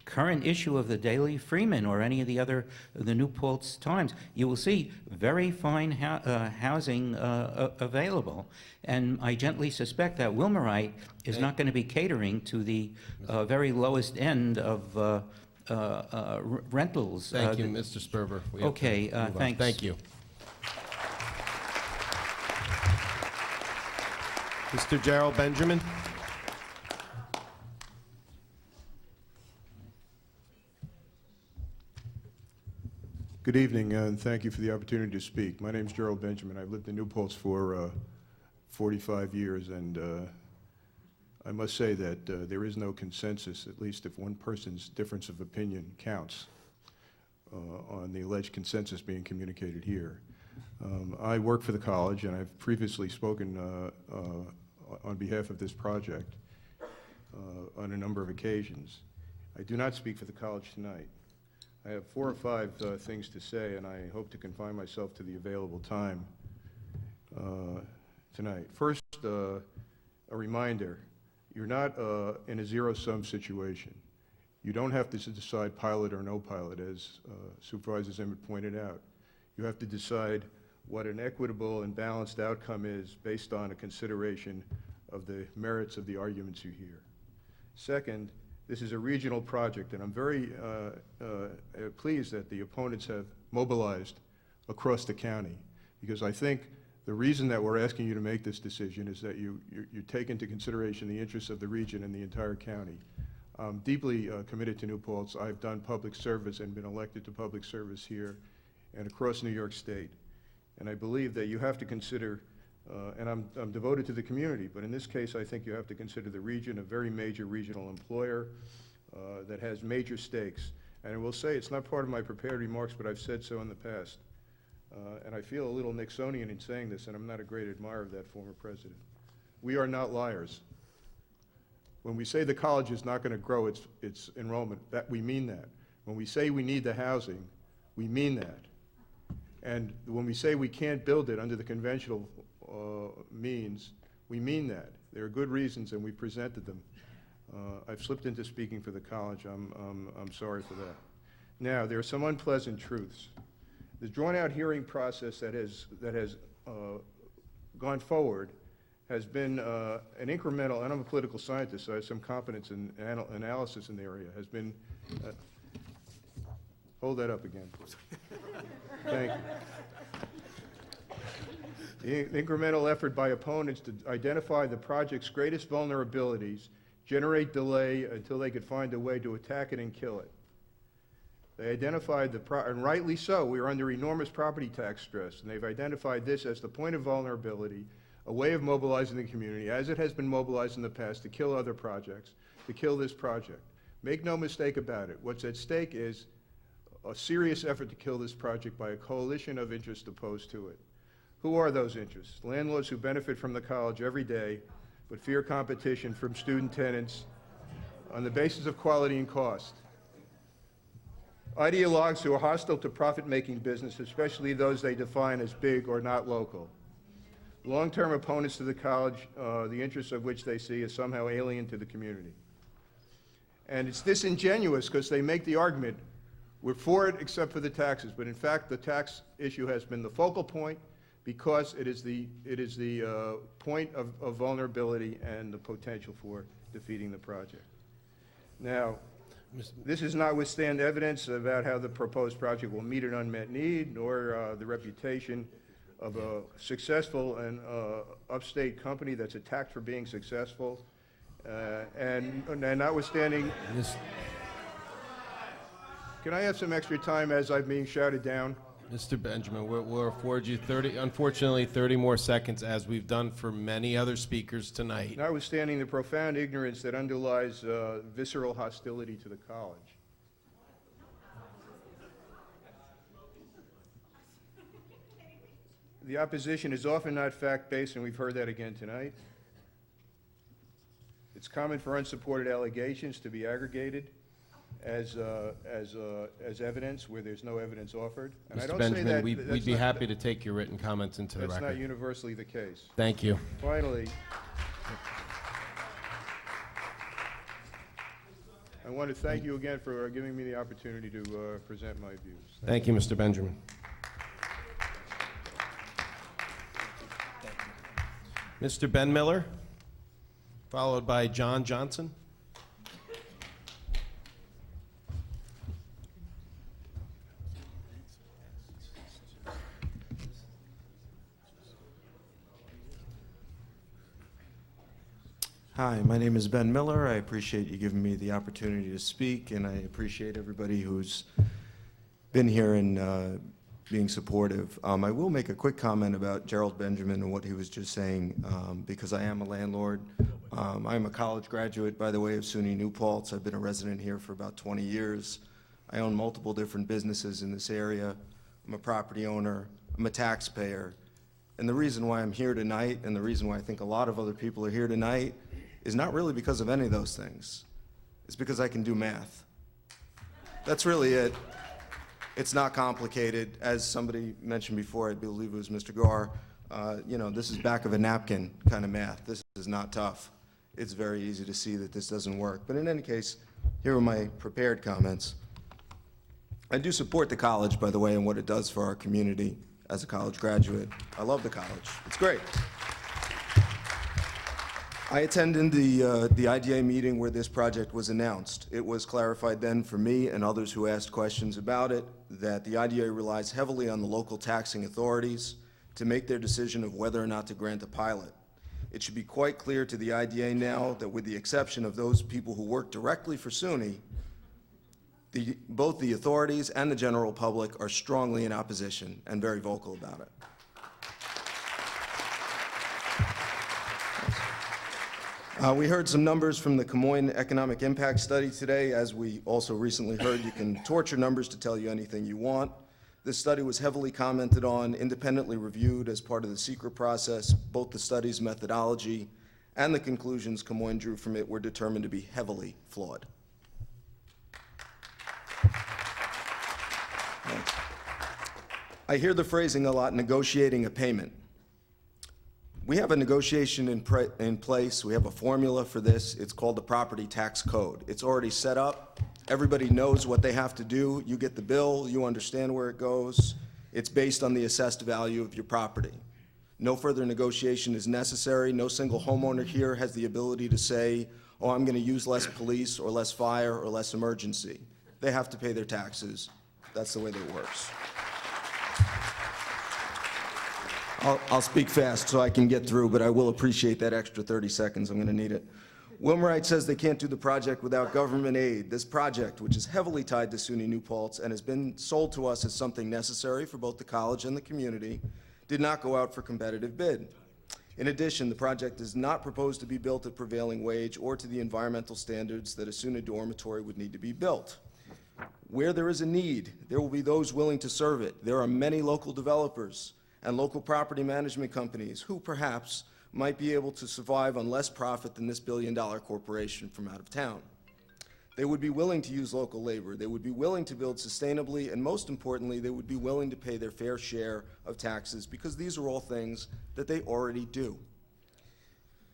current issue of the Daily Freeman or any of the New Paltz Times, you will see very fine housing available. And I gently suspect that Wilmerite is not going to be catering to the very lowest end of rentals. Thank you, Mr. Sperber. Okay, thanks. Thank you. Mr. Gerald Benjamin. Good evening, and thank you for the opportunity to speak. My name is Gerald Benjamin. I've lived in New Paltz for 45 years, and I must say that there is no consensus, at least if one person's difference of opinion counts, on the alleged consensus being communicated here. I work for the college, and I've previously spoken on behalf of this project on a number of occasions. I do not speak for the college tonight. I have 4 or 5 things to say, and I hope to confine myself to the available time tonight. First, a reminder, you're not in a zero-sum situation. You don't have to decide pilot or no pilot, as Supervisor Zimit pointed out. You have to decide what an equitable and balanced outcome is based on a consideration of the merits of the arguments you hear. Second, this is a regional project, and I'm very pleased that the opponents have mobilized across the county, because I think the reason that we're asking you to make this decision is that you take into consideration the interests of the region and the entire county. I'm deeply committed to New Paltz. I've done public service and been elected to public service here and across New York State, and I believe that you have to consider, and I'm devoted to the community, but in this case I think you have to consider the region a very major regional employer that has major stakes. And I will say, it's not part of my prepared remarks, but I've said so in the past. And I feel a little Nixonian in saying this, and I'm not a great admirer of that former president. We are not liars. When we say the college is not going to grow its enrollment, that we mean that. When we say we need the housing, we mean that. And when we say we can't build it under the conventional means, we mean that. There are good reasons, and we presented them. I've slipped into speaking for the college. I'm sorry for that. Now, there are some unpleasant truths. The drawn-out hearing process that has gone forward has been an incremental, and I'm a political scientist, so I have some competence in analysis in the area, has been, hold that up again, please. Thank you. The incremental effort by opponents to identify the project's greatest vulnerabilities, generate delay until they could find a way to attack it and kill it. They identified and rightly so, we are under enormous property tax stress, and they've identified this as the point of vulnerability, a way of mobilizing the community, as it has been mobilized in the past, to kill other projects, to kill this project. Make no mistake about it. What's at stake is a serious effort to kill this project by a coalition of interests opposed to it. Who are those interests? Landlords who benefit from the college every day, but fear competition from student tenants on the basis of quality and cost. Ideologues who are hostile to profit-making business, especially those they define as big or not local. Long-term opponents to the college, the interests of which they see as somehow alien to the community. And it's disingenuous because they make the argument, we're for it except for the taxes, but in fact the tax issue has been the focal point because it is the point of vulnerability and the potential for defeating the project. Now, this is notwithstanding evidence about how the proposed project will meet an unmet need, nor the reputation of a successful and upstate company that's attacked for being successful, and notwithstanding. Can I have some extra time as I'm being shouted down? Mr. Benjamin, we'll afford you 30 more seconds, as we've done for many other speakers tonight. Notwithstanding the profound ignorance that underlies visceral hostility to the college. The opposition is often not fact-based, and we've heard that again tonight. It's common for unsupported allegations to be aggregated as evidence where there's no evidence offered. And I Mr. don't Benjamin, say that we'd be happy to take your written comments into the record. That's not universally the case. Thank you. Finally, I want to thank you again for giving me the opportunity to present my views. Thank you, Mr. Benjamin. Mr. Ben Miller, followed by John Johnson. Hi, my name is Ben Miller. I appreciate you giving me the opportunity to speak, and I appreciate everybody who's been here and being supportive. I will make a quick comment about Gerald Benjamin and what he was just saying, because I am a landlord. I'm a college graduate, by the way, of SUNY New Paltz. I've been a resident here for about 20 years. I own multiple different businesses in this area. I'm a property owner. I'm a taxpayer. And the reason why I'm here tonight, and the reason why I think a lot of other people are here tonight, is not really because of any of those things. It's because I can do math. That's really it. It's not complicated. As somebody mentioned before, I believe it was Mr. Gar, you know, this is back of a napkin kind of math. This is not tough. It's very easy to see that this doesn't work. But in any case, here are my prepared comments. I do support the college, by the way, and what it does for our community as a college graduate. I love the college. It's great. I attended the IDA meeting where this project was announced. It was clarified then for me and others who asked questions about it that the IDA relies heavily on the local taxing authorities to make their decision of whether or not to grant a pilot. It should be quite clear to the IDA now that with the exception of those people who work directly for SUNY, both the authorities and the general public are strongly in opposition and very vocal about it. We heard some numbers from the Camoin Economic Impact Study today. As we also recently heard, you can torture numbers to tell you anything you want. This study was heavily commented on, independently reviewed as part of the secret process. Both the study's methodology and the conclusions Camoin drew from it were determined to be heavily flawed. I hear the phrasing a lot, negotiating a payment. We have a negotiation in place. We have a formula for this. It's called the Property Tax Code. It's already set up. Everybody knows what they have to do. You get the bill. You understand where it goes. It's based on the assessed value of your property. No further negotiation is necessary. No single homeowner here has the ability to say, oh, I'm going to use less police or less fire or less emergency. They have to pay their taxes. That's the way that it works. I'll speak fast so I can get through, but I will appreciate that extra 30 seconds. I'm going to need it. Wilmerite says they can't do the project without government aid. This project, which is heavily tied to SUNY New Paltz and has been sold to us as something necessary for both the college and the community, did not go out for competitive bid. In addition, the project is not proposed to be built at prevailing wage or to the environmental standards that a SUNY dormitory would need to be built. Where there is a need, there will be those willing to serve it. There are many local developers and local property management companies who perhaps might be able to survive on less profit than this billion-dollar corporation from out of town. They would be willing to use local labor. They would be willing to build sustainably, and most importantly, they would be willing to pay their fair share of taxes because these are all things that they already do.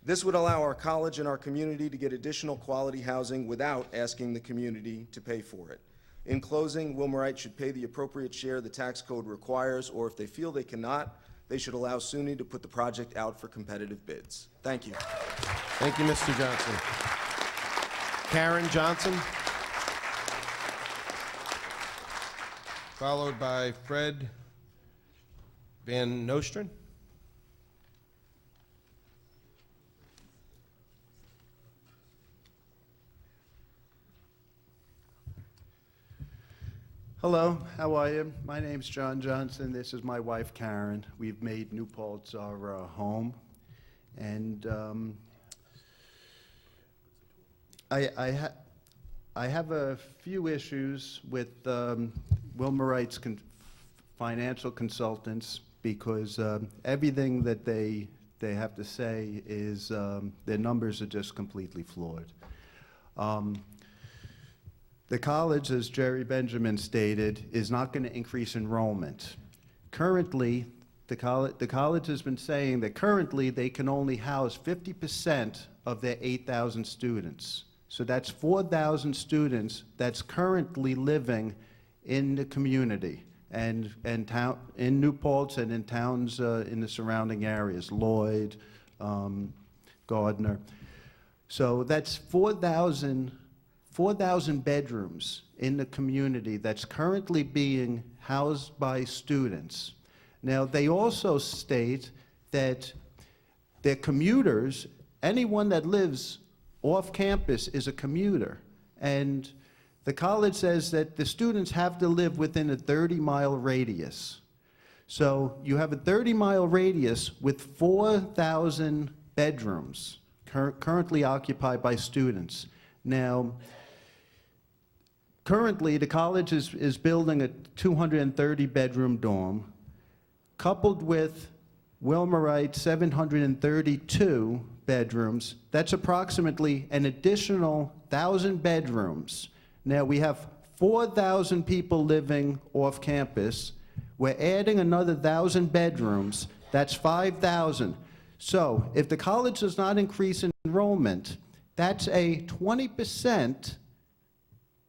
This would allow our college and our community to get additional quality housing without asking the community to pay for it. In closing, Wilmerite should pay the appropriate share the tax code requires, or if they feel they cannot, they should allow SUNY to put the project out for competitive bids. Thank you. Thank you, Mr. Johnson. Karen Johnson, followed by Fred Van Nostren. Hello, how are you? My name's John Johnson. This is my wife, Karen. We've made New Paltz our home. And I have a few issues with Wilmerite's financial consultants because everything that they have to say is their numbers are just completely flawed. The college, as Jerry Benjamin stated, is not going to increase enrollment. Currently, the college has been saying that currently they can only house 50% of their 8,000 students. So that's 4,000 students that's currently living in the community and in New Paltz and in towns in the surrounding areas, Lloyd, Gardner. So that's 4,000 bedrooms in the community that's currently being housed by students. Now, they also state that their commuters, anyone that lives off campus is a commuter. And the college says that the students have to live within a 30-mile radius. So you have a 30-mile radius with 4,000 bedrooms currently occupied by students. Now, currently, the college is building a 230-bedroom dorm, coupled with Wilmerite 732 bedrooms. That's approximately an additional 1,000 bedrooms. Now, we have 4,000 people living off campus. We're adding another 1,000 bedrooms. That's 5,000. So if the college does not increase enrollment, that's a 20%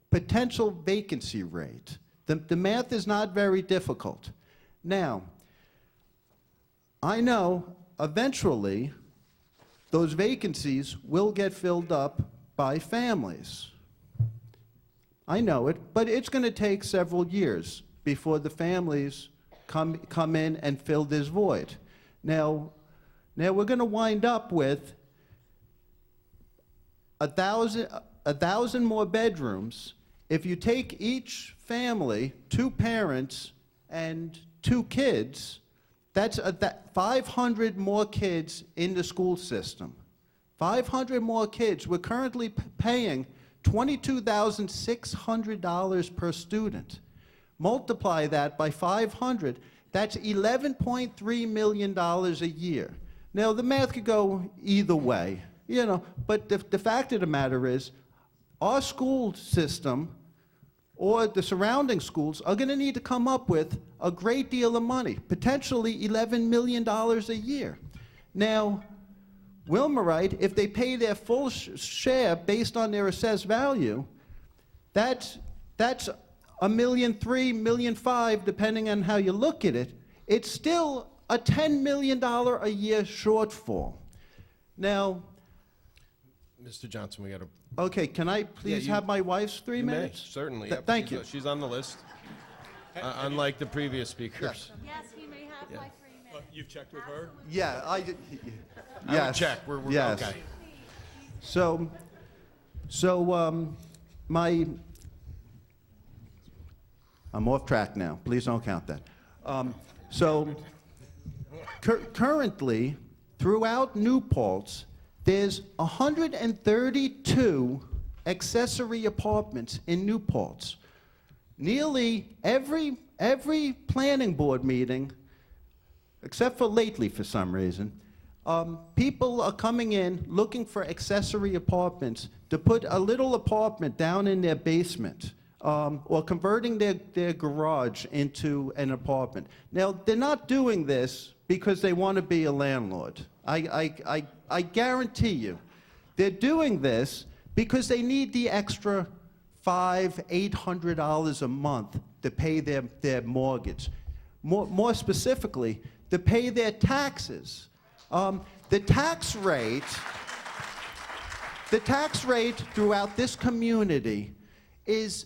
potential vacancy rate. The math is not very difficult. Now, I know eventually those vacancies will get filled up by families. I know it, but it's going to take several years before the families come in and fill this void. Now we're going to wind up with 1,000 more bedrooms. If you take each family, 2 parents and 2 kids, that's 500 more kids in the school system. 500 more kids. We're currently paying $22,600 per student. Multiply that by 500, that's $11.3 million a year. Now, the math could go either way, you know, but the fact of the matter is, our school system or the surrounding schools are going to need to come up with a great deal of money, potentially $11 million a year. Now, Wilmerite, if they pay their full share based on their assessed value, that's $1.3 million, $1.5 million, depending on how you look at it. It's still a $10 million a year shortfall. Now, Mr. Johnson, we got to. Okay, can I please have my wife's 3 minutes? Certainly. Thank you. She's on the list, unlike the previous speakers. Yes, he may have my 3 minutes. You've checked with her? Yeah, I did. I would check. We're yes. okay. So, I'm off track now. Please don't count that. Currently, throughout New Paltz, there's 132 accessory apartments in New Paltz. Nearly every planning board meeting, except for lately for some reason, people are coming in looking for accessory apartments to put a little apartment down in their basement, or converting their garage into an apartment. Now, they're not doing this because they want to be a landlord. I guarantee you. They're doing this because they need the extra $500-800 a month to pay their mortgage. More specifically, to pay their taxes. The tax rate throughout this community is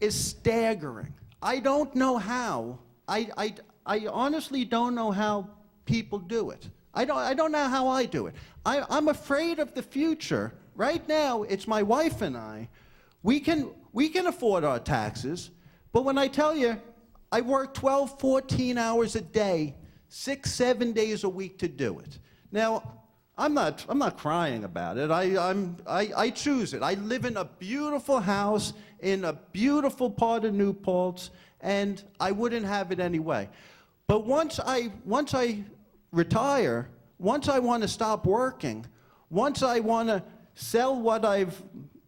staggering. I don't know how. I honestly don't know how people do it. I don't know how I do it. I'm afraid of the future. Right now, it's my wife and I. We can afford our taxes, but when I tell you, I work 12, 14 hours a day, 6, 7 days a week to do it. Now, I'm not crying about it. I choose it. I live in a beautiful house in a beautiful part of New Paltz, and I wouldn't have it anyway. But once I retire, once I want to stop working, once I want to sell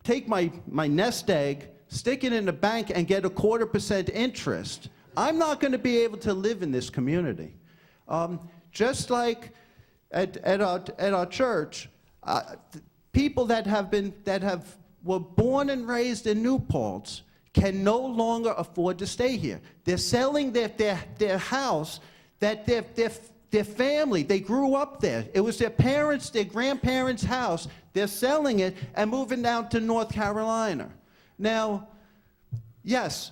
take my nest egg, stick it in the bank, and get a 0.25% interest, I'm not going to be able to live in this community. Just like at our church, people that have were born and raised in New Paltz can no longer afford to stay here. They're selling their house that their family, they grew up there. It was their parents, their grandparents' house. They're selling it and moving down to North Carolina. Now, yes,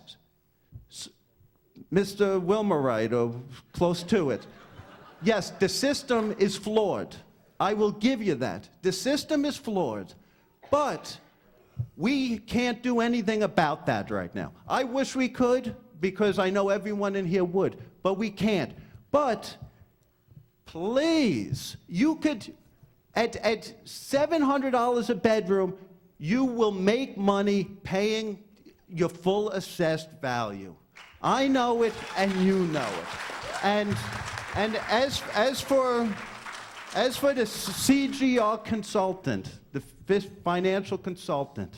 Mr. Wilmerite, or close to it, yes, the system is flawed. I will give you that. The system is flawed, but we can't do anything about that right now. I wish we could, because I know everyone in here would, but we can't. But please, you could, at $700 a bedroom, you will make money paying your full assessed value. I know it, and you know it. And as for the CGR consultant, the financial consultant,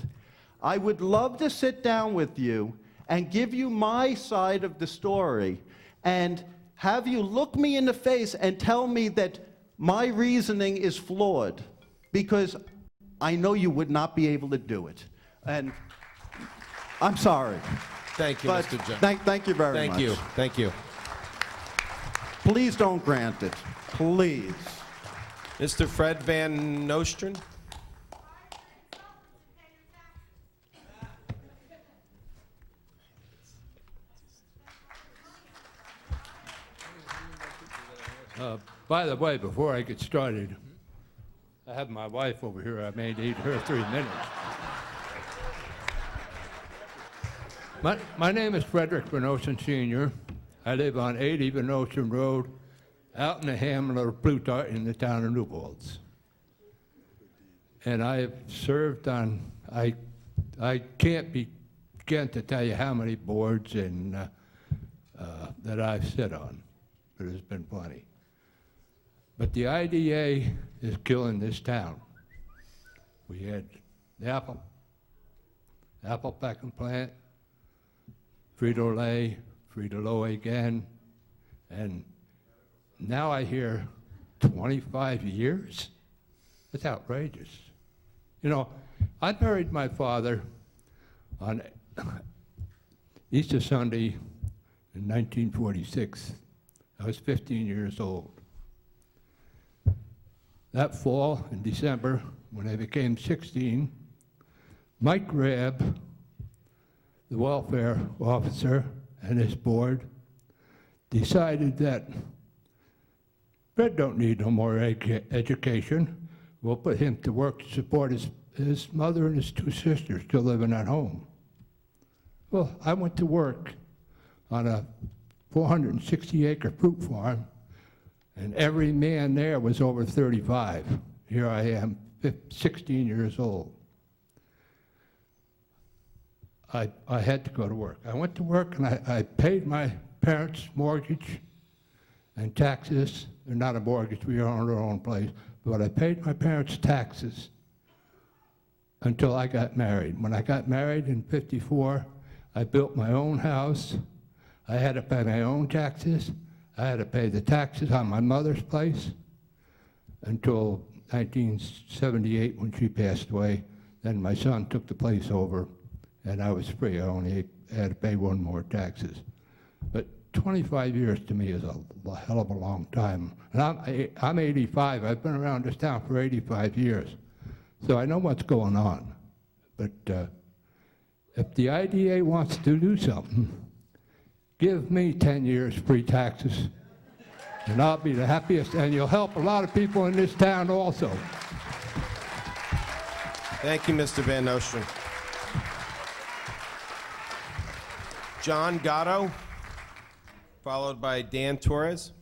I would love to sit down with you and give you my side of the story and have you look me in the face and tell me that my reasoning is flawed, because I know you would not be able to do it. And I'm sorry. Thank you, But Mr. Jones. Thank you very much. Thank you. Thank you. Please don't grant it. Please. Mr. Fred Van Nostren. By the way, before I get started, I have my wife over here. I may need her 3 minutes. My name is Frederick Van Ocean Sr. I live on 80 Van Ocean Road, out in the hamlet of Plutarch in the town of New Paltz. And I have served on, I can't begin to tell you how many boards and that I've sit on, but there's been plenty. But the IDA is killing this town. We had the apple packing plant, Frito-Lay, Frito-Lay again, and now I hear 25 years? It's outrageous. You know, I buried my father on Easter Sunday in 1946. I was 15 years old. That fall, in December, when I became 16, Mike Rabb, the welfare officer, and his board decided that Fred don't need no more education. We'll put him to work to support his mother and his 2 sisters still living at home. Well, I went to work on a 460-acre fruit farm, and every man there was over 35. Here I am, 16 years old. I had to go to work. I went to work and I paid my parents' mortgage and taxes. They're not a mortgage, we own our own place, but I paid my parents' taxes until I got married. When I got married in '54, I built my own house. I had to pay my own taxes. I had to pay the taxes on my mother's place until 1978 when she passed away. Then my son took the place over and I was free. I only had to pay 1 more taxes. But 25 years to me is a hell of a long time. And I'm 85. I've been around this town for 85 years. So I know what's going on. But if the IDA wants to do something, give me 10 years free taxes, and I'll be the happiest, and you'll help a lot of people in this town also. Thank you, Mr. Van Nostren. John Gatto, followed by Dan Torres.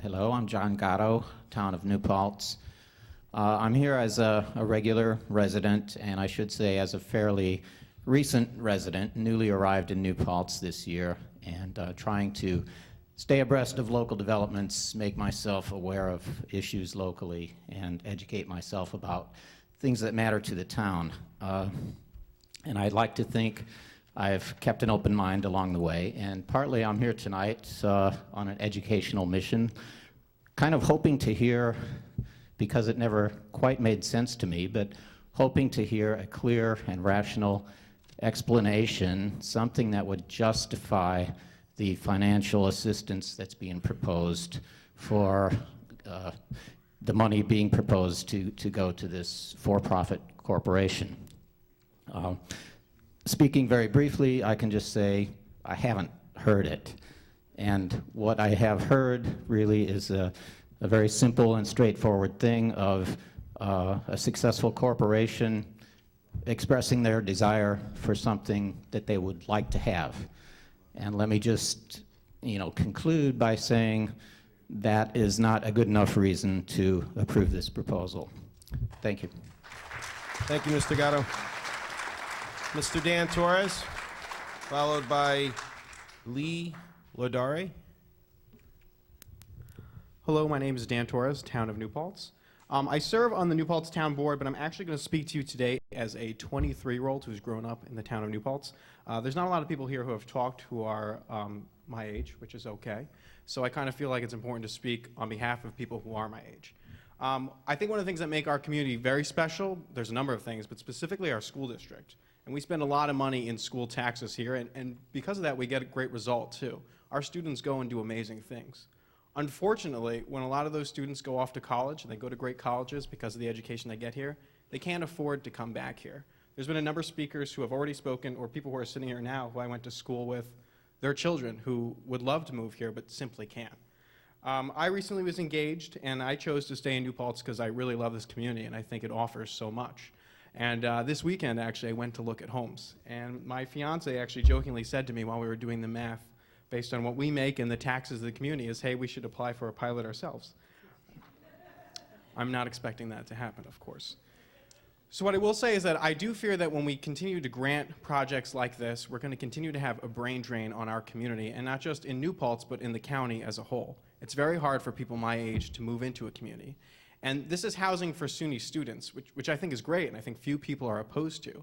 Hello, I'm John Gatto, town of New Paltz. I'm here as a regular resident, and I should say as a fairly recent resident, newly arrived in New Paltz this year, and trying to stay abreast of local developments, make myself aware of issues locally, and educate myself about things that matter to the town. And I'd like to think I've kept an open mind along the way, and partly I'm here tonight on an educational mission, kind of hoping to hear, because it never quite made sense to me, but hoping to hear a clear and rational explanation, something that would justify the financial assistance that's being proposed for the money being proposed to go to this for-profit corporation. Speaking very briefly, I can just say I haven't heard it. And what I have heard really is a very simple and straightforward thing of a successful corporation expressing their desire for something that they would like to have. And let me just, conclude by saying that is not a good enough reason to approve this proposal. Thank you. Thank you, Mr. Gatto. Mr. Dan Torres, followed by Lee Lodare. Hello, my name is Dan Torres, Town of New Paltz. I serve on the New Paltz Town Board, but I'm actually going to speak to you today as a 23-year-old who's grown up in the town of New Paltz. There's not a lot of people here who have talked who are my age, which is okay. So I kind of feel like it's important to speak on behalf of people who are my age. I think one of the things that make our community very special, there's a number of things, but specifically our school district. And we spend a lot of money in school taxes here, and because of that, we get a great result, too. Our students go and do amazing things. Unfortunately, when a lot of those students go off to college, and they go to great colleges because of the education they get here, they can't afford to come back here. There's been a number of speakers who have already spoken, or people who are sitting here now who I went to school with, their children who would love to move here but simply can't. I recently was engaged, and I chose to stay in New Paltz because I really love this community, and I think it offers so much. And this weekend, actually, I went to look at homes. And my fiance actually jokingly said to me while we were doing the math, based on what we make and the taxes of the community, is, hey, we should apply for a pilot ourselves. I'm not expecting that to happen, of course. So what I will say is that I do fear that when we continue to grant projects like this, we're going to continue to have a brain drain on our community, and not just in New Paltz, but in the county as a whole. It's very hard for people my age to move into a community. And this is housing for SUNY students, which I think is great, and I think few people are opposed to.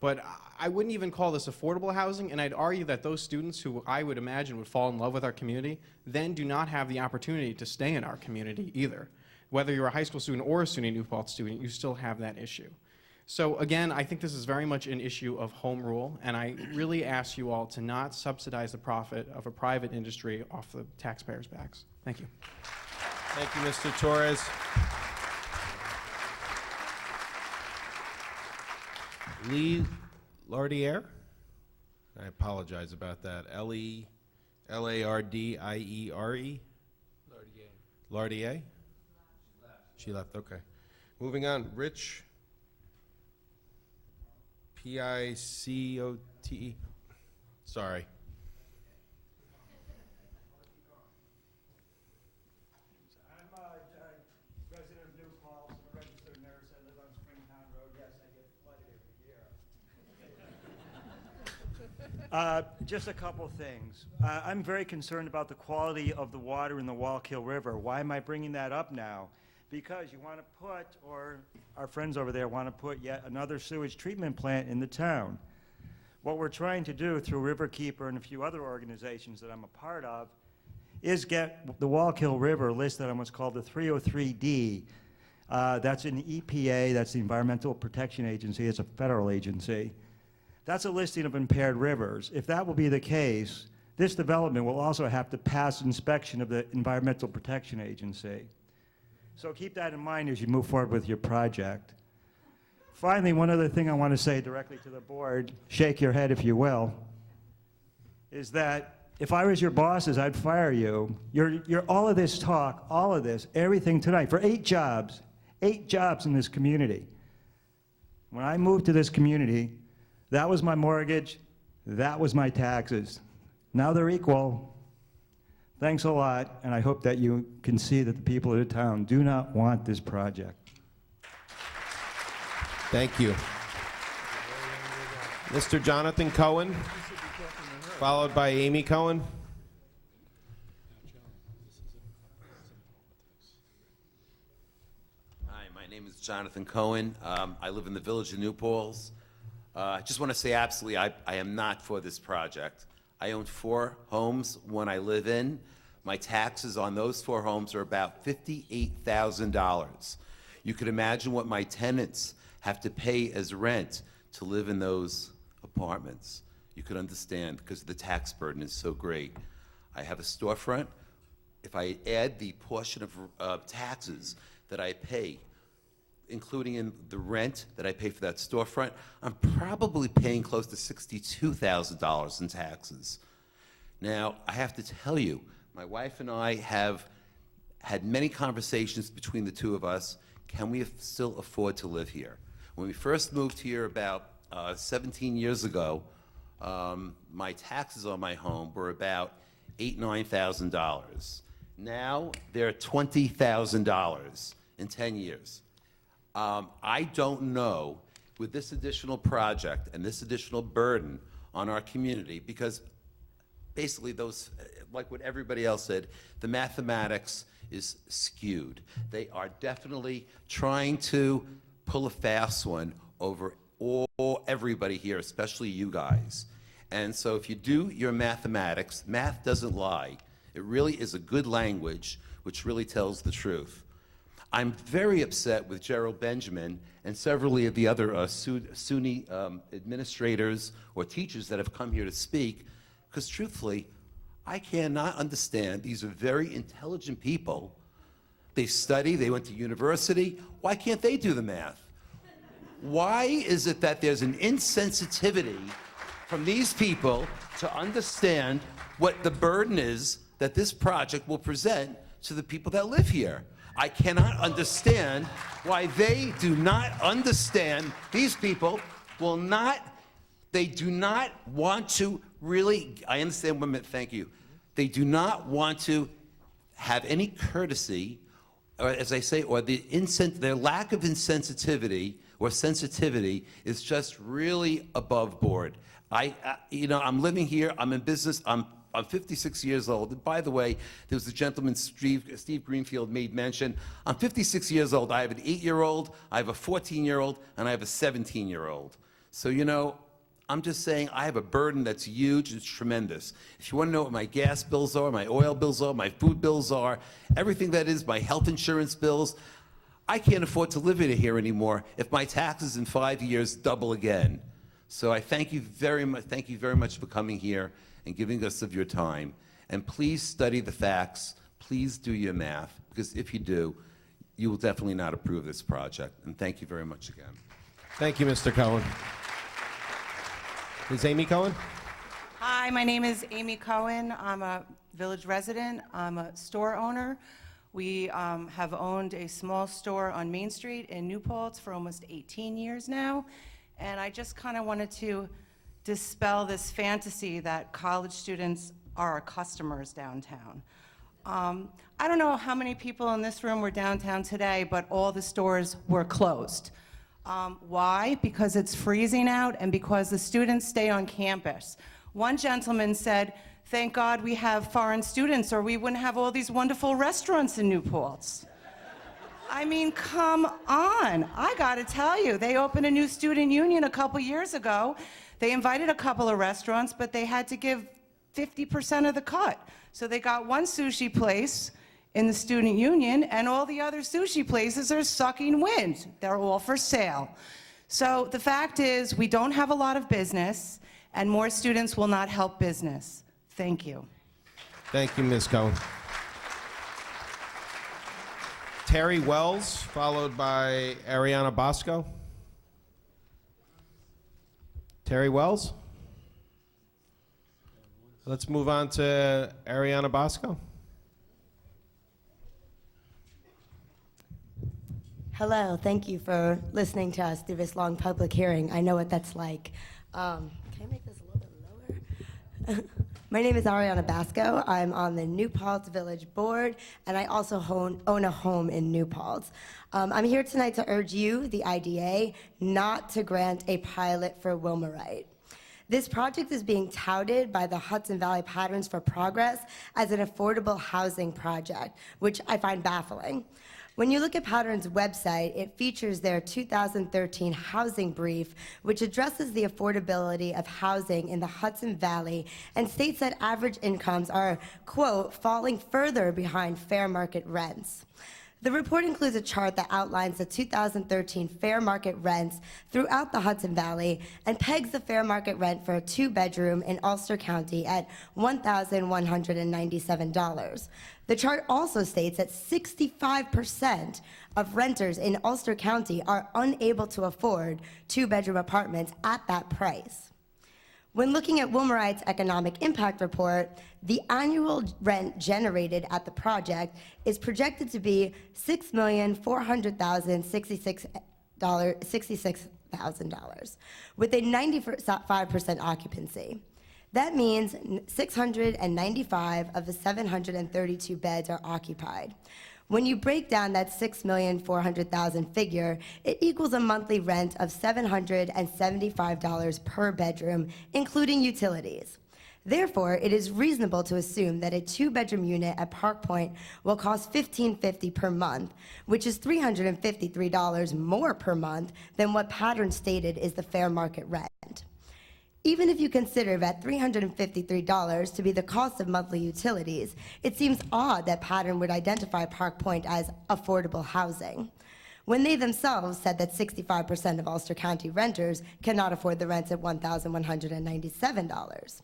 But I wouldn't even call this affordable housing, and I'd argue that those students who I would imagine would fall in love with our community then do not have the opportunity to stay in our community either. Whether you're a high school student or a SUNY New Paltz student, you still have that issue. So again, I think this is very much an issue of home rule, and I really ask you all to not subsidize the profit of a private industry off the taxpayers' backs. Thank you. Thank you, Mr. Torres. Lee Lardiere? I apologize about that. L-E-L-A-R-D-I-E-R-E? Lardiere. She left, okay. Moving on, Rich, P-I-C-O-T-E. Sorry. Just a couple things. I'm very concerned about the quality of the water in the Wallkill River. Why am I bringing that up now? Because you want to put, or our friends over there want to put yet another sewage treatment plant in the town. What we're trying to do through Riverkeeper and a few other organizations that I'm a part of is get the Wallkill River listed on what's called the 303D. That's an EPA, that's the Environmental Protection Agency, it's a federal agency. That's a listing of impaired rivers. If that will be the case, this development will also have to pass inspection of the Environmental Protection Agency. So keep that in mind as you move forward with your project. Finally, one other thing I want to say directly to the board, shake your head if you will, is that if I was your bosses, I'd fire you. You're all of this talk, all of this, everything tonight, for 8 jobs in this community. When I moved to this community, that was my mortgage, that was my taxes. Now they're equal. Thanks a lot, and I hope that you can see that the people of the town do not want this project. Thank you. Mr. Jonathan Cohen, followed by Amy Cohen. Hi, my name is Jonathan Cohen. I live in the village of New Paltz. I just want to say absolutely, I am not for this project. I own 4 homes, one I live in. My taxes on those 4 homes are about $58,000. You could imagine what my tenants have to pay as rent to live in those apartments. You could understand, because the tax burden is so great. I have a storefront. If I add the portion of taxes that I pay, including in the rent that I pay for that storefront, I'm probably paying close to $62,000 in taxes. Now, I have to tell you, my wife and I have had many conversations between the two of us. Can we still afford to live here? When we first moved here about 17 years ago, my taxes on my home were about $8,000, $9,000. Now they're $20,000 in 10 years. I don't know, with this additional project and this additional burden on our community, because basically those, like what everybody else said, the mathematics is skewed. They are definitely trying to pull a fast one over everybody here, especially you guys. And so if you do your mathematics, math doesn't lie. It really is a good language which really tells the truth. I'm very upset with Gerald Benjamin and several of the other SUNY administrators or teachers that have come here to speak, because truthfully, I cannot understand. These are very intelligent people. They study, they went to university. Why can't they do the math? Why is it that there's an insensitivity from these people to understand what the burden is that this project will present to the people that live here? I cannot understand why they do not understand. These people will not, they do not want to really, I understand women, thank you. They do not want to have any courtesy, or as I say, or their lack of insensitivity or sensitivity is just really above board. I'm living here, I'm in business, I'm 56 years old. And by the way, there was a gentleman, Steve Greenfield, made mention. I'm 56 years old. I have an 8-year-old, I have a 14-year-old, and I have a 17-year-old. So, I'm just saying I have a burden that's huge, it's tremendous. If you want to know what my gas bills are, my oil bills are, my food bills are, everything that is, my health insurance bills, I can't afford to live in here anymore if my taxes in 5 years double again. So I thank you very much for coming here and giving us of your time. And please study the facts. Please do your math, because if you do, you will definitely not approve this project. And thank you very much again. Thank you, Mr. Cohen. Is Amy Cohen? Hi, my name is Amy Cohen. I'm a village resident. I'm a store owner. We have owned a small store on Main Street in New Paltz for almost 18 years now. And I just kind of wanted to dispel this fantasy that college students are our customers downtown. I don't know how many people in this room were downtown today, but all the stores were closed. Why? Because it's freezing out and because the students stay on campus. One gentleman said, "Thank God we have foreign students, or we wouldn't have all these wonderful restaurants in New Paltz." I mean, come on. I gotta tell you, they opened a new student union a couple years ago. They invited a couple of restaurants, but they had to give 50% of the cut. So they got one sushi place in the student union, and all the other sushi places are sucking wind. They're all for sale. So the fact is, we don't have a lot of business, and more students will not help business. Thank you. Thank you, Ms. Cohen. Terry Wells, followed by Ariana Bosco. Terry Wells? Let's move on to Ariana Bosco. Hello, thank you for listening to us through this long public hearing. I know what that's like. Can I make this a little bit lower? My name is Ariana Basco. I'm on the New Paltz Village Board, and I also own a home in New Paltz. I'm here tonight to urge you, the IDA, not to grant a pilot for Wilmerite. This project is being touted by the Hudson Valley Patterns for Progress as an affordable housing project, which I find baffling. When you look at Pattern's website, it features their 2013 housing brief, which addresses the affordability of housing in the Hudson Valley and states that average incomes are, quote, falling further behind fair market rents. The report includes a chart that outlines the 2013 fair market rents throughout the Hudson Valley and pegs the fair market rent for a two-bedroom in Ulster County at $1,197. The chart also states that 65% of renters in Ulster County are unable to afford two-bedroom apartments at that price. When looking at Wilmerite's economic impact report, the annual rent generated at the project is projected to be $6,400,066 with a 95% occupancy. That means 695 of the 732 beds are occupied. When you break down that $6,400,000 figure, it equals a monthly rent of $775 per bedroom, including utilities. Therefore, it is reasonable to assume that a two-bedroom unit at Park Point will cost $1,550 per month, which is $353 more per month than what Pattern stated is the fair market rent. Even if you consider that $353 to be the cost of monthly utilities, it seems odd that Pattern would identify Park Point as affordable housing, when they themselves said that 65% of Ulster County renters cannot afford the rents at $1,197.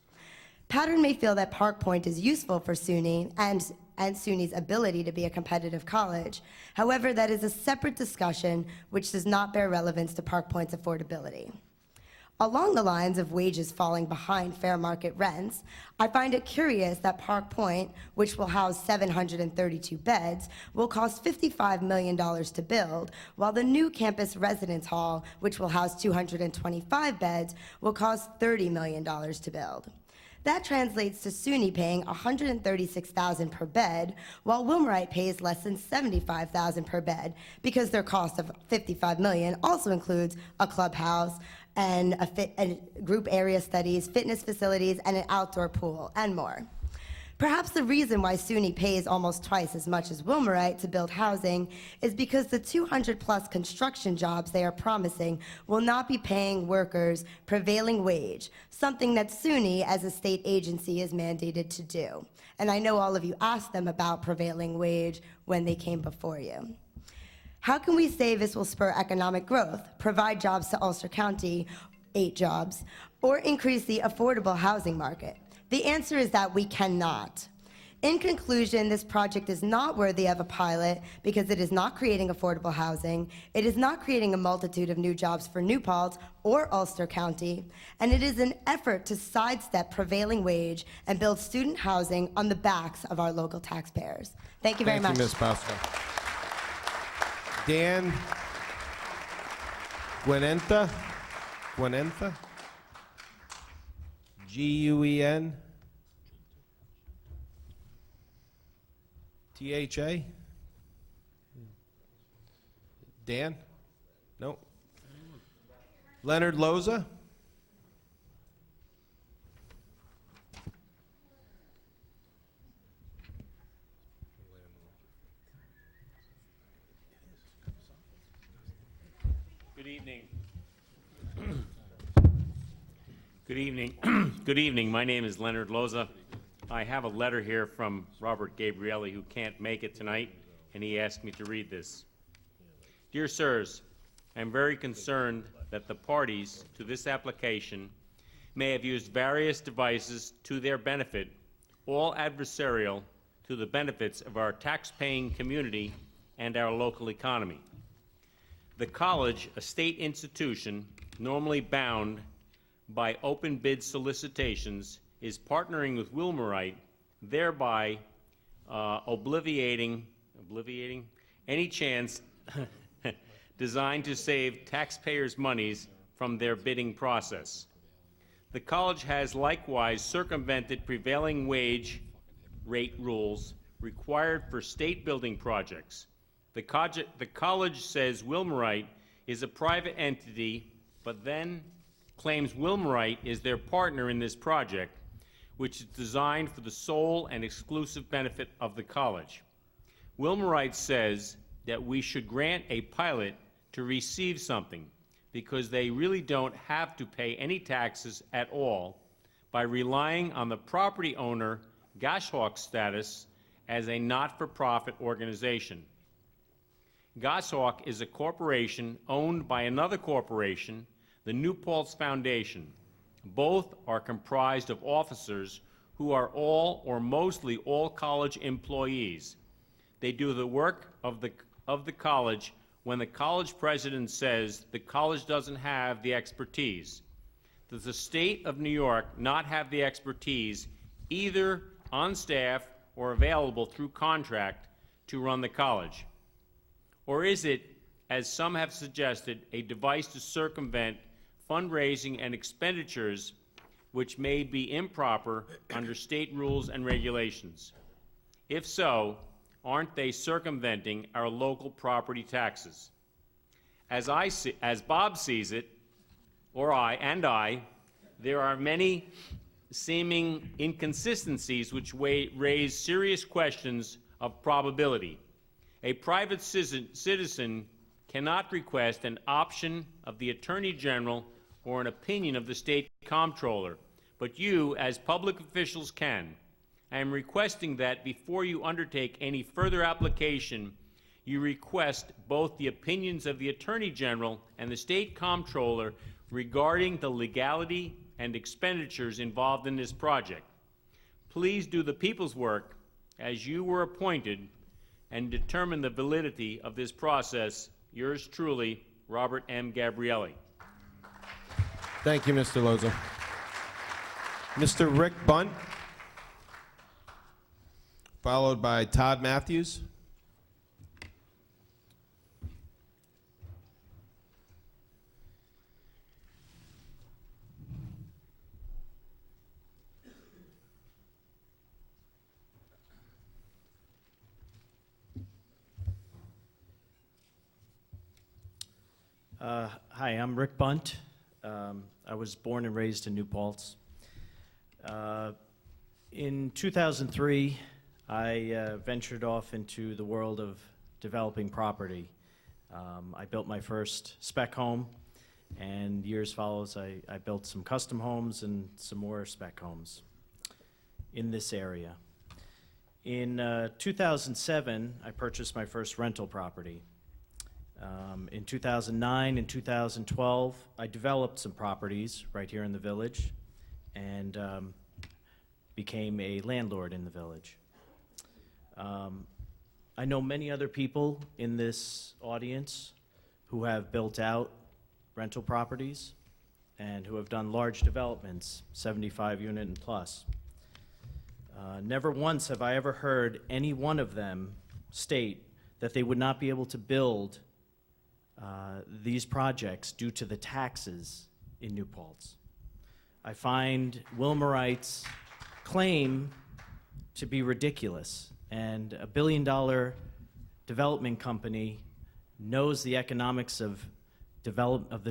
Pattern may feel that Park Point is useful for SUNY and SUNY's ability to be a competitive college. However, that is a separate discussion which does not bear relevance to Park Point's affordability. Along the lines of wages falling behind fair market rents, I find it curious that Park Point, which will house 732 beds, will cost $55 million to build, while the new campus residence hall, which will house 225 beds, will cost $30 million to build. That translates to SUNY paying $136,000 per bed, while Wilmerite pays less than $75,000 per bed, because their cost of $55 million also includes a clubhouse, and group area studies, fitness facilities, and an outdoor pool, and more. Perhaps the reason why SUNY pays almost twice as much as Wilmerite to build housing is because the 200-plus construction jobs they are promising will not be paying workers prevailing wage, something that SUNY, as a state agency, is mandated to do. And I know all of you asked them about prevailing wage when they came before you. How can we say this will spur economic growth, provide jobs to Ulster County, 8 jobs, or increase the affordable housing market? The answer is that we cannot. In conclusion, this project is not worthy of a pilot because it is not creating affordable housing, it is not creating a multitude of new jobs for New Paltz or Ulster County, and it is an effort to sidestep prevailing wage and build student housing on the backs of our local taxpayers. Thank you very much. Thank you, Ms. Pascal. Dan Guenenta, G-U-E-N T-H-A? Dan? No. Leonard Loza? Good evening. Good evening. Good evening. My name is Leonard Loza. I have a letter here from Robert Gabrielli, who can't make it tonight, and he asked me to read this. Dear sirs, I am very concerned that the parties to this application may have used various devices to their benefit, all adversarial to the benefits of our tax-paying community and our local economy. The college, a state institution normally bound by open bid solicitations, is partnering with Wilmerite, thereby obviating any chance designed to save taxpayers' monies from their bidding process. The college has likewise circumvented prevailing wage rate rules required for state building projects. The college says Wilmerite is a private entity, but then claims Wilmerite is their partner in this project, which is designed for the sole and exclusive benefit of the college. Wilmerite says that we should grant a pilot to receive something, because they really don't have to pay any taxes at all by relying on the property owner Goshawk status as a not-for-profit organization. Goshawk is a corporation owned by another corporation, the New Paltz Foundation. Both are comprised of officers who are all or mostly all college employees. They do the work of the college when the college president says the college doesn't have the expertise. Does the state of New York not have the expertise, either on staff or available through contract, to run the college? Or is it, as some have suggested, a device to circumvent fundraising and expenditures which may be improper under state rules and regulations? If so, aren't they circumventing our local property taxes? As Bob sees it, or I, there are many seeming inconsistencies which raise serious questions of probability. A private citizen cannot request an option of the Attorney General or an opinion of the State Comptroller, but you, as public officials, can. I am requesting that before you undertake any further application, you request both the opinions of the Attorney General and the State Comptroller regarding the legality and expenditures involved in this project. Please do the people's work as you were appointed and determine the validity of this process. Yours truly, Robert M. Gabrielli. Thank you, Mr. Loza. Mr. Rick Bunt, followed by Todd Matthews. Hi, I'm Rick Bunt. I was born and raised in New Paltz. In 2003, I ventured off into the world of developing property. I built my first spec home, and years follows, I built some custom homes and some more spec homes in this area. In 2007, I purchased my first rental property. In 2009 and 2012, I developed some properties right here in the village and became a landlord in the village. I know many other people in this audience who have built out rental properties and who have done large developments, 75 unit and plus. Never once have I ever heard any one of them state that they would not be able to build these projects due to the taxes in New Paltz. I find Wilmerites' claim to be ridiculous, and a billion-dollar development company knows the economics of the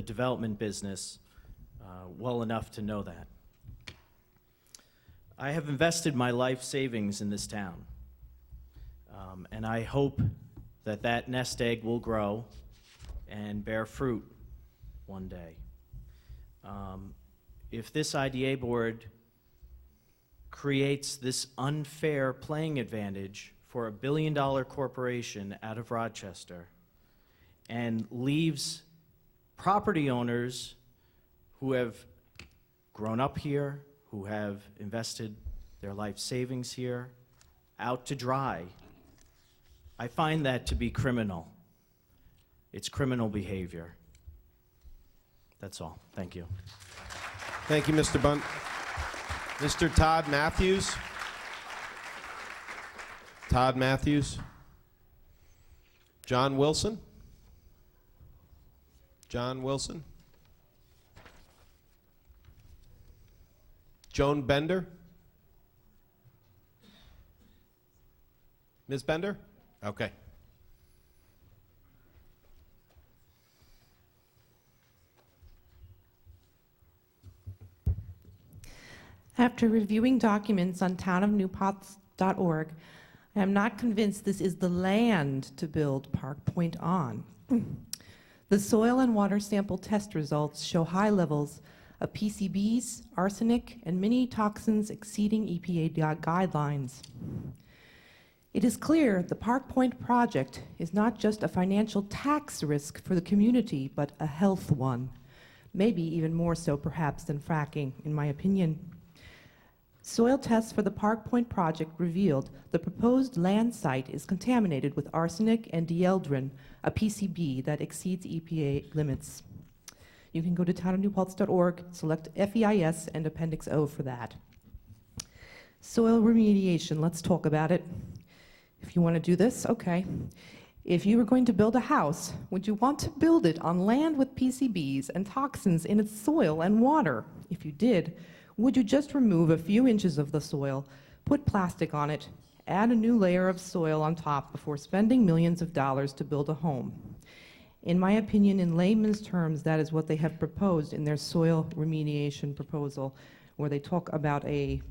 development business well enough to know that. I have invested my life savings in this town, and I hope that that nest egg will grow and bear fruit one day. If this IDA board creates this unfair playing advantage for a billion-dollar corporation out of Rochester and leaves property owners who have grown up here, who have invested their life savings here, out to dry, I find that to be criminal. It's criminal behavior. That's all. Thank you. Thank you, Mr. Bunt. Mr. Todd Matthews. Todd Matthews. John Wilson. John Wilson. Joan Bender. Ms. Bender? Okay. After reviewing documents on townofnewpaltz.org, I am not convinced this is the land to build Park Point on. The soil and water sample test results show high levels of PCBs, arsenic, and many toxins exceeding EPA guidelines. It is clear the Park Point project is not just a financial tax risk for the community, but a health one. Maybe even more so perhaps than fracking, in my opinion. Soil tests for the Park Point project revealed the proposed land site is contaminated with arsenic and dieldrin, a PCB that exceeds EPA limits. You can go to townofnewpaltz.org, select FEIS and Appendix O for that. Soil remediation, let's talk about it. If you want to do this, okay. If you were going to build a house, would you want to build it on land with PCBs and toxins in its soil and water? If you did, would you just remove a few inches of the soil, put plastic on it, add a new layer of soil on top before spending millions of dollars to build a home? In my opinion, in layman's terms, that is what they have proposed in their soil remediation proposal, where they talk about a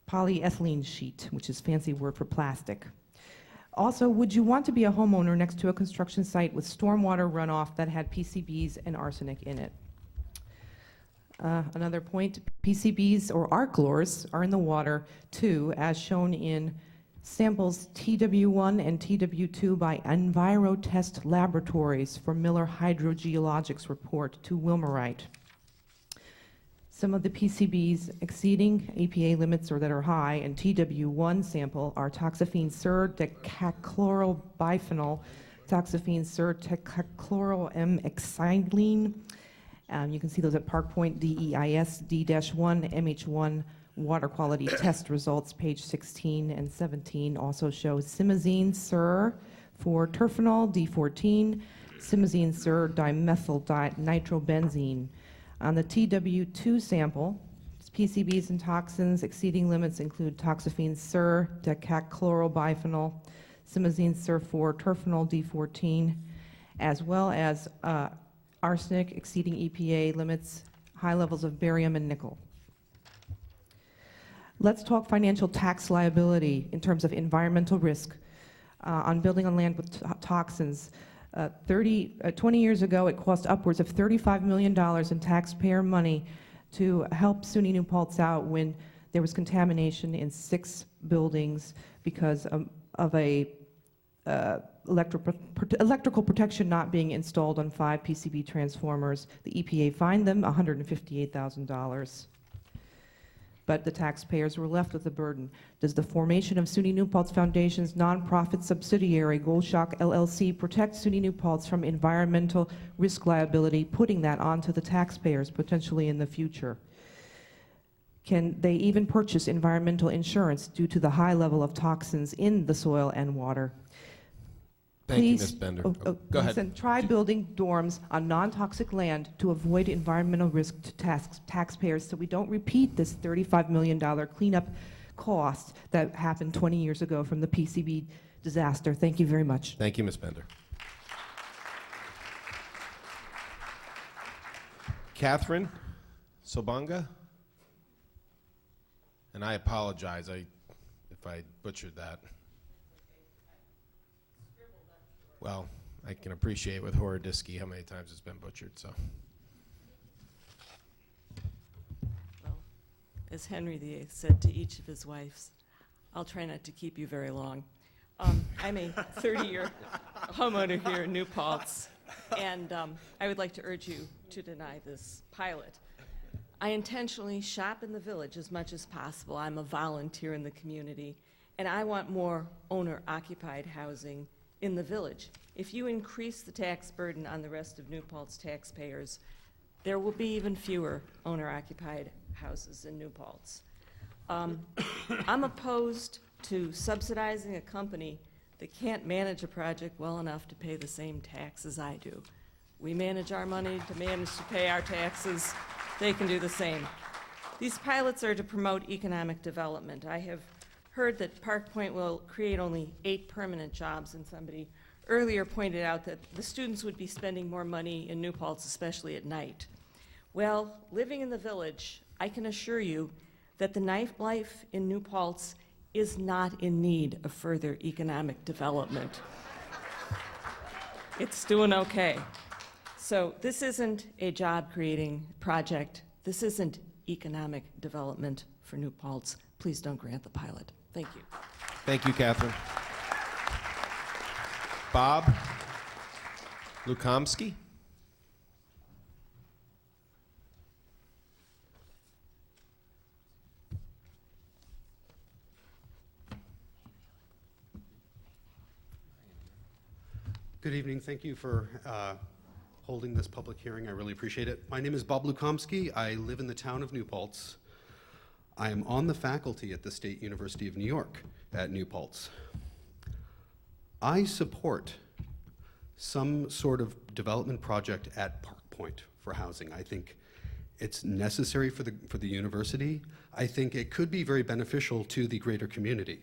polyethylene sheet, which is fancy word for plastic. Also, would you want to be a homeowner next to a construction site with stormwater runoff that had PCBs and arsenic in it? Another point, PCBs or archlors are in the water too, as shown in samples TW1 and TW2 by EnviroTest Laboratories for Miller Hydrogeologics report to Wilmerite. Some of the PCBs exceeding EPA limits or that are high in TW1 sample are toxaphene decachlorobiphenyl, toxaphene decachloro-M-ethylene. You can see those at Park Point DEIS D-1 MH1 water quality test results, page 16 and 17. Also shows simazine Sur for terphenol D14, simazine Sur dimethyl nitrobenzene. On the TW2 sample, PCBs and toxins exceeding limits include toxaphene Sur decachlorobiphenyl, simazine Sur 4 terphenol D14, as well as arsenic exceeding EPA limits, high levels of barium and nickel. Let's talk financial tax liability in terms of environmental risk on building on land with toxins. 20 years ago, it cost upwards of $35 million in taxpayer money to help SUNY New Paltz out when there was contamination in 6 buildings because of a electrical protection not being installed on 5 PCB transformers. The EPA fined them $158,000. But the taxpayers were left with the burden. Does the formation of SUNY New Paltz Foundation's nonprofit subsidiary, Golshock LLC, protect SUNY New Paltz from environmental risk liability, putting that onto the taxpayers potentially in the future? Can they even purchase environmental insurance due to the high level of toxins in the soil and water? Thank you, Please, Ms. Bender. Go ahead. listen, try building dorms on non-toxic land to avoid environmental risk to taxpayers so we don't repeat this $35 million cleanup cost that happened 20 years ago from the PCB disaster. Thank you very much. Thank you, Ms. Bender. Catherine Sobanga? And I apologize if I butchered that. Well, I can appreciate with Horodisky how many times it's been butchered, so. Well, as Henry VIII said to each of his wives, I'll try not to keep you very long. I'm a 30-year homeowner here in New Paltz, and I would like to urge you to deny this pilot. I intentionally shop in the village as much as possible. I'm a volunteer in the community, and I want more owner-occupied housing in the village. If you increase the tax burden on the rest of New Paltz taxpayers, there will be even fewer owner-occupied houses in New Paltz. I'm opposed to subsidizing a company that can't manage a project well enough to pay the same tax as I do. We manage our money to manage to pay our taxes. They can do the same. These pilots are to promote economic development. I have heard that Park Point will create only 8 permanent jobs, and somebody earlier pointed out that the students would be spending more money in New Paltz, especially at night. Well, living in the village, I can assure you that the nightlife in New Paltz is not in need of further economic development. It's doing okay. So this isn't a job-creating project. This isn't economic development for New Paltz. Please don't grant the pilot. Thank you. Thank you, Catherine. Bob Lukomsky. Good evening. Thank you for holding this public hearing. I really appreciate it. My name is Bob Lukomsky. I live in the town of New Paltz. I am on the faculty at the State University of New York at New Paltz. I support some sort of development project at Park Point for housing. I think it's necessary for the university. I think it could be very beneficial to the greater community.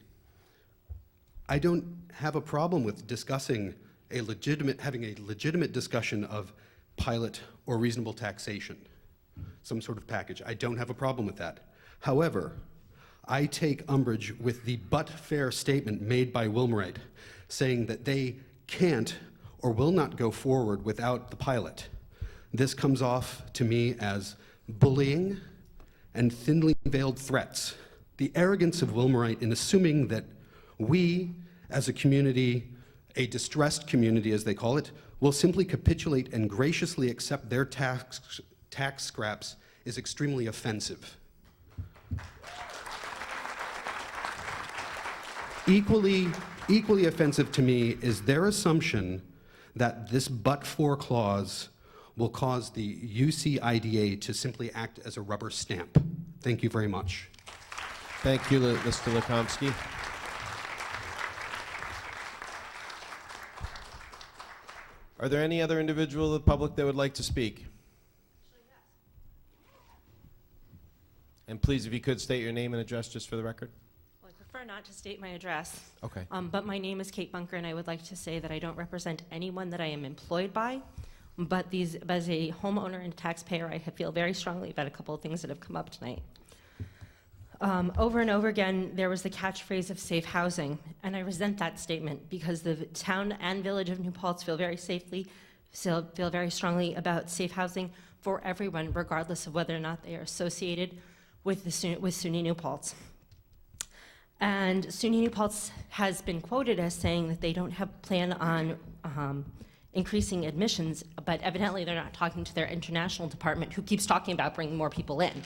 I don't have a problem with discussing having a legitimate discussion of pilot or reasonable taxation, some sort of package. I don't have a problem with that. However, I take umbrage with the but-fair statement made by Wilmerite, saying that they can't or will not go forward without the pilot. This comes off to me as bullying and thinly veiled threats. The arrogance of Wilmerite in assuming that we, as a community, a distressed community as they call it, will simply capitulate and graciously accept their tax scraps is extremely offensive. Equally offensive to me is their assumption that this but-for clause will cause the UCIDA to simply act as a rubber stamp. Thank you very much. Thank you, Mr. Lukomsky. Are there any other individual of the public that would like to speak? And please, if you could, state your name and address just for the record. Well, I prefer not to state my address. Okay. But my name is Kate Bunker, and I would like to say that I don't represent anyone that I am employed by, but as a homeowner and taxpayer, I feel very strongly about a couple of things that have come up tonight. Over and over again, there was the catchphrase of safe housing, and I resent that statement because the town and village of New Paltz feel very strongly about safe housing for everyone, regardless of whether or not they are associated with SUNY New Paltz. And SUNY New Paltz has been quoted as saying that they don't have a plan on increasing admissions, but evidently they're not talking to their international department, who keeps talking about bringing more people in.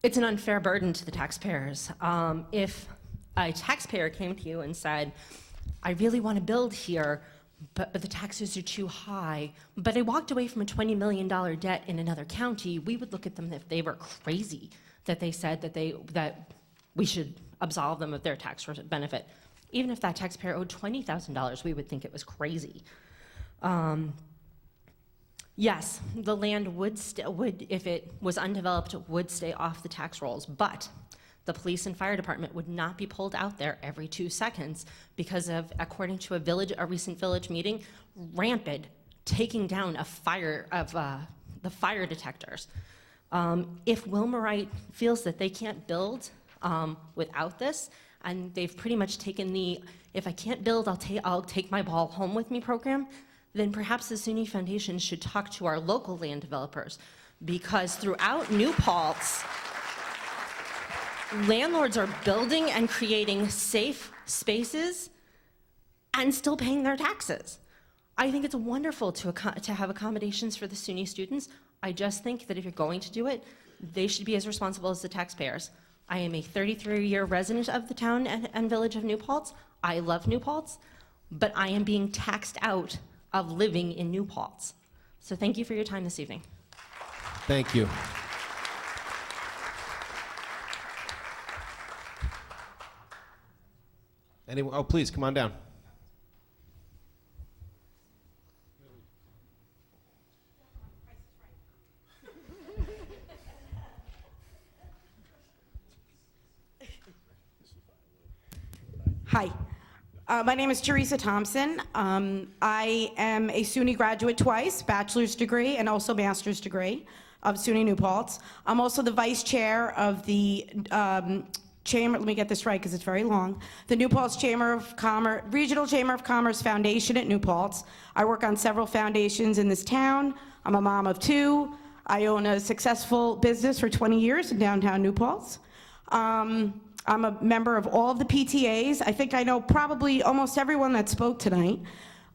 It's an unfair burden to the taxpayers. If a taxpayer came to you and said, I really want to build here, but the taxes are too high, but I walked away from a $20 million debt in another county, we would look at them if they were crazy, that they said that we should absolve them of their tax benefit. Even if that taxpayer owed $20,000, we would think it was crazy. Yes, the land would, if it was undeveloped, would stay off the tax rolls, but the police and fire department would not be pulled out there every 2 seconds because of, according to a recent village meeting, rampant taking down of the fire detectors. If Wilmerite feels that they can't build without this, and they've pretty much taken the, if I can't build, I'll take my ball home with me program, then perhaps the SUNY Foundation should talk to our local land developers, because throughout New Paltz, landlords are building and creating safe spaces and still paying their taxes. I think it's wonderful to have accommodations for the SUNY students. I just think that if you're going to do it, they should be as responsible as the taxpayers. I am a 33-year resident of the town and village of New Paltz. I love New Paltz, but I am being taxed out of living in New Paltz. So thank you for your time this evening. Thank you. Anyone? Oh, please, come on down. Hi. My name is Teresa Thompson. I am a SUNY graduate twice, bachelor's degree and also master's degree. of SUNY New Paltz. I'm also the vice chair of the Chamber, let me get this right because it's very long, the New Paltz Chamber of Commerce, Regional Chamber of Commerce Foundation at New Paltz. I work on several foundations in this town. I'm a mom of 2. I own a successful business for 20 years in downtown New Paltz. I'm a member of all of the PTAs. I think I know probably almost everyone that spoke tonight.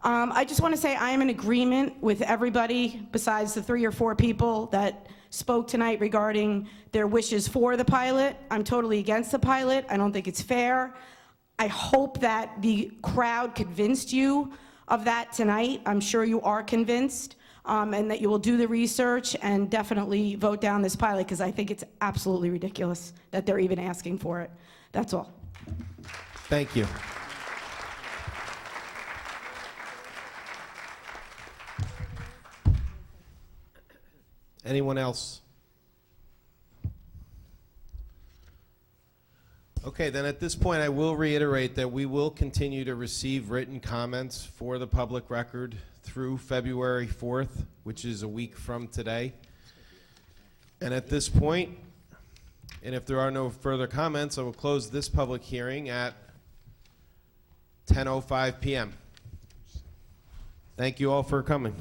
I just want to say I am in agreement with everybody besides the 3 or 4 people that spoke tonight regarding their wishes for the pilot. I'm totally against the pilot. I don't think it's fair. I hope that the crowd convinced you of that tonight. I'm sure you are convinced, and that you will do the research and definitely vote down this pilot, because I think it's absolutely ridiculous that they're even asking for it. That's all. Thank you. Anyone else? Okay, then at this point I will reiterate that we will continue to receive written comments for the public record through February 4th, which is a week from today. And at this point, and if there are no further comments, I will close this public hearing at 10:05 p.m. Thank you all for coming.